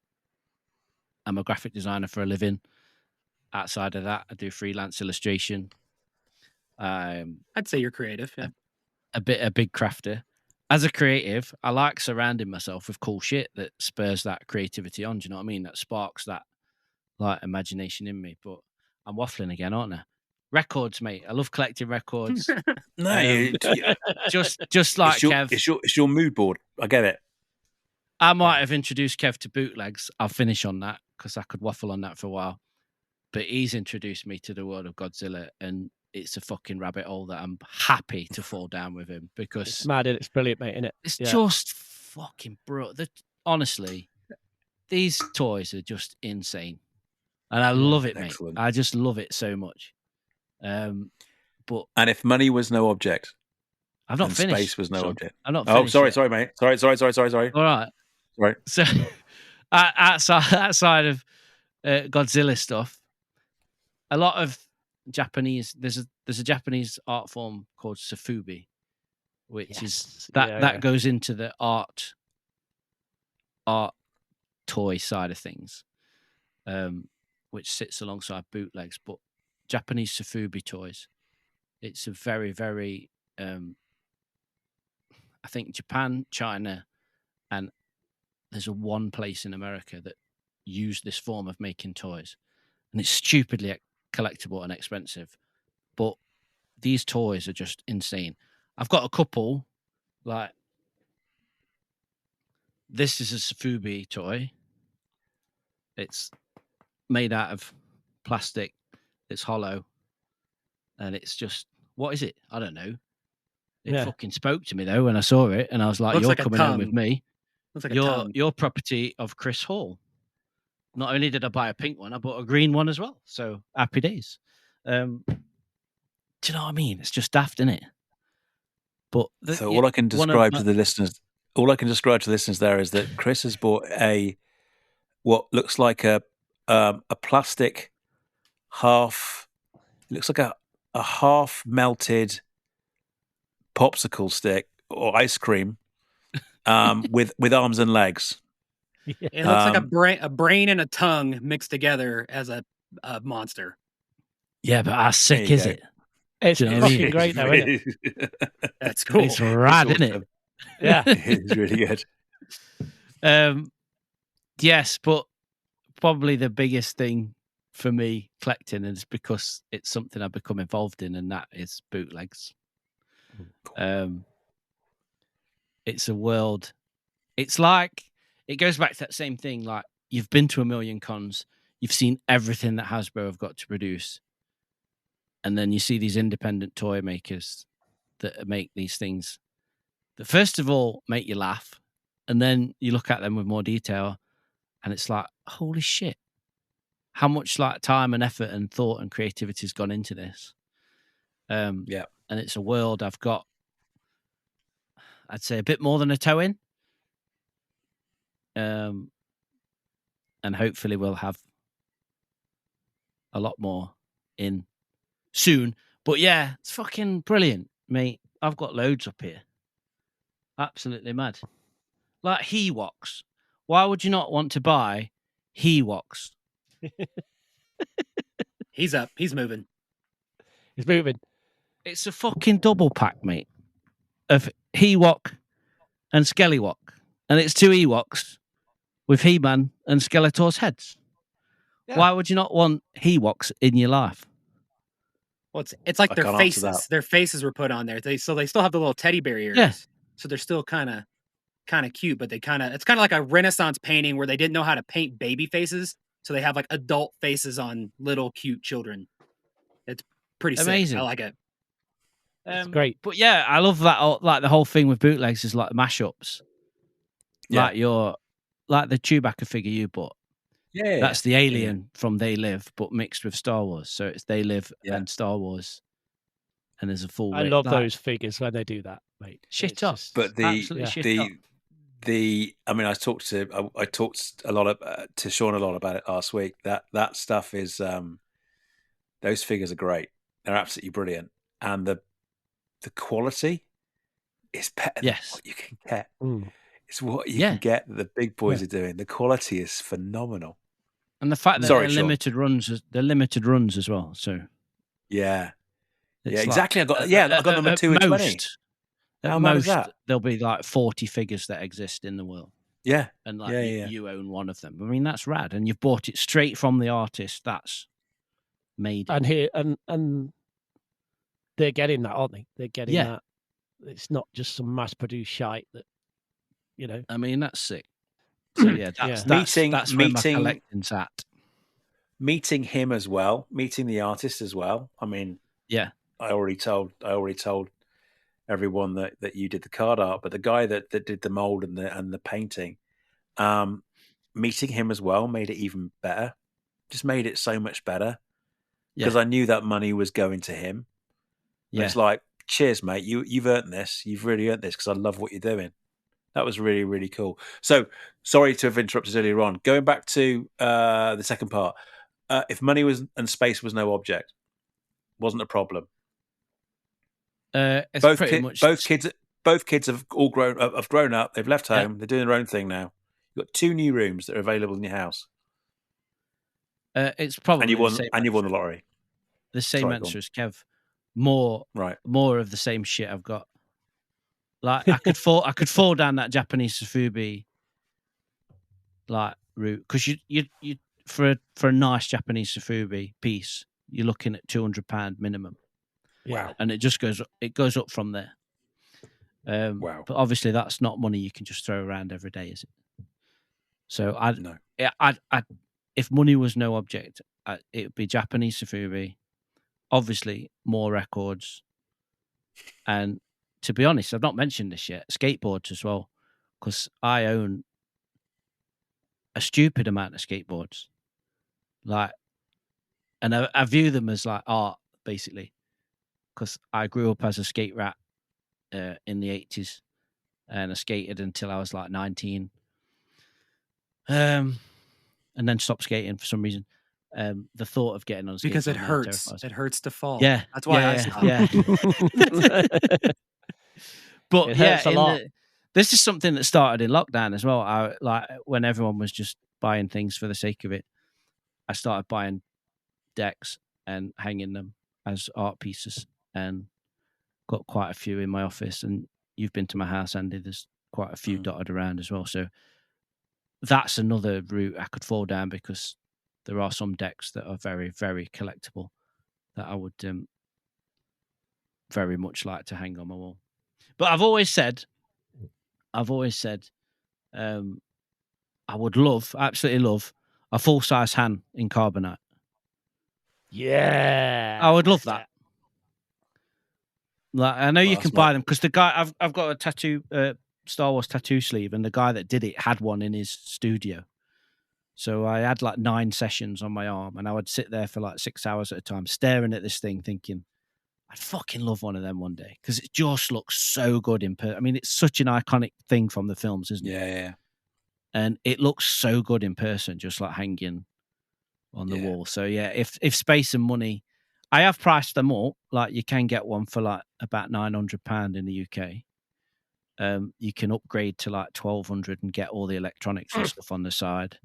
I'm a graphic designer for a living. Outside of that, I do freelance illustration. I'd say you're creative. Yeah, a big crafter. As a creative, I like surrounding myself with cool shit that spurs that creativity on. Do you know what I mean? That sparks that like imagination in me. But I'm waffling again, aren't I? Records, mate. I love collecting records. No, just like Kev. It's your mood board. I get it. I might have introduced Kev to bootlegs. I'll finish on that because I could waffle on that for a while. But he's introduced me to the world of Godzilla, and it's a fucking rabbit hole that I'm happy to fall down with him because it's mad and it's brilliant, mate, isn't it? It's just fucking brilliant. Honestly, these toys are just insane, and I love it, mate. Excellent. I just love it so much. And if money was no object, I've not finished. Space was no object. I'm not. Finished sorry, mate. Sorry. All right. Right. So outside of Godzilla stuff, a lot of Japanese. There's a Japanese art form called sofubi, which is that goes into the art toy side of things, which sits alongside bootlegs. But Japanese sofubi toys, it's a very, very I think Japan, China, and there's one place in America that use this form of making toys, and it's stupidly collectible and expensive, but these toys are just insane. I've got a couple, like this is a sofubi toy. It's made out of plastic. It's hollow, and it's just, what is it? I don't know. It fucking spoke to me though when I saw it, and I was like, Looks "You're like coming home with me." Looks like a tongue. your property of Chris Hall. Not only did I buy a pink one, I bought a green one as well. So happy days. Do you know what I mean? It's just daft, isn't it? But all I can describe to the listeners, there is that Chris has bought what looks like a plastic half. It looks like a half melted popsicle stick or ice cream with arms and legs. It looks like a brain and a tongue mixed together as a monster. Yeah, but how sick is it? It's fucking great though, isn't it? That's cool. It's rad, isn't it? Yeah. It's really good. Yes, but probably the biggest thing for me collecting is because it's something I've become involved in, and that is bootlegs. It's a world. It's like, it goes back to that same thing. Like, you've been to a million cons, you've seen everything that Hasbro have got to produce, and then you see these independent toy makers that make these things that first of all make you laugh, and then you look at them with more detail, and it's like, holy shit, how much like time and effort and thought and creativity has gone into this. And it's a world I've got, I'd say, a bit more than a toe in. And hopefully we'll have a lot more in soon. But yeah, it's fucking brilliant, mate. I've got loads up here. Absolutely mad. Like He-Woks. Why would you not want to buy He-Woks? He's up. He's moving. He's moving. It's a fucking double pack, mate, of He-Wok and Skellywok. And it's 2 Ewoks with He-Man and Skeletor's heads. Yeah. Why would you not want He-Woks in your life? Well, it's like their faces. Their faces were put on there. They still have the little teddy bear ears. Yeah. So they're still kind of cute, but it's kind of like a Renaissance painting where they didn't know how to paint baby faces, so they have like adult faces on little cute children. It's pretty amazing. Sick. I like it. It's great. But yeah, I love that. Like the whole thing with bootlegs is like mashups. Yeah. Like the Chewbacca figure you bought. Yeah, that's the alien from They Live, but mixed with Star Wars. So it's They Live and Star Wars, and there's a full. I love those figures when they do that, mate. Shit up, but I mean, I talked a lot to Sean a lot about it last week. That stuff is those figures are great. They're absolutely brilliant, and the quality is better than what you can get. It's what you can get that the big boys are doing. The quality is phenomenal. And the fact that they're limited runs as well. So exactly. I got number 2 and 20. At most, there'll be like 40 figures that exist in the world. Yeah. And you own one of them. I mean, that's rad. And you've bought it straight from the artist that's made it. And here and they're getting that, aren't they? They're getting that. It's not just some mass produced shite that, you know. I mean, that's sick. So yeah, that's where my collecting's at. Meeting him as well, meeting the artist as well. I mean, I already told everyone that you did the card art, but the guy that did the mold and the painting, meeting him as well made it even better. Just made it so much better because I knew that money was going to him. Yeah. It's like, cheers, mate. You've earned this. You've really earned this because I love what you're doing. That was really, really cool. So, sorry to have interrupted earlier on. Going back to the second part, if money and space was no object, wasn't a problem. Both kids have all grown up. They've left home. They're doing their own thing now. You've got 2 new rooms that are available in your house. It's probably and you won the lottery. The same answer as Kev. More of the same shit I've got. Like I could fall down that Japanese Sofubi like route because you for a nice Japanese Sofubi piece you're looking at £200 minimum. Wow! And it goes up from there. Wow! But obviously that's not money you can just throw around every day, is it? So if money was no object, it would be Japanese Sofubi. Obviously more records, and to be honest, I've not mentioned this yet. Skateboards as well, because I own a stupid amount of skateboards, like, and I view them as like art, basically, because I grew up as a skate rat in the 80s, and I skated until I was like 19, and then stopped skating for some reason. The thought of getting on a skateboard because it hurts. It hurts to fall. Yeah, that's why I stopped. Yeah. But it hurts a lot. This is something that started in lockdown as well. I like when everyone was just buying things for the sake of it. I started buying decks and hanging them as art pieces, and got quite a few in my office. And you've been to my house, Andy. There's quite a few dotted around as well. So that's another route I could fall down, because there are some decks that are very, very collectible that I would very much like to hang on my wall. But I've always said, I would absolutely love a full-size hand in carbonite. Yeah, I would love that. Like, I know you can buy them, because the guy I've got a tattoo, Star Wars tattoo sleeve, and the guy that did it had one in his studio. So I had like 9 sessions on my arm, and I would sit there for like 6 hours at a time, staring at this thing, thinking, I'd fucking love one of them one day, because it just looks so good in person. I mean, it's such an iconic thing from the films, isn't it? Yeah. And it looks so good in person, just like hanging on the wall. So yeah, if space and money, I have priced them up. Like, you can get one for like about £900 in the UK. You can upgrade to like 1,200 and get all the electronics and stuff on the side.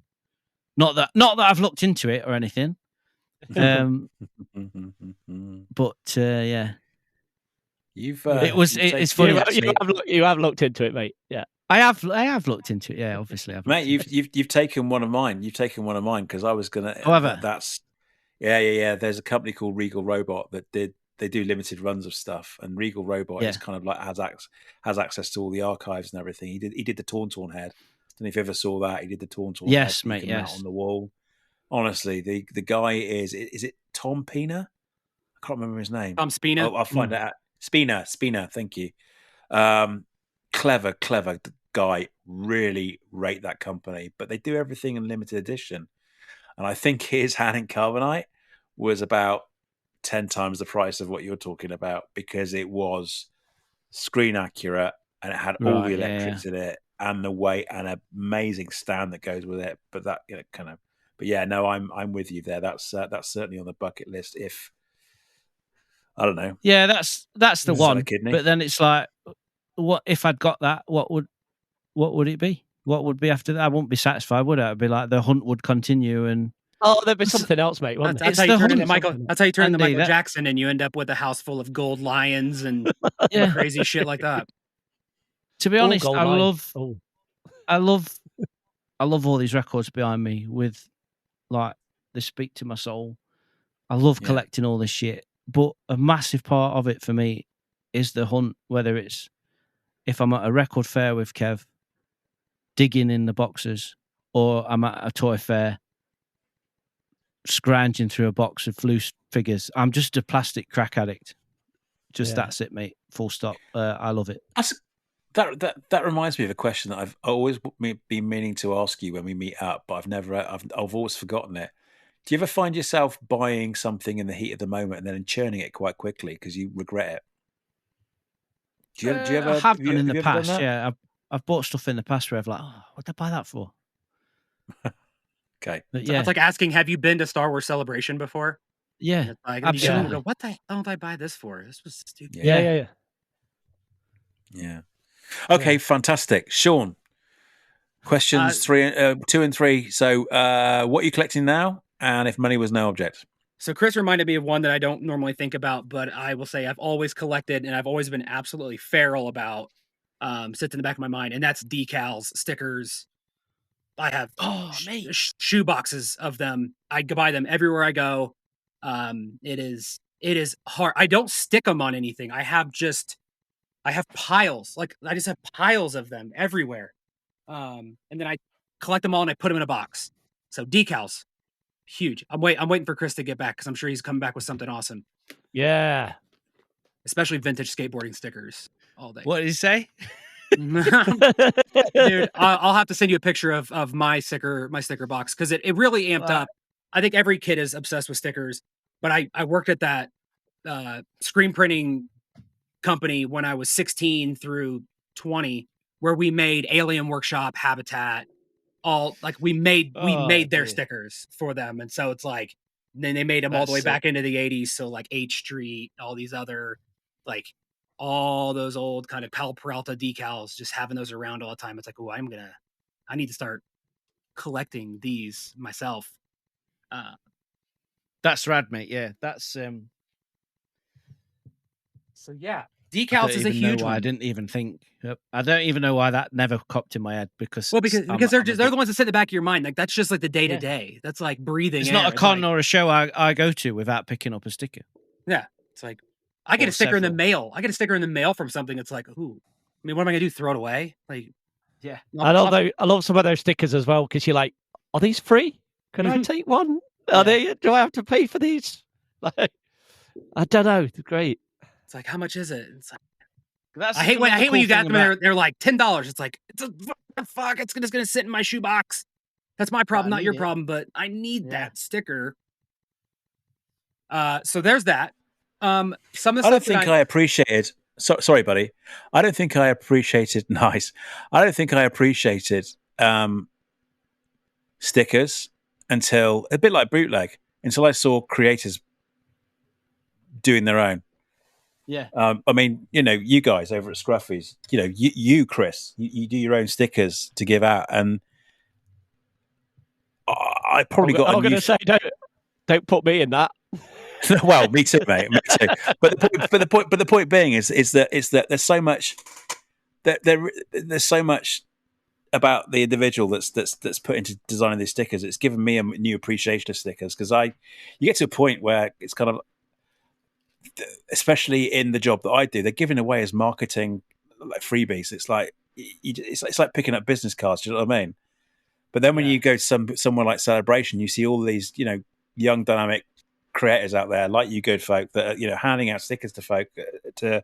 Not that I've looked into it or anything. But yeah, it's funny. You have looked into it, mate. Yeah, I have looked into it. Yeah, obviously, mate. You've taken one of mine. You've taken one of mine, because I was gonna. However, that's yeah. There's a company called Regal Robot that they do limited runs of stuff, and Regal Robot is kind of like has access to all the archives and everything. He did the Tauntaun head. I don't know if you ever saw that. He did the Tauntaun. Yes, head, mate. Yes, on the wall. Honestly, the guy is it Tom Pina? I can't remember his name. Tom Spina. I'll find out. Spina. Thank you. Clever guy. Really rate that company, but they do everything in limited edition. And I think his hand in carbonite was about 10 times the price of what you're talking about, because it was screen accurate and it had all the electrics in it, and the weight, and an amazing stand that goes with it. But that But yeah, no, I'm with you there. That's certainly on the bucket list. If I don't know, yeah, that's the one. But then it's like, what if I'd got that? What would it be? What would be after that? I wouldn't be satisfied, would I? It'd be like the hunt would continue, and there'd be something else, mate. That's how you turn into Michael. That's how you turn into Michael Jackson, and you end up with a house full of gold lions and crazy shit like that. To be honest, I love all these records behind me. With like, they speak to my soul. I love collecting all this shit, but a massive part of it for me is the hunt. Whether it's if I'm at a record fair with Kev, digging in the boxes, or I'm at a toy fair, scrounging through a box of loose figures. I'm just a plastic crack addict. That's it, mate. Full stop. I love it. That reminds me of a question that I've always been meaning to ask you when we meet up, but I've always forgotten it. Do you ever find yourself buying something in the heat of the moment and then churning it quite quickly because you regret it? Do you ever? I have done in the past. Yeah, I've bought stuff in the past where I've like, what did I buy that for? Okay. But it's like asking, have you been to Star Wars Celebration before? Yeah, like, absolutely. What the hell did I buy this for? This was stupid. Yeah. Okay, fantastic. Sean, questions 2 and 3. So what are you collecting now? And if money was no object? So Chris reminded me of one that I don't normally think about, but I will say I've always collected and I've always been absolutely feral about, sits in the back of my mind, and that's decals, stickers. I have shoe boxes of them. I buy them everywhere I go. It is hard. I don't stick them on anything. I have piles. Like, I just have piles of them everywhere. And then I collect them all and I put them in a box. So decals, huge. I'm waiting for Chris to get back because I'm sure he's coming back with something awesome. Yeah. Especially vintage skateboarding stickers all day. What did he say? Dude, I'll have to send you a picture of my sticker box because it really amped up. I think every kid is obsessed with stickers, but I worked at that screen printing company when I was 16 through 20, where we made Alien Workshop, Habitat, all like we made their stickers for them, and so it's like then they made them all the way back into the 80s. So like H Street, all these other like all those old kind of Pal Peralta decals, just having those around all the time. It's like, oh, I need to start collecting these myself. That's rad, mate. Yeah, that's so yeah, decals is a huge one. I didn't even think. I don't even know why that never popped in my head because they're the ones that sit in the back of your mind. Like that's just like the day to day. That's like breathing. It's not a con or a show I go to without picking up a sticker. Yeah, it's like I get a sticker in the mail. I get a sticker in the mail from something. It's like, ooh, I mean, what am I gonna do? Throw it away? Like, yeah. I love some of those stickers as well because you're like, are these free? Can I take one? Are they? Do I have to pay for these? Like, I don't know. It's great. It's like, how much is it? It's like, I hate when you got them. They're like $10. It's like, fuck. It's just gonna sit in my shoebox. That's my problem, not your problem. But I need that sticker. So there's that. Some of the I don't think I appreciated. Sorry, buddy. I don't think I appreciated. Nice. I don't think I appreciated stickers until a bit like bootleg. Until I saw creators doing their own. Yeah. I mean, you guys over at Scruffy's, you Chris, you do your own stickers to give out, and I probably got. I'm going to say, don't put me in that. Well, me too, mate. Me too. But the point being is that there's so much there's so much about the individual that's put into designing these stickers. It's given me a new appreciation of stickers because you get to a point where it's kind of, especially in the job that I do, they're giving away as marketing like freebies. It's like it's like picking up business cards. Do you know what I mean? But then when you go to somewhere like Celebration, you see all these young dynamic creators out there like you good folk that are handing out stickers to folk to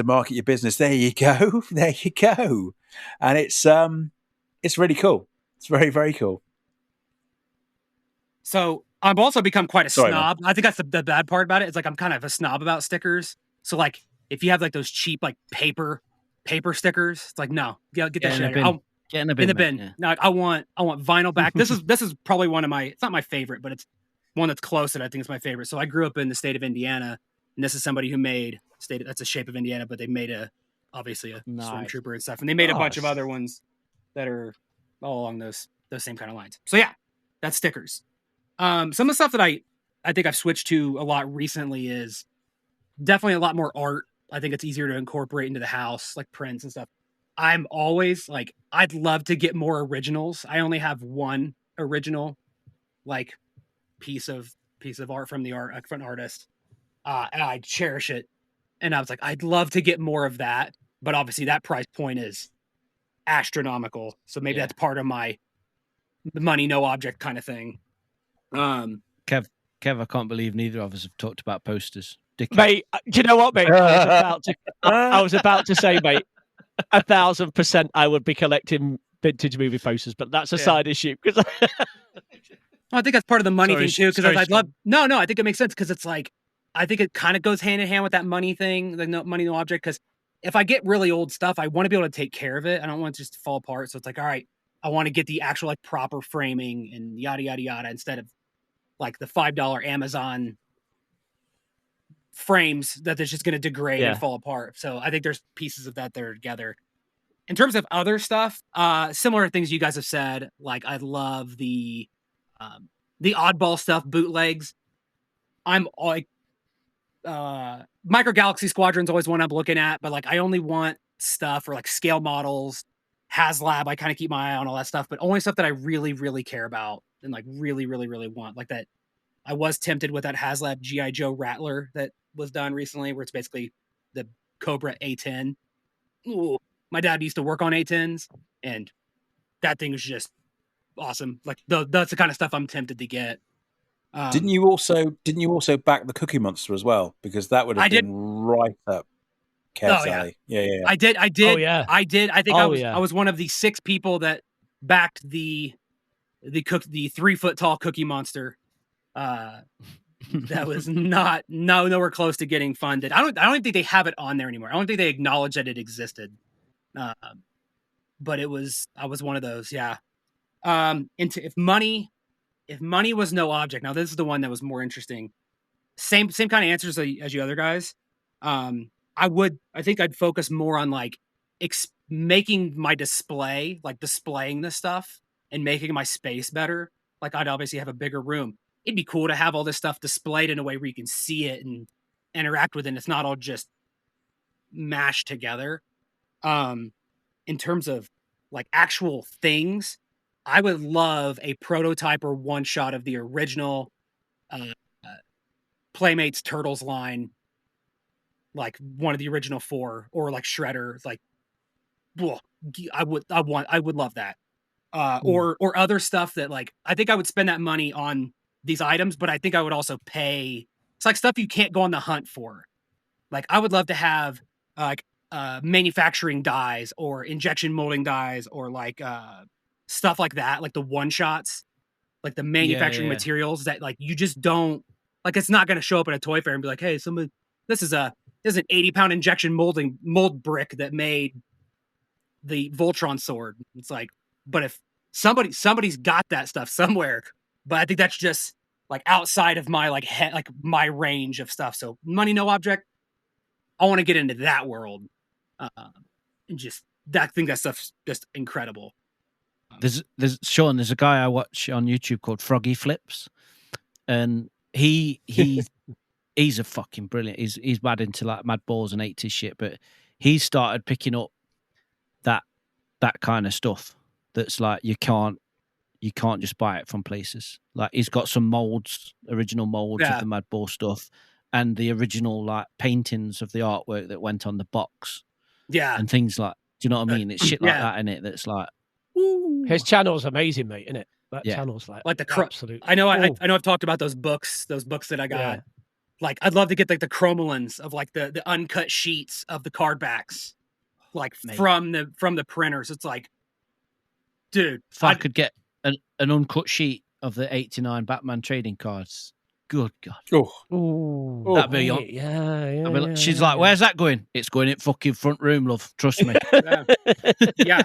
market your business. There you go, and it's really cool. It's very, very cool. So I've also become quite a snob. I think that's the bad part about it. It's like I'm kind of a snob about stickers. So like if you have like those cheap like paper stickers, it's like no, get that shit out. Get in the bin. Yeah. No, I want vinyl back. This is probably one of my. It's not my favorite, but it's one that's close that I think is my favorite. So I grew up in the state of Indiana, and this is somebody who made that's a shape of Indiana, but they made obviously a stormtrooper and stuff, and they made a bunch of other ones that are all along those same kind of lines. So yeah, that's stickers. Some of the stuff that I think I've switched to a lot recently is definitely a lot more art. I think it's easier to incorporate into the house, like prints and stuff. I'm always like, I'd love to get more originals. I only have one original, like piece of art from an artist, and I cherish it. And I was like, I'd love to get more of that, but obviously that price point is astronomical. So maybe that's part of my money no object kind of thing. Kev, I can't believe neither of us have talked about posters. Mate, do you know what, mate? I was about to say, mate, 1,000% I would be collecting vintage movie posters, but that's a side issue. Because I think that's part of the money thing too. Because I'd love. No, I think it makes sense because it's like I think it kind of goes hand in hand with that money thing, the money no object. Because if I get really old stuff, I want to be able to take care of it. I don't want it to just fall apart. So it's like, all right, I want to get the actual like proper framing and yada yada yada instead of like the $5 Amazon frames that is just going to degrade and fall apart. So I think there's pieces of that are together. In terms of other stuff, similar things you guys have said, like I love the oddball stuff, bootlegs. I'm like Micro Galaxy Squadron's always one I'm looking at, but like I only want stuff or like scale models, HasLab. I kind of keep my eye on all that stuff, but only stuff that I really, really care about and like really, really, really want. Like that, I was tempted with that HasLab G.I. Joe Rattler that was done recently, where it's basically the Cobra A10. Ooh, my dad used to work on A10s, and that thing is just awesome. Like that's the kind of stuff I'm tempted to get. Didn't you also back the Cookie Monster as well? Because that would have been right up Kev's alley. Yeah. I did. Oh, yeah. I did. I think I was one of the 6 people that backed the 3-foot tall Cookie Monster. That was nowhere close to getting funded. I don't think they have it on there anymore. I don't think they acknowledge that it existed. But I was one of those. Yeah. If money was no object. Now this is the one that was more interesting. Same kind of answers as you other guys. I think I'd focus more on like making my display, like displaying the stuff and making my space better. Like I'd obviously have a bigger room. It'd be cool to have all this stuff displayed in a way where you can see it and interact with it. And it's not all just mashed together. In terms of like actual things, I would love a prototype or one shot of the original Playmates Turtles line, like one of the original 4, or like Shredder. Like, I would love that. Or other stuff that like I think I would spend that money on these items, but I think I would also pay. It's like stuff you can't go on the hunt for. Like I would love to have manufacturing dies or injection molding dies or like stuff like that, like the one shots, like the manufacturing materials that like you just don't like. It's not going to show up at a toy fair and be like, hey, this is an 80-pound injection mold brick that made the Voltron sword. It's like, but if somebody's got that stuff somewhere, but I think that's just like outside of my like head, like my range of stuff. So money, no object. I want to get into that world. And just I think that stuff's just incredible. There's a guy I watch on YouTube called Froggy Flips, and he's a fucking brilliant. He's mad into like Mad Balls and 80s shit, but he started picking up that kind of stuff that's like you can't just buy it from places. Like he's got some original molds of the Mad Ball stuff, and the original like paintings of the artwork that went on the box. Yeah. And things like, do you know what I mean? It's shit like that in it. That's like, ooh. His channel's amazing, mate, isn't it? That channel's like the absolute. I know I've talked about those books that I got. Yeah. Like I'd love to get like the chromolins of like the uncut sheets of the card backs, like from the printers. It's like, dude, if I could get an uncut sheet of the 89 Batman trading cards. Good God. Oh, that'd be on. Yeah. She's like, where's that going? It's going in fucking front room, love. Trust me. Yeah.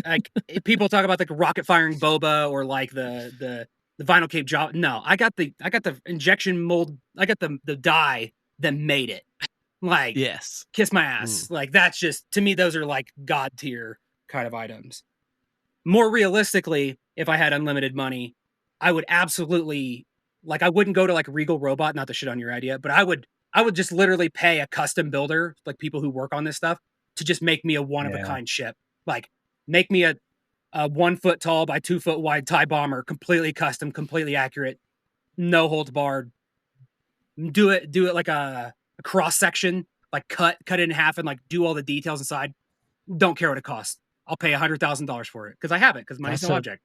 Like people talk about like rocket firing boba or like the vinyl cape job. No, I got the injection mold. I got the dye that made it. Like, yes, kiss my ass. Like that's just, to me, those are like God tier kind of items. More realistically, if I had unlimited money, I would absolutely. Like I wouldn't go to like Regal Robot, not to shit on your idea, but I would just literally pay a custom builder, like people who work on this stuff, to just make me a one of a kind ship. Like make me a 1 foot tall by 2 foot wide TIE bomber, completely custom, completely accurate, no holds barred. Do it like a cross section, like cut it in half and like do all the details inside. Don't care what it costs. I'll pay $100,000 for it because I have it because money's no object.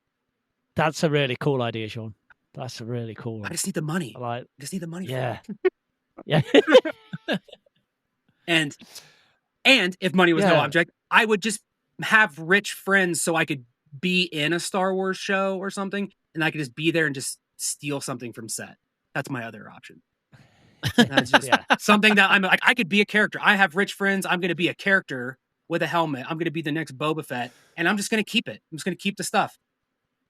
That's a really cool idea, Sean. That's a really cool one. I just need the money. I just need the money. Yeah. Yeah. And if money was no object, I would just have rich friends so I could be in a Star Wars show or something, and I could just be there and just steal something from set. That's my other option. That's just something that I'm like, I could be a character. I have rich friends. I'm going to be a character with a helmet. I'm going to be the next Boba Fett, and I'm just going to keep it. I'm just going to keep the stuff.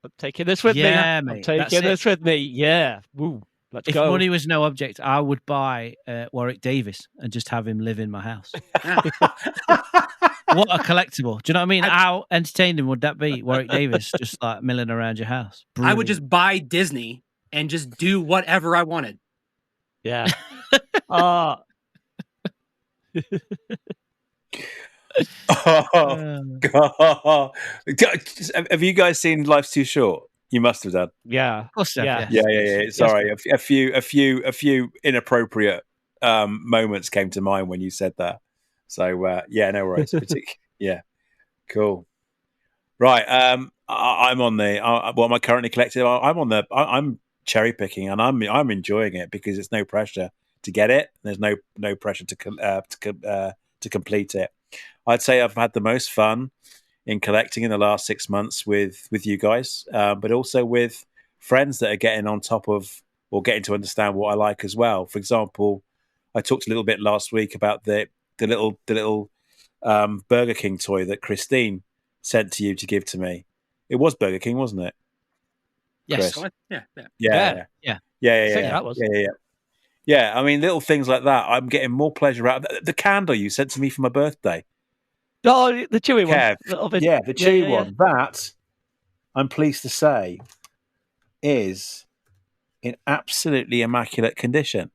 I'm taking this with me. Mate, I'm taking this with me. Yeah. Woo. Let's go. If money was no object, I would buy Warwick Davis and just have him live in my house. What a collectible. Do you know what I mean? How entertaining would that be? Warwick Davis just like milling around your house. Brilliant. I would just buy Disney and just do whatever I wanted. Yeah. Oh God! Have you guys seen Life's Too Short? You must have done. Yeah. Of course. Yeah. Sorry, a few inappropriate moments came to mind when you said that. So no worries. Yeah, cool. Right. I'm on the. What am I currently collecting? I'm cherry picking, and I'm enjoying it because it's no pressure to get it. There's no pressure to to complete it. I'd say I've had the most fun in collecting in the last 6 months with you guys, but also with friends that are getting on top of or getting to understand what I like as well. For example, I talked a little bit last week about the little Burger King toy that Christine sent to you to give to me. It was Burger King, wasn't it? Yes. Chris? Yeah. That was. Yeah, I mean, little things like that. I'm getting more pleasure out of the candle you sent to me for my birthday. Oh, the chewy Kev. one. Yeah, the chewy one. That, I'm pleased to say, is in absolutely immaculate condition.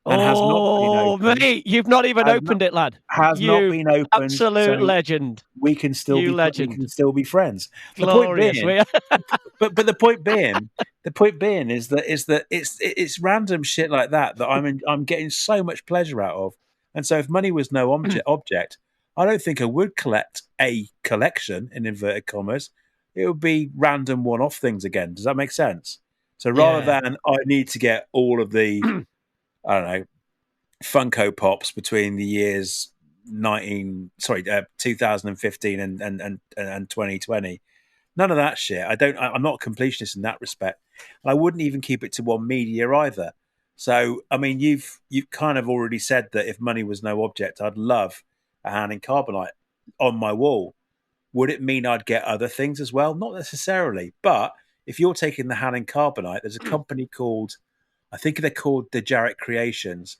And has not been opened. Mate, you've not even opened it, lad. Not been opened. Absolute legend. We can still be friends. Glorious. But the point being is that it's random shit like that I'm getting so much pleasure out of. And so if money was no object, I don't think I would collect a collection in inverted commas. It would be random one-off things again. Does that make sense? So rather than I need to get all of the I don't know, Funko Pops between the years 2015 and 2020. None of that shit. I'm not a completionist in that respect. And I wouldn't even keep it to one media either. So, I mean, you've kind of already said that if money was no object, I'd love a hand in carbonite on my wall. Would it mean I'd get other things as well? Not necessarily. But if you're taking the hand in carbonite, there's a company called, I think they're called the Jarrett Creations,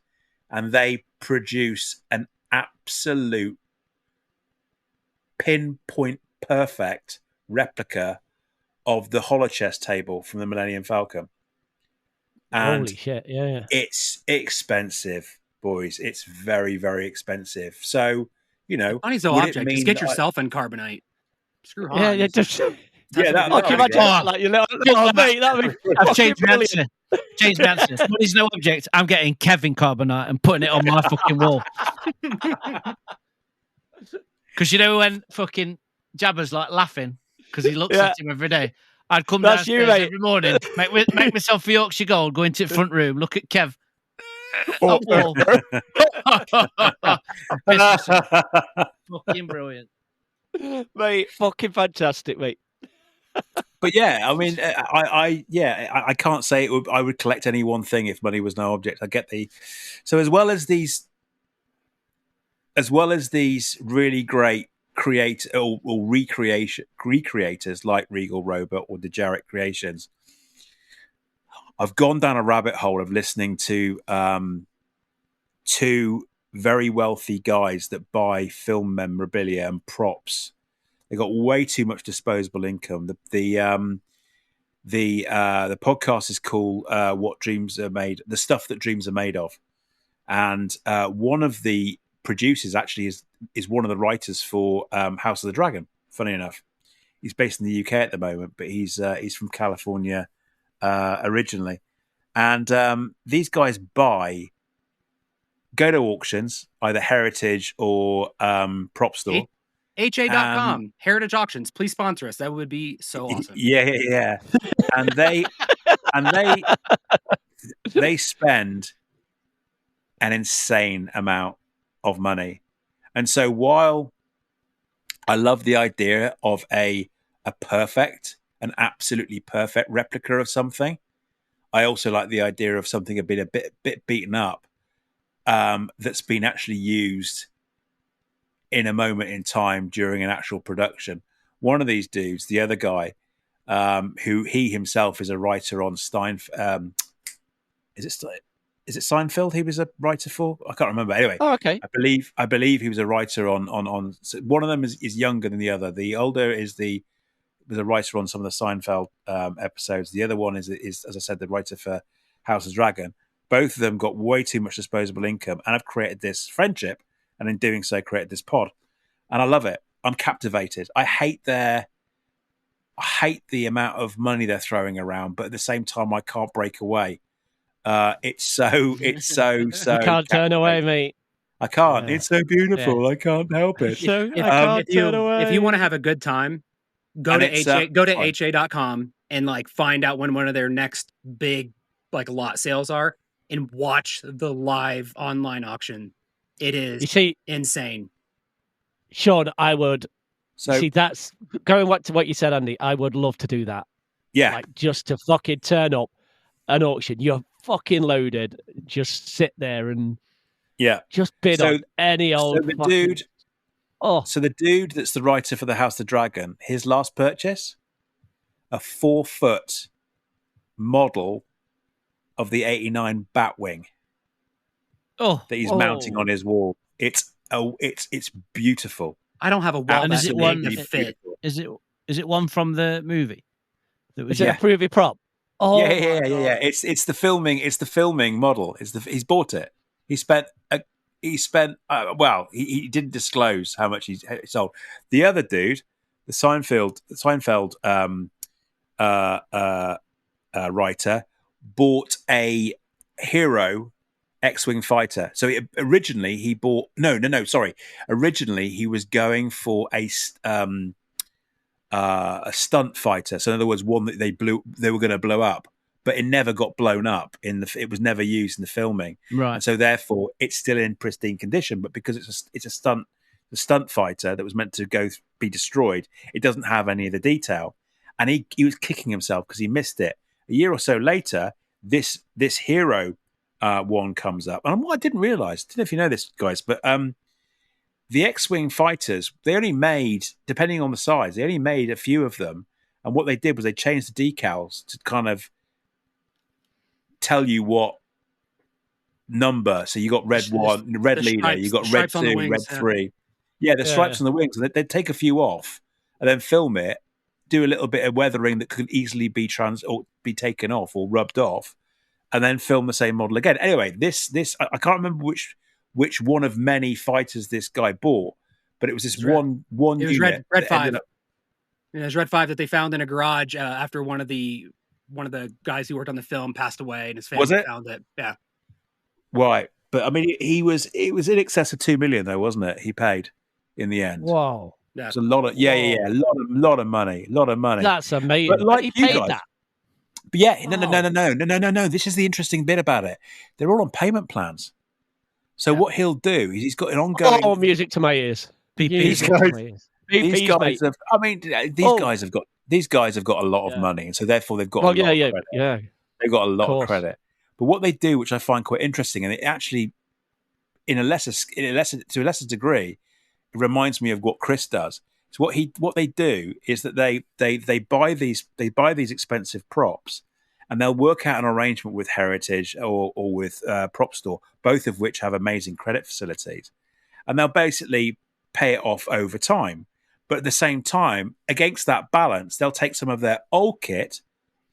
and they produce an absolute pinpoint perfect replica of the holochess table from the Millennium Falcon. And holy shit, yeah. It's expensive, boys. It's very, very expensive. So, money's no object. Just get yourself in carbonite. Screw Hans. Yeah, just... Yeah, that I've changed my answer. Money's no object. I'm getting Kevin carbonite and putting it on my fucking wall. Because when fucking Jabba's like laughing because he looks at him every day, I'd come downstairs every morning, make myself a Yorkshire Gold, go into the front room, look at Kev. Fucking brilliant, mate! Fucking fantastic, mate. But yeah, I mean, I can't say I would collect any one thing if money was no object. I get so as well as these really great recreators like Regal Robot or the Jarrett Creations, I've gone down a rabbit hole of listening to two very wealthy guys that buy film memorabilia and props. They got way too much disposable income. The podcast is called "What Dreams Are Made," the stuff that dreams are made of, and one of the producers actually is one of the writers for House of the Dragon. Funny enough, he's based in the UK at the moment, but he's from California originally. And these guys go to auctions, either Heritage or Prop Store. HA.com, Heritage Auctions, please sponsor us. That would be so awesome. Yeah. And they spend an insane amount of money. And so while I love the idea of an absolutely perfect replica of something, I also like the idea of something a bit beaten up that's been actually used in a moment in time during an actual production. One of these dudes, the other guy, who he himself is a writer on Seinfeld. Is it Seinfeld he was a writer for? I can't remember. Anyway, okay. I believe he was a writer on one of them is younger than the other. The older was a writer on some of the Seinfeld episodes. The other one is as I said, the writer for House of Dragon. Both of them got way too much disposable income and have created this friendship, and in doing so created this pod. And I love it. I'm captivated. I hate the amount of money they're throwing around, but at the same time I can't break away. It's so you can't turn away, mate. I can't. It's so beautiful. Yeah. I can't help it. If you want to have a good time, go to HA.com and find out when one of their next big lot sales are and watch the live online auction It is insane. Sean, I would see that's going back to what you said, Andy. I would love to do that. Yeah. Like just to fucking turn up an auction. You're fucking loaded. Just sit there and just bid on any old dude. So the dude that's the writer for The House of the Dragon, his last purchase, a 4-foot model of the 89 Batwing. That he's mounting on his wall. It's beautiful. I don't have a wall. And is it one? Is it one from the movie? Is it a movie prop? Oh yeah. It's the filming. It's the filming model. He's bought it. He spent. He didn't disclose how much he sold. The other dude, the Seinfeld writer, bought a Hero X-wing fighter. So originally he bought Originally he was going for a stunt fighter. So in other words, one that they were going to blow up, but it never got blown up it was never used in the filming. Right. And so therefore it's still in pristine condition, but because it's a stunt fighter that was meant to be destroyed, it doesn't have any of the detail. And he was kicking himself because he missed it. A year or so later, this Hero one comes up, and what I didn't realize, I don't know if you know this, guys, but the X-wing fighters, they only made, depending on the size, they only made a few of them, and what they did was they changed the decals to kind of tell you what number. So you got red leader, you got red 2, red 3. Yeah, the stripes on the wings, and they'd take a few off and then film it, do a little bit of weathering that could easily be taken off or rubbed off, and then film the same model again. Anyway, this I can't remember which one of many fighters this guy bought, but it was this one it was unit. Red 5. It was Red 5 that they found in a garage after one of the guys who worked on the film passed away, and his family found it. Yeah, right. But I mean, it was in excess of $2 million, though, wasn't it? He paid in the end. Wow, it's a lot of a lot of money. That's amazing. But like he you paid guys, that. but yeah, no. This is the interesting bit about it. They're all on payment plans. So what he'll do is he's got an ongoing. Oh, music to my ears. These guys have. I mean, these guys have got a lot of money, and so therefore they've got a lot of credit. They've got a lot of credit. But what they do, which I find quite interesting, and it actually, to a lesser degree, it reminds me of what Chris does. So what they do is that they buy these expensive props, and they'll work out an arrangement with Heritage or with Prop Store, both of which have amazing credit facilities, and they'll basically pay it off over time. But at the same time, against that balance, they'll take some of their old kit,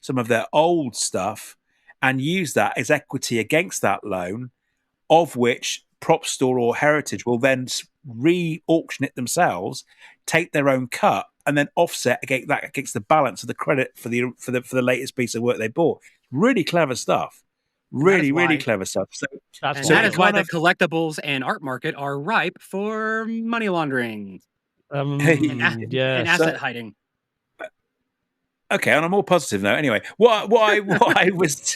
some of their old stuff, and use that as equity against that loan, of which Prop Store or Heritage will then re-auction it themselves, take their own cut, and then offset against the balance of the credit for the latest piece of work they bought. Really clever stuff. Really clever stuff. So that is why the collectibles and art market are ripe for money laundering and asset hiding. Okay, on a more positive note, anyway, what I was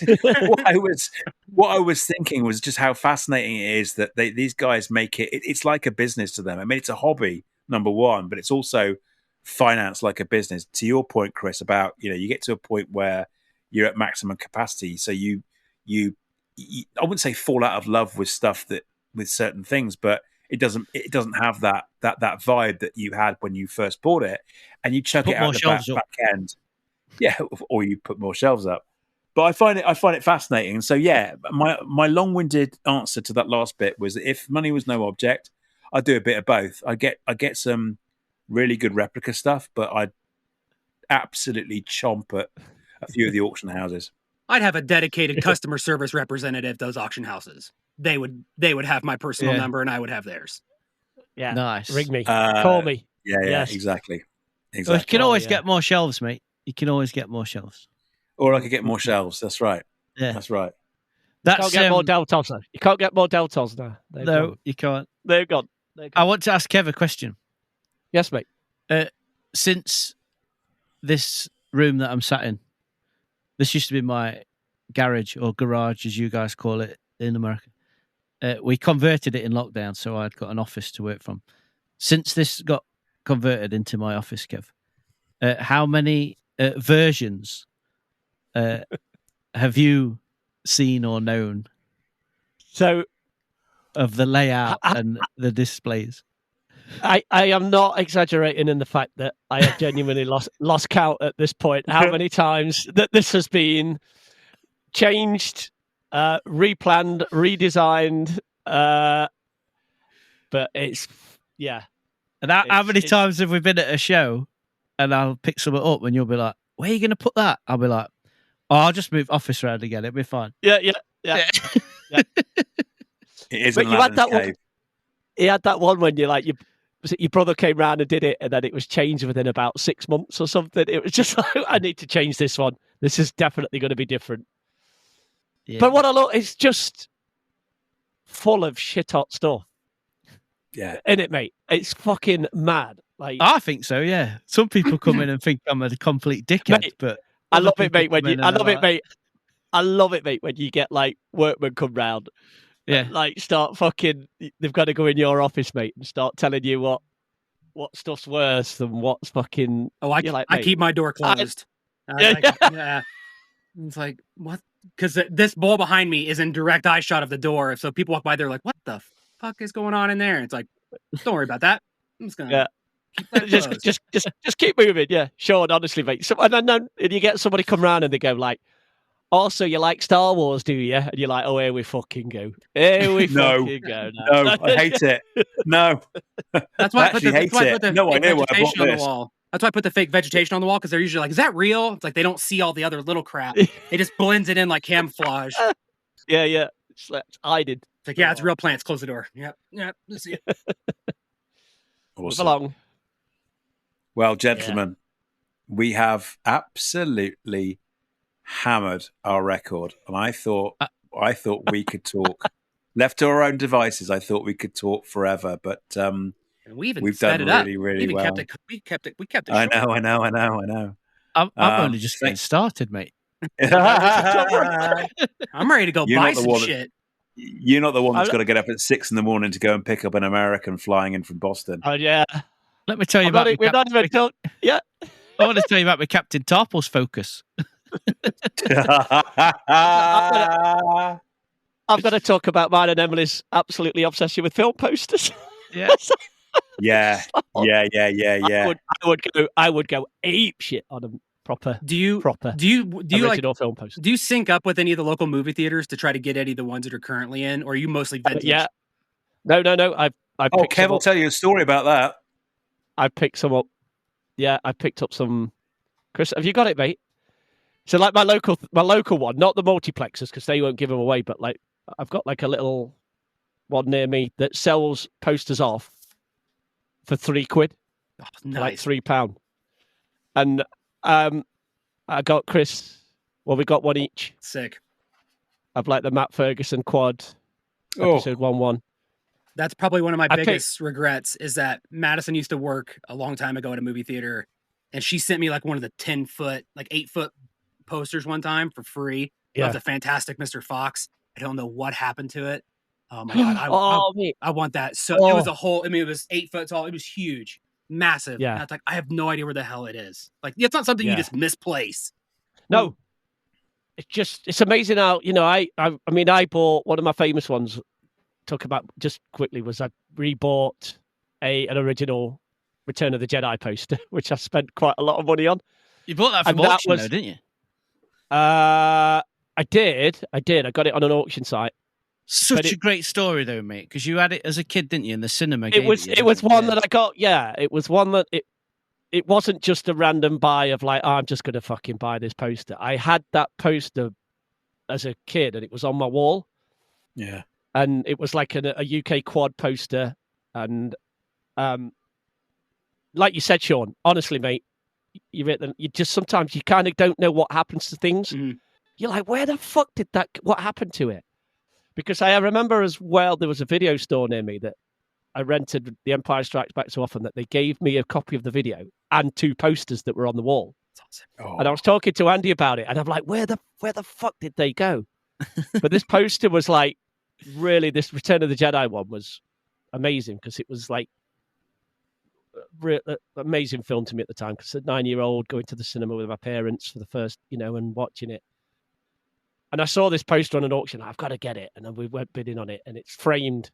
thinking was just how fascinating it is that these guys make it. It's like a business to them. I mean, it's a hobby, number one, but it's also financed like a business. To your point, Chris, about you get to a point where you're at maximum capacity, so you I wouldn't say fall out of love with stuff with certain things, but it doesn't have that vibe that you had when you first bought it, and you chuck it out the back end. Yeah, or you put more shelves up. But I find it fascinating. And so yeah, my long-winded answer to that last bit was that if money was no object, I'd do a bit of both. I get some really good replica stuff, but I'd absolutely chomp at a few of the auction houses. I'd have a dedicated customer service representative. Those auction houses, they would have my personal number, and I would have theirs. Yeah, nice. Ring me, call me. Yeah, yes. Exactly. Well, you can always get more shelves, mate. You can always get more shelves. Or I could get more shelves. That's right. Yeah, that's right. You can't get more Deltos now. You can't get more Deltos now. No, you can't. They're gone. I want to ask Kev a question. Yes, mate. Since this room that I'm sat in, this used to be my garage or garage, as you guys call it in America. we converted it in lockdown, so I'd got an office to work from. Since this got converted into my office, Kev, how many versions have you seen or known? So, of the layout and the displays. I am not exaggerating in the fact that I have genuinely lost count at this point. How many times that this has been changed, replanned, redesigned, but it's And how many times have we been at a show and I'll pick something up and you'll be like, "Where are you going to put that?" I'll be like, "Oh, I'll just move office around again. It'll be fine." Yeah. It is. But you had that one. He had that one when your brother came round and did it, and then it was changed within about 6 months or something. It was just like, I need to change this one. This is definitely going to be different. Yeah. But what I love is just full of shit hot stuff. Yeah, isn't it, mate? It's fucking mad. Like, I think so. Yeah, some people come in and think I'm a complete dickhead, mate, but I love it, mate. I love it, mate. When you get like workmen come round. Yeah, like start fucking. They've got to go in your office, mate, and start telling you what stuff's worse than what's fucking. Oh, I keep my door closed. Yeah. It's like, what? Because this bowl behind me is in direct eye shot of the door, so people walk by, they're like, "What the fuck is going on in there?" And it's like, don't worry about that. I'm just gonna keep that just keep moving. Yeah, Sean. Honestly, mate. So, and you get somebody come round and they go like, "Also, you like Star Wars, do you?" And you're like, "Oh, here we fucking go. Here we fucking go." No, I hate it. No, that's why I put the fake vegetation on the wall. That's why I put the fake vegetation on the wall, because they're usually like, "Is that real?" It's like they don't see all the other little crap. It just blends it in like camouflage. Yeah. It's hiding. It's like, yeah, it's real plants. Close the door. Yep. Let's see it. Awesome. Belong. Well, gentlemen, we have absolutely hammered our record, and I thought we could talk. Left to our own devices, I thought we could talk forever, but we've done really well. We kept it. I know. I'm only just getting started, mate. I'm ready to go buy some shit. You're not the one that's got to get up at 6 a.m. to go and pick up an American flying in from Boston. Oh yeah. Let me tell you about. We're not even talking. Yeah. I want to tell you about my Captain Tarple's focus. I've got to talk about mine and Emily's absolutely obsession with film posters. Yeah. Yeah. I would go ape shit on them. Do you original film posters? Do you sync up with any of the local movie theaters to try to get any of the ones that are currently in, or are you mostly vintage? Yeah. No. Kev will tell you a story about that. I picked some up. Yeah, I picked up some. Chris, have you got it, mate? So like my local one, not the multiplexes because they won't give them away, but like I've got like a little one near me that sells posters off for £3. Oh, nice. Like £3. And I got Chris. Well, we got one each. Sick. Of like the Matt Ferguson quad episode 1-1. That's probably one of my biggest regrets is that Madison used to work a long time ago at a movie theater, and she sent me like one of the 10-foot, like 8-foot posters one time for free of the Fantastic Mr. Fox. I don't know what happened to it. Oh my god! I want that. So it was it was 8 foot tall. It was huge, massive. Yeah. And I was like, I have no idea where the hell it is. Like, it's not something you just misplace. No, it's amazing how I bought one of my famous ones. Talk about just quickly was I rebought an original Return of the Jedi poster, which I spent quite a lot of money on. You bought that from auction, though, didn't you? I did. I got it on an auction site. Such a great story, though, mate. Because you had it as a kid, didn't you? In the cinema. It was one that I got. Yeah, it was one that it wasn't just a random buy of like, I'm just going to fucking buy this poster. I had that poster as a kid, and it was on my wall. Yeah, and it was like a UK quad poster, and like you said, Sean. Honestly, mate, you just sometimes you kind of don't know what happens to things. Mm-hmm. You're like, where the fuck did what happened to it? Because I remember as well, there was a video store near me that I rented The Empire Strikes Back so often that they gave me a copy of the video and 2 posters that were on the wall. And I was talking to Andy about it, and I'm like, where the fuck did they go? But this poster was like really, this Return of the Jedi one was amazing because it was like amazing film to me at the time. Because a 9-year-old going to the cinema with my parents for the first, and watching it. And I saw this poster on an auction. I've got to get it, and then we went bidding on it, and it's framed,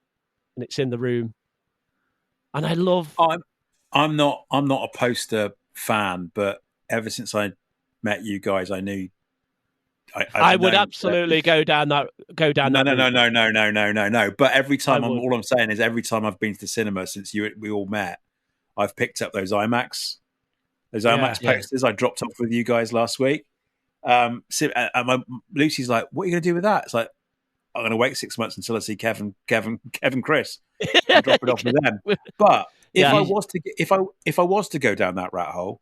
and it's in the room. And I love. I'm not a poster fan, but ever since I met you guys, I knew. I would absolutely go down that. No. But every time all I'm saying is every time I've been to the cinema since we all met, I've picked up those IMAX posters I dropped off with you guys last week. Lucy's like, "What are you going to do with that?" It's like, I'm going to wait 6 months until I see Kev and Chris and drop it off with them. But if I was to go down that rat hole,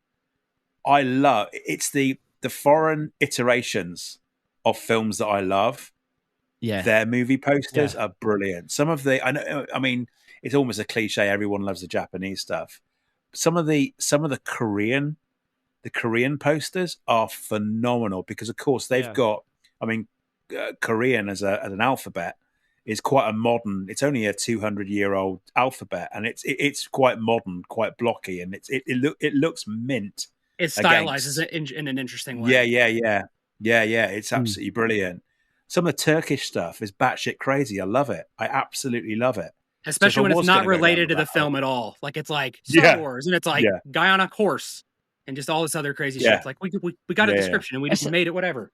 I love it's the foreign iterations of films that I love. Yeah, their movie posters are brilliant. Some of I mean, it's almost a cliche. Everyone loves the Japanese stuff. Some of the Korean posters are phenomenal because, of course, they've got. I mean, Korean as an alphabet is quite a modern. It's only a 200-year-old alphabet, and it's quite modern, quite blocky, and it looks mint. It stylizes it in an interesting way. Yeah. It's absolutely brilliant. Some of the Turkish stuff is batshit crazy. I love it. I absolutely love it. Especially when it's not related to the film at all. Like it's like Star Wars, and it's like guy on a horse, and just all this other crazy shit. It's like we got a description, and we just made it whatever.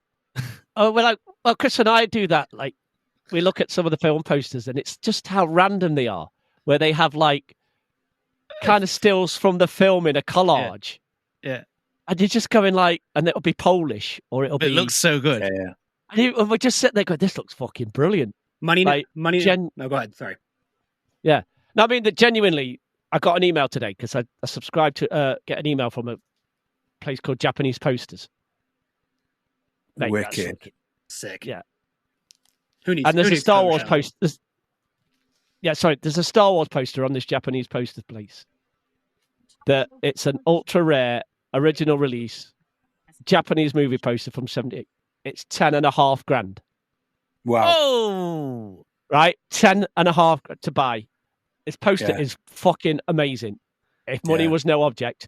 Oh well, Chris and I do that. Like we look at some of the film posters, and it's just how random they are. Where they have like kind of stills from the film in a collage. Yeah. And you're just going like, and it'll be Polish, or it'll be. It looks so good. Yeah. And we just sit there going, "This looks fucking brilliant." Money. No, go ahead. Sorry. Yeah. No, I mean that genuinely. I got an email today because I subscribed to get an email from a place called Japanese Posters. Mate, Wicked. Sick. Yeah. There's a Star Wars poster. There's a Star Wars poster on this Japanese poster place. That it's an ultra rare original release Japanese movie poster from 78. It's 10.5 grand. Wow. Oh, right, 10.5 to buy. This poster is fucking amazing. If money was no object,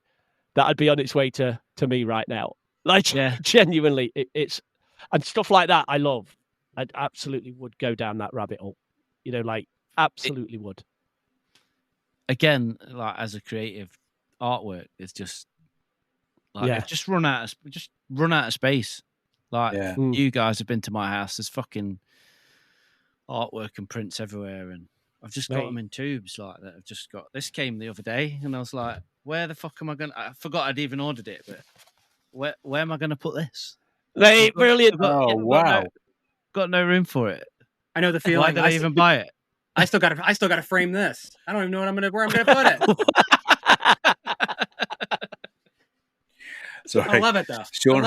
that'd be on its way to me right now. Like, genuinely, it's and stuff like that. I love. I absolutely would go down that rabbit hole. Absolutely would. Again, like as a creative, artwork is just like just run out of space. Like you guys have been to my house. There's fucking artwork and prints everywhere, and I've just got them in tubes like that. I've just got this came the other day, and I was like, "Where the fuck am I going?" I forgot I'd even ordered it, but where am I going to put this? Brilliant! Got no room for it. I know the feeling. Why did I even buy it? I still got to frame this. I don't even know where I'm gonna put it. Sorry. I love it though. Sean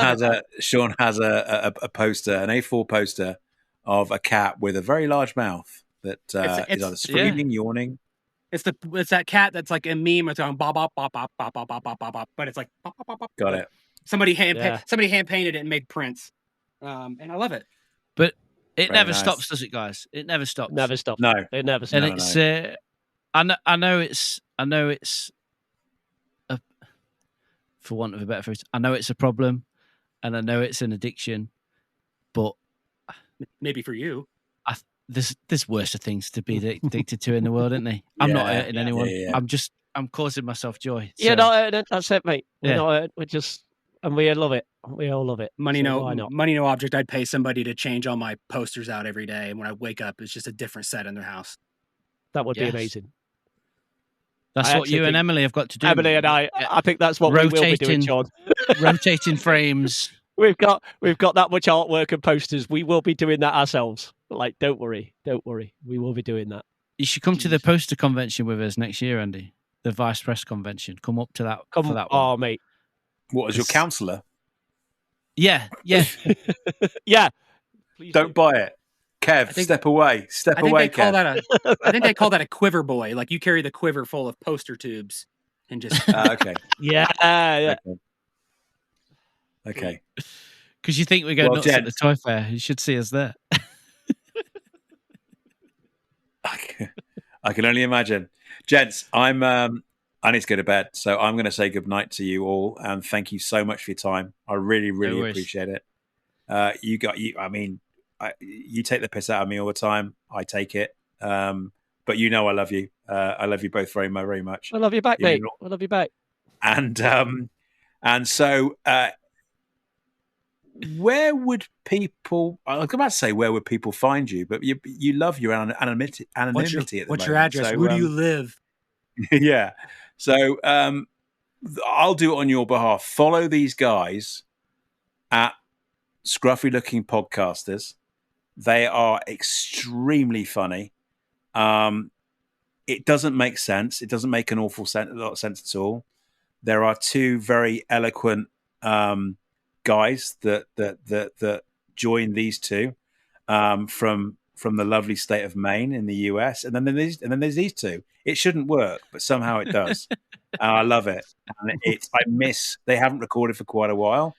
has a poster, an A4 poster of a cat with a very large mouth that is either screaming, yawning. It's that cat that's like a meme. It's going bop bop bop bop bop bop bop bop bop bop, but it's like bop bop bop bop. Got it. Somebody hand painted it and made prints, and I love it. But it never stops, does it, guys? It never stops. Never stops. No, it never stops. And it's I know it's for want of a better phrase, I know it's a problem, and I know it's an addiction, but maybe for you, there's worse things to be addicted to in the world, isn't there? I'm not hurting anyone. Yeah. I'm causing myself joy. So. You're not hurting it. That's it, mate. We're not hurting. We're just, and we love it. We all love it. Money no object. I'd pay somebody to change all my posters out every day, and when I wake up, it's just a different set in their house. That would be amazing. That's what you and Emily have got to do. Emily and I think that's what we will be doing, John. Rotating frames. We've got that much artwork and posters. We will be doing that ourselves. Like, don't worry. We will be doing that. You should come to the poster convention with us next year, Andy. The Vice Press convention. Come up to that. For that one. Oh, mate. What, as your counsellor? Yeah. Yeah. Please don't buy it. Kev, step away. Step away, Kev. I think they call that a quiver boy. Like you carry the quiver full of poster tubes and just. Okay. Yeah. Okay. Because you think we're going nuts at the toy fair. You should see us there. I can only imagine. Gents, I need to go to bed, so I'm going to say good night to you all, and thank you so much for your time. I really, really appreciate it. You take the piss out of me all the time. I take it. But you know I love you. I love you both very, very much. I love you back, mate. I love you back. And so where would people? I was about to say where would people find you, but you love your anonymity at the moment. What's your address? So, where do you live? Yeah. So I'll do it on your behalf. Follow these guys at Scruffy Lookin Podcasters. They are extremely funny. It doesn't make sense. It doesn't make a lot of sense at all. There are two very eloquent guys that join these two from the lovely state of Maine in the US, and then there's these two. It shouldn't work, but somehow it does. And I love it. And they haven't recorded for quite a while.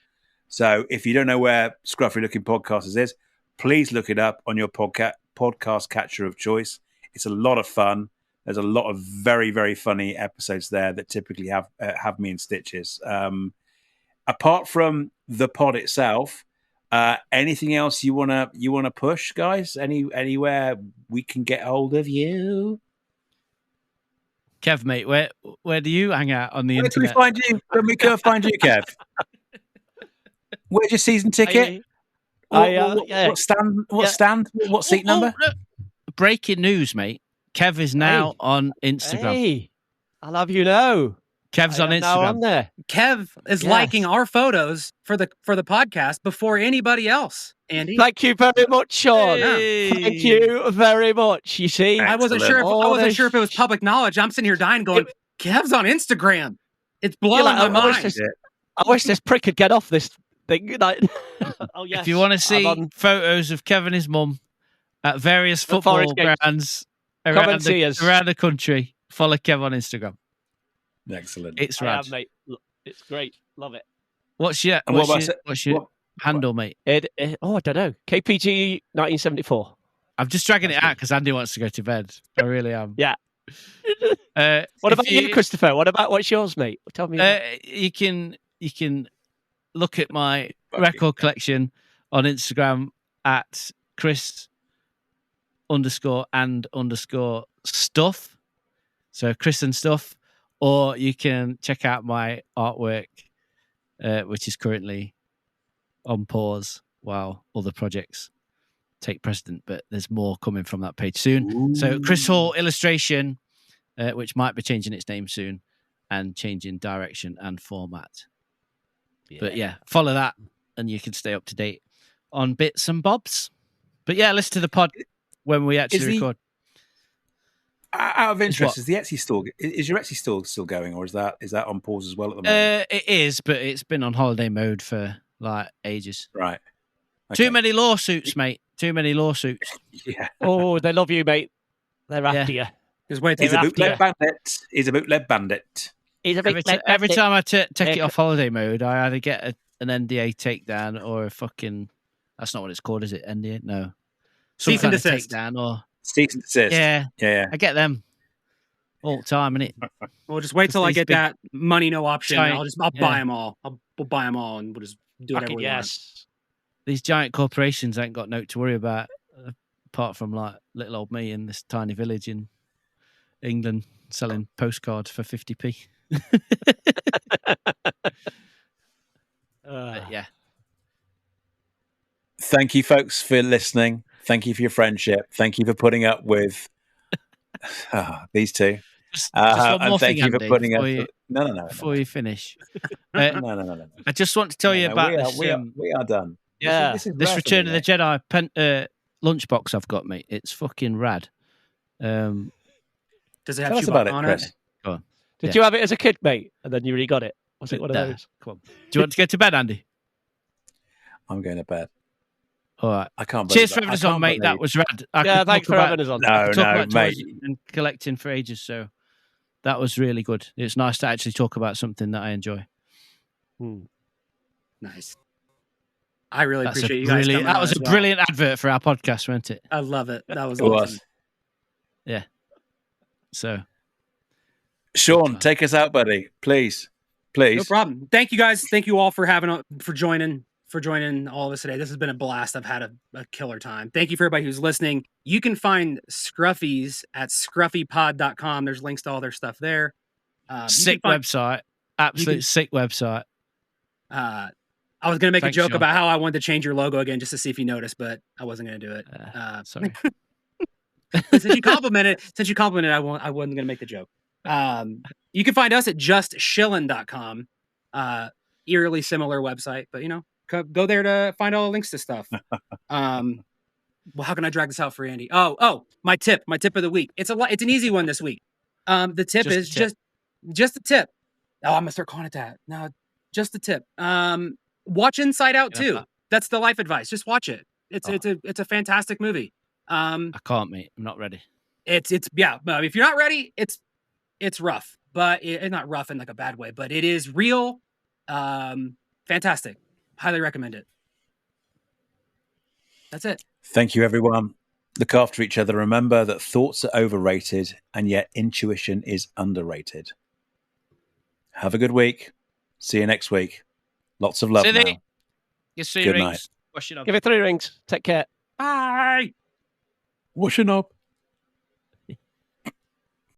So if you don't know where Scruffy Lookin Podcasters is, please look it up on your podcast catcher of choice. It's a lot of fun. There's a lot of very, very funny episodes there that typically have me in stitches. Apart from the pod itself, anything else you wanna push, guys? Anywhere we can get hold of you? Kev, mate, where do you hang out on the internet? Can we find you? Can we go find you, Kev? Where's your season ticket? What stand? What seat number? Breaking news, mate. Kev is now on Instagram. Hey, I'll have you know. Kev's on Instagram. Now on there. Kev is liking our photos for the podcast before anybody else. Andy, thank you very much, Sean. Hey. Thank you very much. You see, I wasn't sure if it was public knowledge. I'm sitting here dying, going, Kev's on Instagram. It's blowing my mind. I wish this prick could get off this thing. Oh yes. If you want to see photos of Kev and his mum at various football grounds around the country, follow Kev on Instagram. Excellent. It's rad, mate. It's great. Love it. What's your handle, mate? I don't know. KPG 1974. I'm just dragging it out because Andy wants to go to bed. I really am. Yeah. What about you, Christopher? What's yours, mate? Tell me. You can look at my record collection on Instagram at Chris_and_stuff. So Chris and Stuff. Or you can check out my artwork, which is currently on pause while other projects take precedent. But there's more coming from that page soon. Ooh. So Chris Hall Illustration, which might be changing its name soon and changing direction and format. Yeah. But yeah, follow that and you can stay up to date on bits and bobs. But yeah, listen to the pod when we actually record. Out of interest, is your Etsy store still going, or is that on pause as well at the moment? It is, but it's been on holiday mode for like ages. Right. Okay. Too many lawsuits, mate. Too many lawsuits. Yeah. Oh, they love you, mate. They're after you. He's a bootleg bandit. He's a bootleg bandit. Every time I take it off holiday mode, I either get an NDA takedown or a fucking. That's not what it's called, is it? NDA? No. Cease and desist. Takedown or. Cease and desist. Yeah. I get them all the time, innit? Well, just wait till I get that money no option. I'll buy them all. We'll buy them all, and we'll just do whatever we want. These giant corporations ain't got nothing to worry about, apart from like little old me in this tiny village in England selling postcards for 50p. Yeah. Thank you, folks, for listening. Thank you for your friendship. Thank you for putting up with these two. Just one more thing, you for putting up. No. Before you finish, no. I just want to tell you about this. We are done. Yeah, this Return of the Jedi lunchbox I've got, mate. It's fucking rad. Does it have Tell us about it, Chris? Go on. Did you have it as a kid, mate? And then you really got it? Was it one of those? Come on. Do you want to go to bed, Andy? I'm going to bed. All right. I can't. Cheers for having us on, mate. That was rad. Thanks for having us on. No, mate. And collecting for ages, so that was really good. It's nice to actually talk about something that I enjoy. Nice. I really appreciate you guys. That was a brilliant advert for our podcast, wasn't it? I love it. That was awesome. Yeah. So, Sean, take us out, buddy. Please. No problem. Thank you guys. Thank you all for joining all of us today. This has been a blast. I've had a killer time. Thank you for everybody who's listening. You can find Scruffies at scruffypod.com. There's links to all their stuff there. Sick website. Absolute sick website. I was going to make a joke about how I wanted to change your logo again just to see if you noticed, but I wasn't going to do it. Sorry. Since you complimented, I wasn't going to make the joke. You can find us at justshillin.com. Eerily similar website, but go there to find all the links to stuff. Well, how can I drag this out for Andy? Oh, my tip of the week. It's an easy one this week. The tip is just a tip. Oh, I'm gonna start calling it that. No, just a tip. Watch Inside Out 2. That's the life advice. Just watch it. It's a fantastic movie. I can't, mate. I'm not ready. It's if you're not ready, it's rough, but it's not rough in like a bad way, but it is real. Fantastic. Highly recommend it. That's it. Thank you, everyone. Look after each other. Remember that thoughts are overrated and yet intuition is underrated. Have a good week. See you next week. Lots of love now. Good night. Give it 3 rings. Take care. Bye. Washing up.